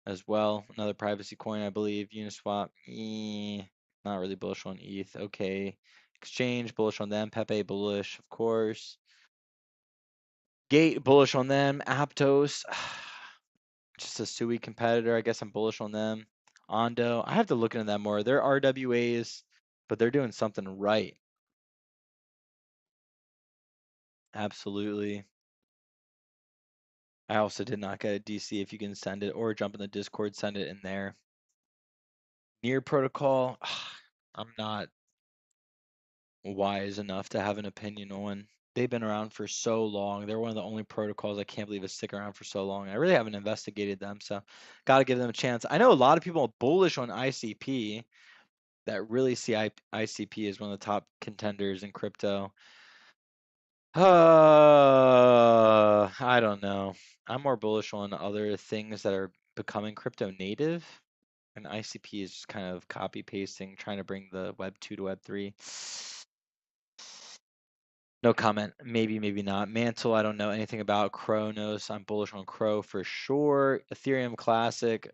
S1: as well. Another privacy coin, I believe. Uniswap. Not really bullish on ETH. Okay. Exchange, bullish on them. Pepe, bullish, of course. Gate, bullish on them. Aptos, just a SUI competitor. I guess I'm bullish on them. Ondo, I have to look into that more. They're RWAs, but they're doing something right. Absolutely. I also did not get a DC. If you can send it or jump in the Discord, send it in there. Near protocol, I'm not wise enough to have an opinion on. They've been around for so long. They're one of the only protocols I can't believe is sticking around for so long. I really haven't investigated them, so got to give them a chance. I know a lot of people are bullish on ICP that really see ICP as one of the top contenders in crypto. I don't know. I'm more bullish on other things that are becoming crypto native, and ICP is just kind of copy pasting, trying to bring the Web 2 to Web 3. No comment. Maybe, maybe not. Mantle, I don't know anything about. Chronos, I'm bullish on Crow for sure. Ethereum Classic,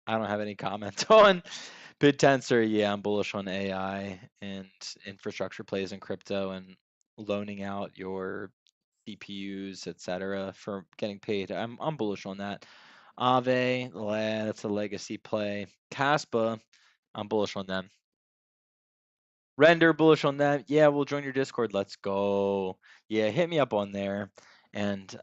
S1: I don't have any comment on. BitTensor, yeah, I'm bullish on AI and infrastructure plays in crypto and loaning out your CPUs, etc., for getting paid. I'm bullish on that. Aave, that's a legacy play. Caspa, I'm bullish on them. Render, bullish on them. Yeah, we'll join your Discord. Let's go. Yeah, hit me up on there. And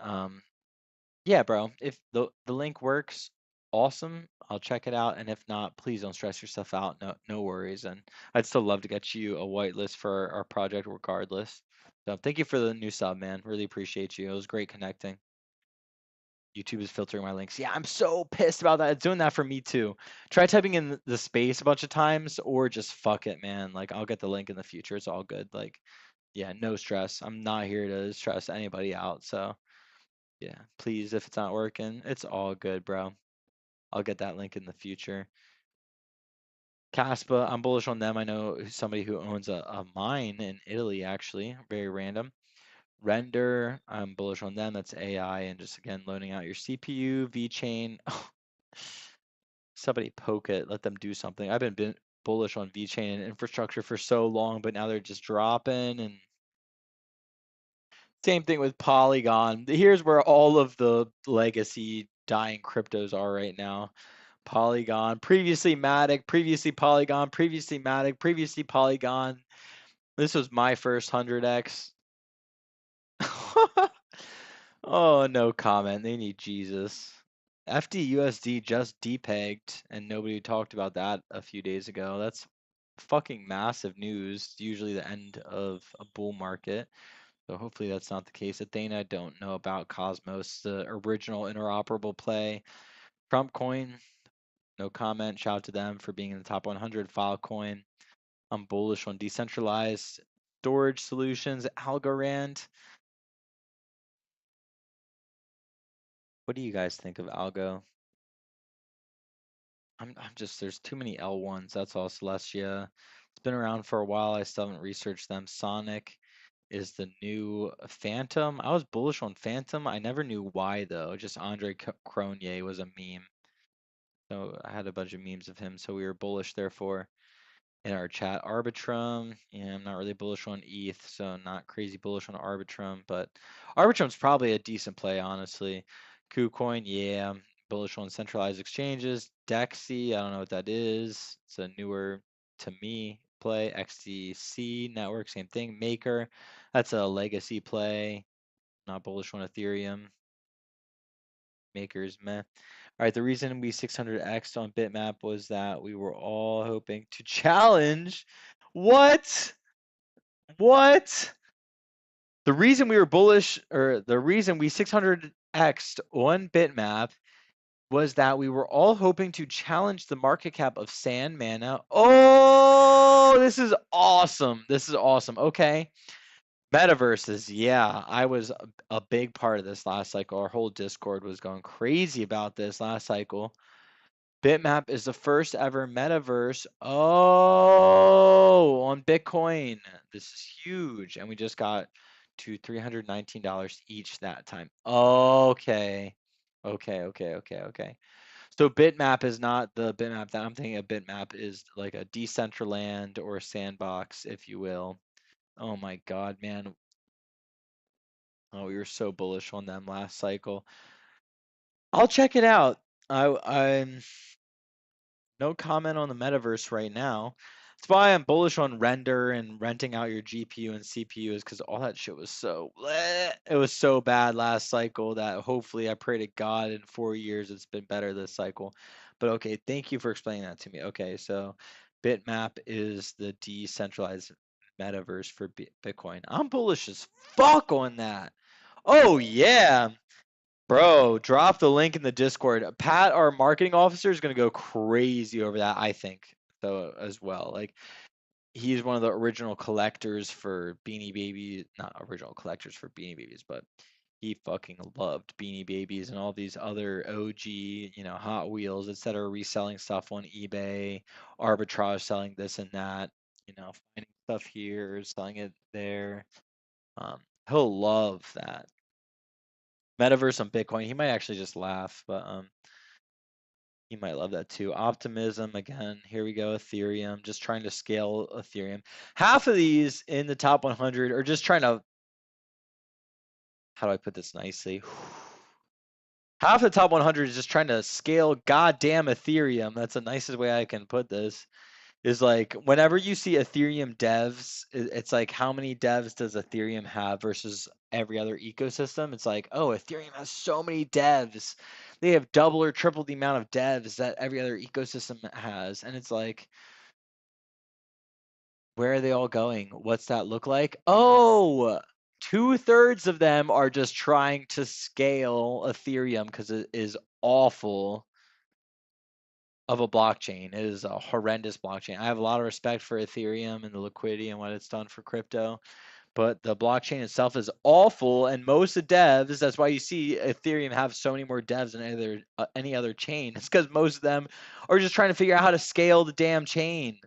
S1: yeah, bro, if the link works, awesome. I'll check it out. And if not, please don't stress yourself out. No worries. And I'd still love to get you a whitelist for our project regardless. So thank you for the new sub, man. Really appreciate you. It was great connecting. YouTube is filtering my links. Yeah, I'm so pissed about that. It's doing that for me too. Try typing in the space a bunch of times or just fuck it, man. Like I'll get the link in the future. It's all good. Like, yeah, no stress. I'm not here to stress anybody out. So yeah, please, if it's not working, it's all good, bro. I'll get that link in the future. Caspa, I'm bullish on them. I know somebody who owns a mine in Italy, actually. Very random. Render, I'm bullish on them. That's AI and just again loading out your CPU, VeChain. Somebody poke it, let them do something. I've been bullish on VeChain and infrastructure for so long, but now they're just dropping. And same thing with Polygon. Here's where all of the legacy dying cryptos are right now. Polygon, previously Matic, previously Polygon, previously Matic, previously Polygon. This was my first 100x. Oh, no comment. They need Jesus. FDUSD just depegged, and nobody talked about that a few days ago. That's fucking massive news. Usually the end of a bull market. So hopefully that's not the case. Athena, I don't know about Cosmos, the original interoperable play. Trump coin, no comment. Shout out to them for being in the top 100. Filecoin, I'm bullish on decentralized storage solutions. Algorand, what do you guys think of Algo? I'm just, there's too many L1s. That's all. Celestia, it's been around for a while. I still haven't researched them. Sonic, is the new Phantom. I was bullish on Phantom. I never knew why though. Just Andre Cronje was a meme. So I had a bunch of memes of him, so we were bullish therefore. In our chat, Arbitrum. Yeah, I'm not really bullish on ETH, so not crazy bullish on Arbitrum, but Arbitrum's probably a decent play, honestly. KuCoin, yeah, bullish on centralized exchanges. Dexy, I don't know what that is. It's a newer, to me, play. XTC network, same thing. Maker, that's a legacy play. Not bullish on Ethereum. Makers, meh. All right, the reason we 600x'd on Bitmap was that we were all hoping to challenge. What? What? The reason we were bullish, or the reason we 600x'd on Bitmap was that we were all hoping to challenge the market cap of Sand Mana. Oh, this is awesome. This is awesome. Okay. Metaverses, yeah, I was a big part of this last cycle. Our whole Discord was going crazy about this last cycle. Bitmap is the first ever metaverse. Oh, on Bitcoin. This is huge. And we just got to $319 each that time. Okay. Okay. So Bitmap is not the Bitmap that I'm thinking of. Bitmap is like a Decentraland or a sandbox, if you will. Oh my God, man. Oh, we were so bullish on them last cycle. I'll check it out. I'm no comment on the metaverse right now. That's why I'm bullish on render and renting out your GPU and CPU is because all that shit was so bleh. It was so bad last cycle that hopefully I pray to God in 4 years it's been better this cycle. But okay, thank you for explaining that to me. Okay, so Bitmap is the decentralized metaverse for Bitcoin. I'm bullish as fuck on that. Oh yeah. Bro, drop the link in the Discord. Pat, our marketing officer, is gonna go crazy over that, I think, so as well. Like he's one of the original collectors for Beanie Babies, not original collectors for Beanie Babies, but he fucking loved Beanie Babies and all these other OG, Hot Wheels, etc. reselling stuff on eBay, arbitrage selling this and that, finding stuff here, selling it there. He'll love that. Metaverse on Bitcoin. He might actually just laugh, but he might love that too. Optimism again. Here we go. Ethereum. Just trying to scale Ethereum. Half of these in the top 100 are just trying to. How do I put this nicely? Half of the top 100 is just trying to scale goddamn Ethereum. That's the nicest way I can put this. Is like whenever you see Ethereum devs, it's like how many devs does Ethereum have versus every other ecosystem? It's like, oh, Ethereum has so many devs. They have double or triple the amount of devs that every other ecosystem has. And it's like, where are they all going? What's that look like? Oh, 2/3 of them are just trying to scale Ethereum because it is awful of a blockchain. It is a horrendous blockchain. I have a lot of respect for Ethereum and the liquidity and what it's done for crypto, but the blockchain itself is awful. And most of the devs, that's why you see Ethereum have so many more devs than any other chain. It's because most of them are just trying to figure out how to scale the damn chain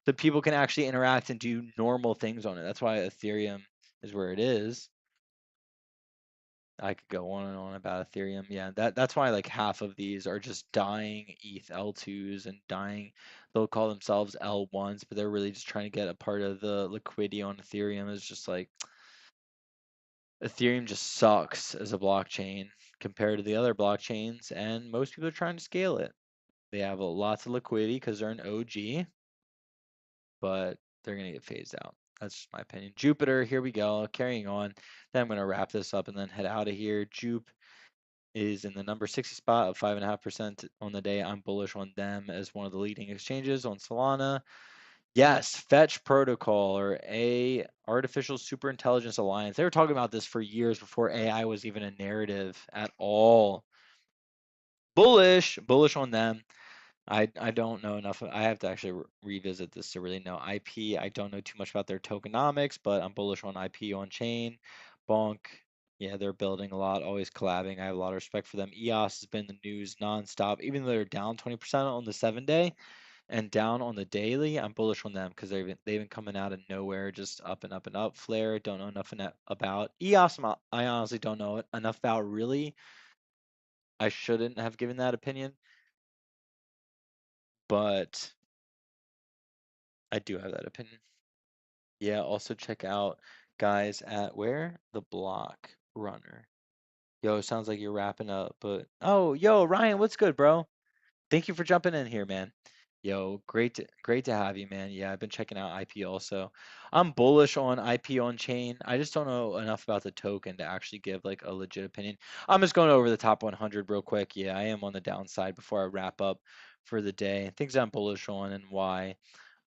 S1: so people can actually interact and do normal things on it. That's why Ethereum is where it is. I could go on and on about Ethereum. Yeah, that's why like half of these are just dying ETH L2s and dying. They'll call themselves L1s, but they're really just trying to get a part of the liquidity on Ethereum. It's just like Ethereum just sucks as a blockchain compared to the other blockchains, and most people are trying to scale it. They have lots of liquidity because they're an OG, but they're gonna get phased out. That's just my opinion. Jupiter, here we go. Carrying on. Then I'm gonna wrap this up and then head out of here. Jupe is in the number 60 spot of 5.5% on the day. I'm bullish on them as one of the leading exchanges on Solana. Yes, Fetch Protocol or a Artificial Superintelligence Alliance. They were talking about this for years before AI was even a narrative at all. Bullish on them. I don't know enough. I have to actually revisit this to really know IP. I don't know too much about their tokenomics, but I'm bullish on IP on chain. Bonk. Yeah, they're building a lot, always collabing. I have a lot of respect for them. EOS has been in the news nonstop, even though they're down 20% on the 7-day. And down on the daily, I'm bullish on them because they've been coming out of nowhere, just up and up and up. Flare, don't know enough about. EOS, I honestly don't know enough about. Really, I shouldn't have given that opinion, but I do have that opinion. Yeah, also check out guys at where? The Block Runner. Yo, sounds like you're wrapping up, but oh, yo, Ryan, what's good, bro? Thank you for jumping in here, man. Yo, great to have you, man. Yeah, I've been checking out IP also. I'm bullish on IP on chain. I just don't know enough about the token to actually give like a legit opinion. I'm just going over the top 100 real quick. Yeah, I am on the downside before I wrap up for the day. Things I'm bullish on and why.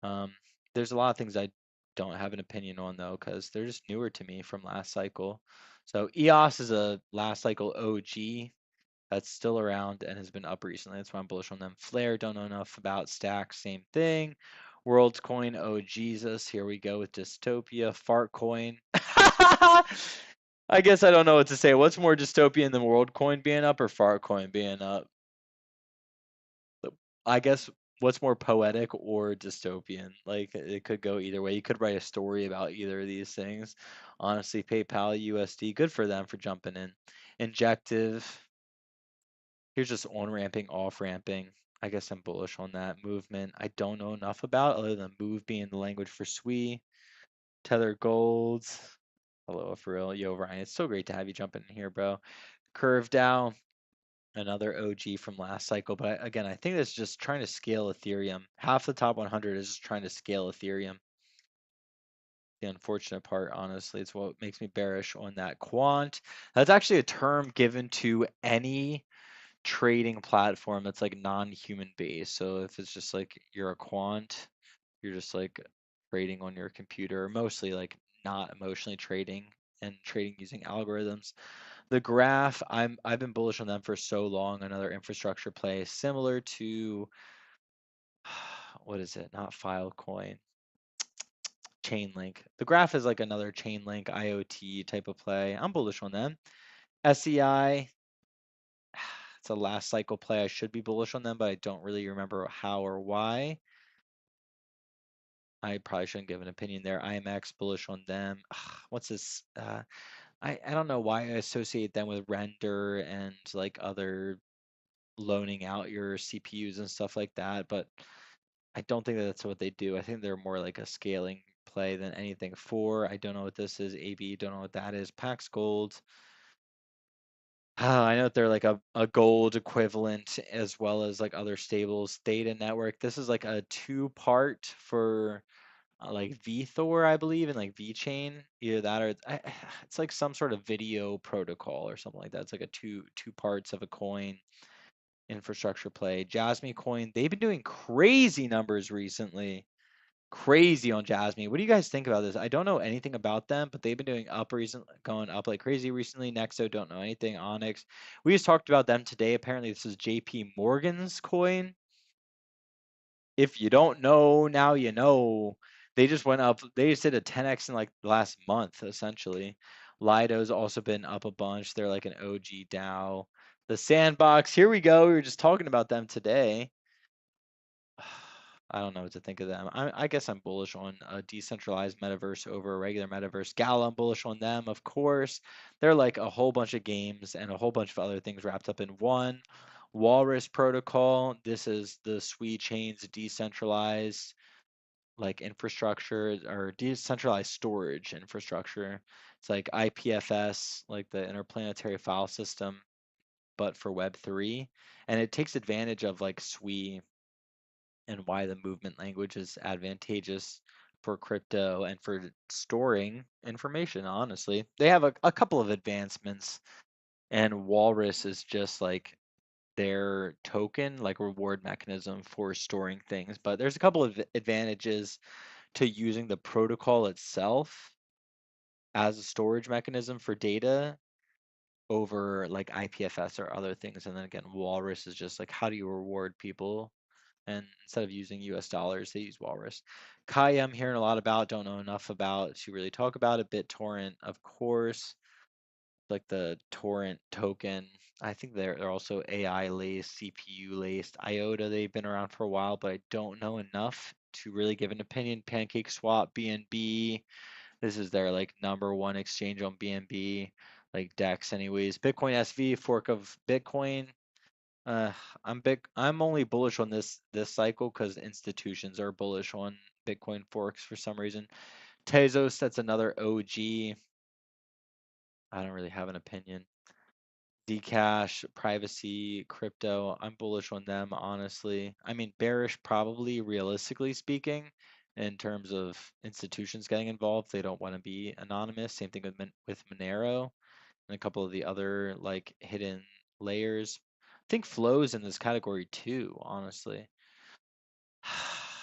S1: Um, there's a lot of things I don't have an opinion on though, because they're just newer to me from last cycle. So EOS is a last cycle OG that's still around and has been up recently. That's why I'm bullish on them. Flare, don't know enough about Stack, same thing. World's Coin, oh Jesus, here we go with Dystopia. Fart Coin. I guess I don't know what to say. What's more dystopian than World Coin being up or Fart Coin being up? I guess what's more poetic or dystopian? Like it could go either way. You could write a story about either of these things. Honestly, PayPal, USD, good for them for jumping in. Injective. Here's just on ramping, off ramping. I guess I'm bullish on that movement. I don't know enough about other than move being the language for SUI. Tether Golds. Hello, for real. Yo, Ryan, it's so great to have you jumping in here, bro. Curve Dow, another OG from last cycle. But again, I think that's just trying to scale Ethereum. Half the top 100 is just trying to scale Ethereum. The unfortunate part, honestly, it's what makes me bearish on that quant. That's actually a term given to any trading platform that's like non-human based. So if it's just like you're a quant, you're just like trading on your computer, mostly like not emotionally trading and trading using algorithms. The graph, I've been bullish on them for so long. Another infrastructure play similar to what is it? Not Filecoin. Chainlink. The graph is like another Chainlink IoT type of play. I'm bullish on them. SEI, it's a last cycle play. I should be bullish on them, but I don't really remember how or why. I probably shouldn't give an opinion there. IMX, bullish on them. What's this? I don't know why I associate them with render and like other loaning out your CPUs and stuff like that, but I don't think that that's what they do. I think they're more like a scaling play than anything. I don't know what this is. AB, don't know what that is. Pax Gold. I know that they're like a gold equivalent as well as like other stables. Data network. This is like a two-part for like VThor, I believe, and like VChain. Either that or it's like some sort of video protocol or something like that. It's like a two parts of a coin infrastructure play. Jasmine coin. They've been doing crazy numbers recently. Crazy on Jasmine. What do you guys think about this? I don't know anything about them, but they've been going up like crazy recently. Nexo, don't know anything. Onyx, we just talked about them today. Apparently, this is JP Morgan's coin. If you don't know, now you know. They just went up. They just did a 10x in like the last month, essentially. Lido's also been up a bunch. They're like an OG DAO. The Sandbox, here we go. We were just talking about them today. I don't know what to think of them. I guess I'm bullish on a decentralized metaverse over a regular metaverse. Gala, I'm bullish on them, of course. They're like a whole bunch of games and a whole bunch of other things wrapped up in one. Walrus Protocol, this is the SUI chain's decentralized like infrastructure or decentralized storage infrastructure. It's like IPFS, like the interplanetary file system, but for Web3. And it takes advantage of like SUI and why the movement language is advantageous for crypto and for storing information, honestly. They have a couple of advancements, and Walrus is just like their token, like reward mechanism for storing things. But there's a couple of advantages to using the protocol itself as a storage mechanism for data over like IPFS or other things. And then again, Walrus is just like, how do you reward people? And instead of using US dollars, they use Walrus. Kai, I'm hearing a lot about, don't know enough about to really talk about it. BitTorrent, of course, like the torrent token. I think they're also AI laced, CPU laced. IOTA, they've been around for a while, but I don't know enough to really give an opinion. Pancake Swap, BNB. This is their like number one exchange on BNB, like DEX anyways. Bitcoin SV, fork of Bitcoin. Uh, I'm only bullish on this cycle because institutions are bullish on Bitcoin forks for some reason. Tezos, that's another OG. I don't really have an opinion. Zcash, privacy, crypto. I'm bullish on them, honestly. I mean, bearish probably, realistically speaking, in terms of institutions getting involved. They don't want to be anonymous. Same thing with Monero and a couple of the other like hidden layers. I think Flow's in this category too, honestly.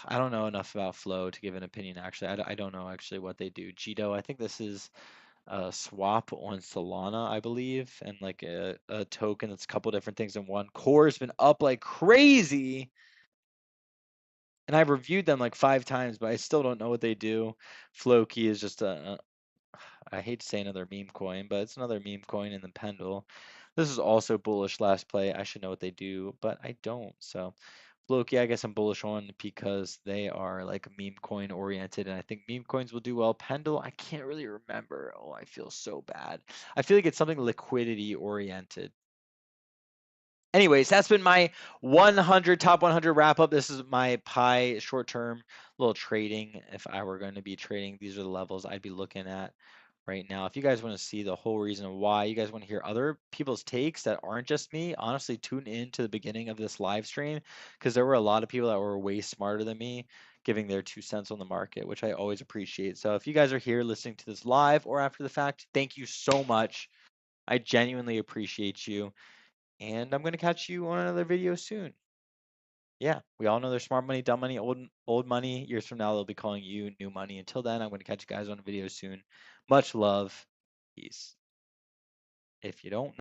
S1: I don't know enough about Flow to give an opinion, actually. I don't know actually what they do. Jito, I think this is a swap on Solana, I believe, and like a token that's a couple different things in one. Core's been up like crazy, and I've reviewed them like 5 times, but I still don't know what they do. Floki is just I hate to say another meme coin, but it's another meme coin in the Pendle. This is also bullish last play. I should know what they do, but I don't. So Floki, I guess I'm bullish on because they are like meme coin oriented, and I think meme coins will do well. Pendle, I can't really remember. Oh, I feel so bad. I feel like it's something liquidity oriented. Anyways, that's been my 100 top 100 wrap up. This is my Pi short term little trading. If I were going to be trading, these are the levels I'd be looking at right now. If you guys want to see the whole reason why, you guys want to hear other people's takes that aren't just me, honestly, tune in to the beginning of this live stream because there were a lot of people that were way smarter than me giving their 2 cents on the market, which I always appreciate. So if you guys are here listening to this live or after the fact, thank you so much. I genuinely appreciate you. And I'm going to catch you on another video soon. Yeah, we all know there's smart money, dumb money, old money. Years from now, they'll be calling you new money. Until then, I'm going to catch you guys on a video soon. Much love. Peace. If you don't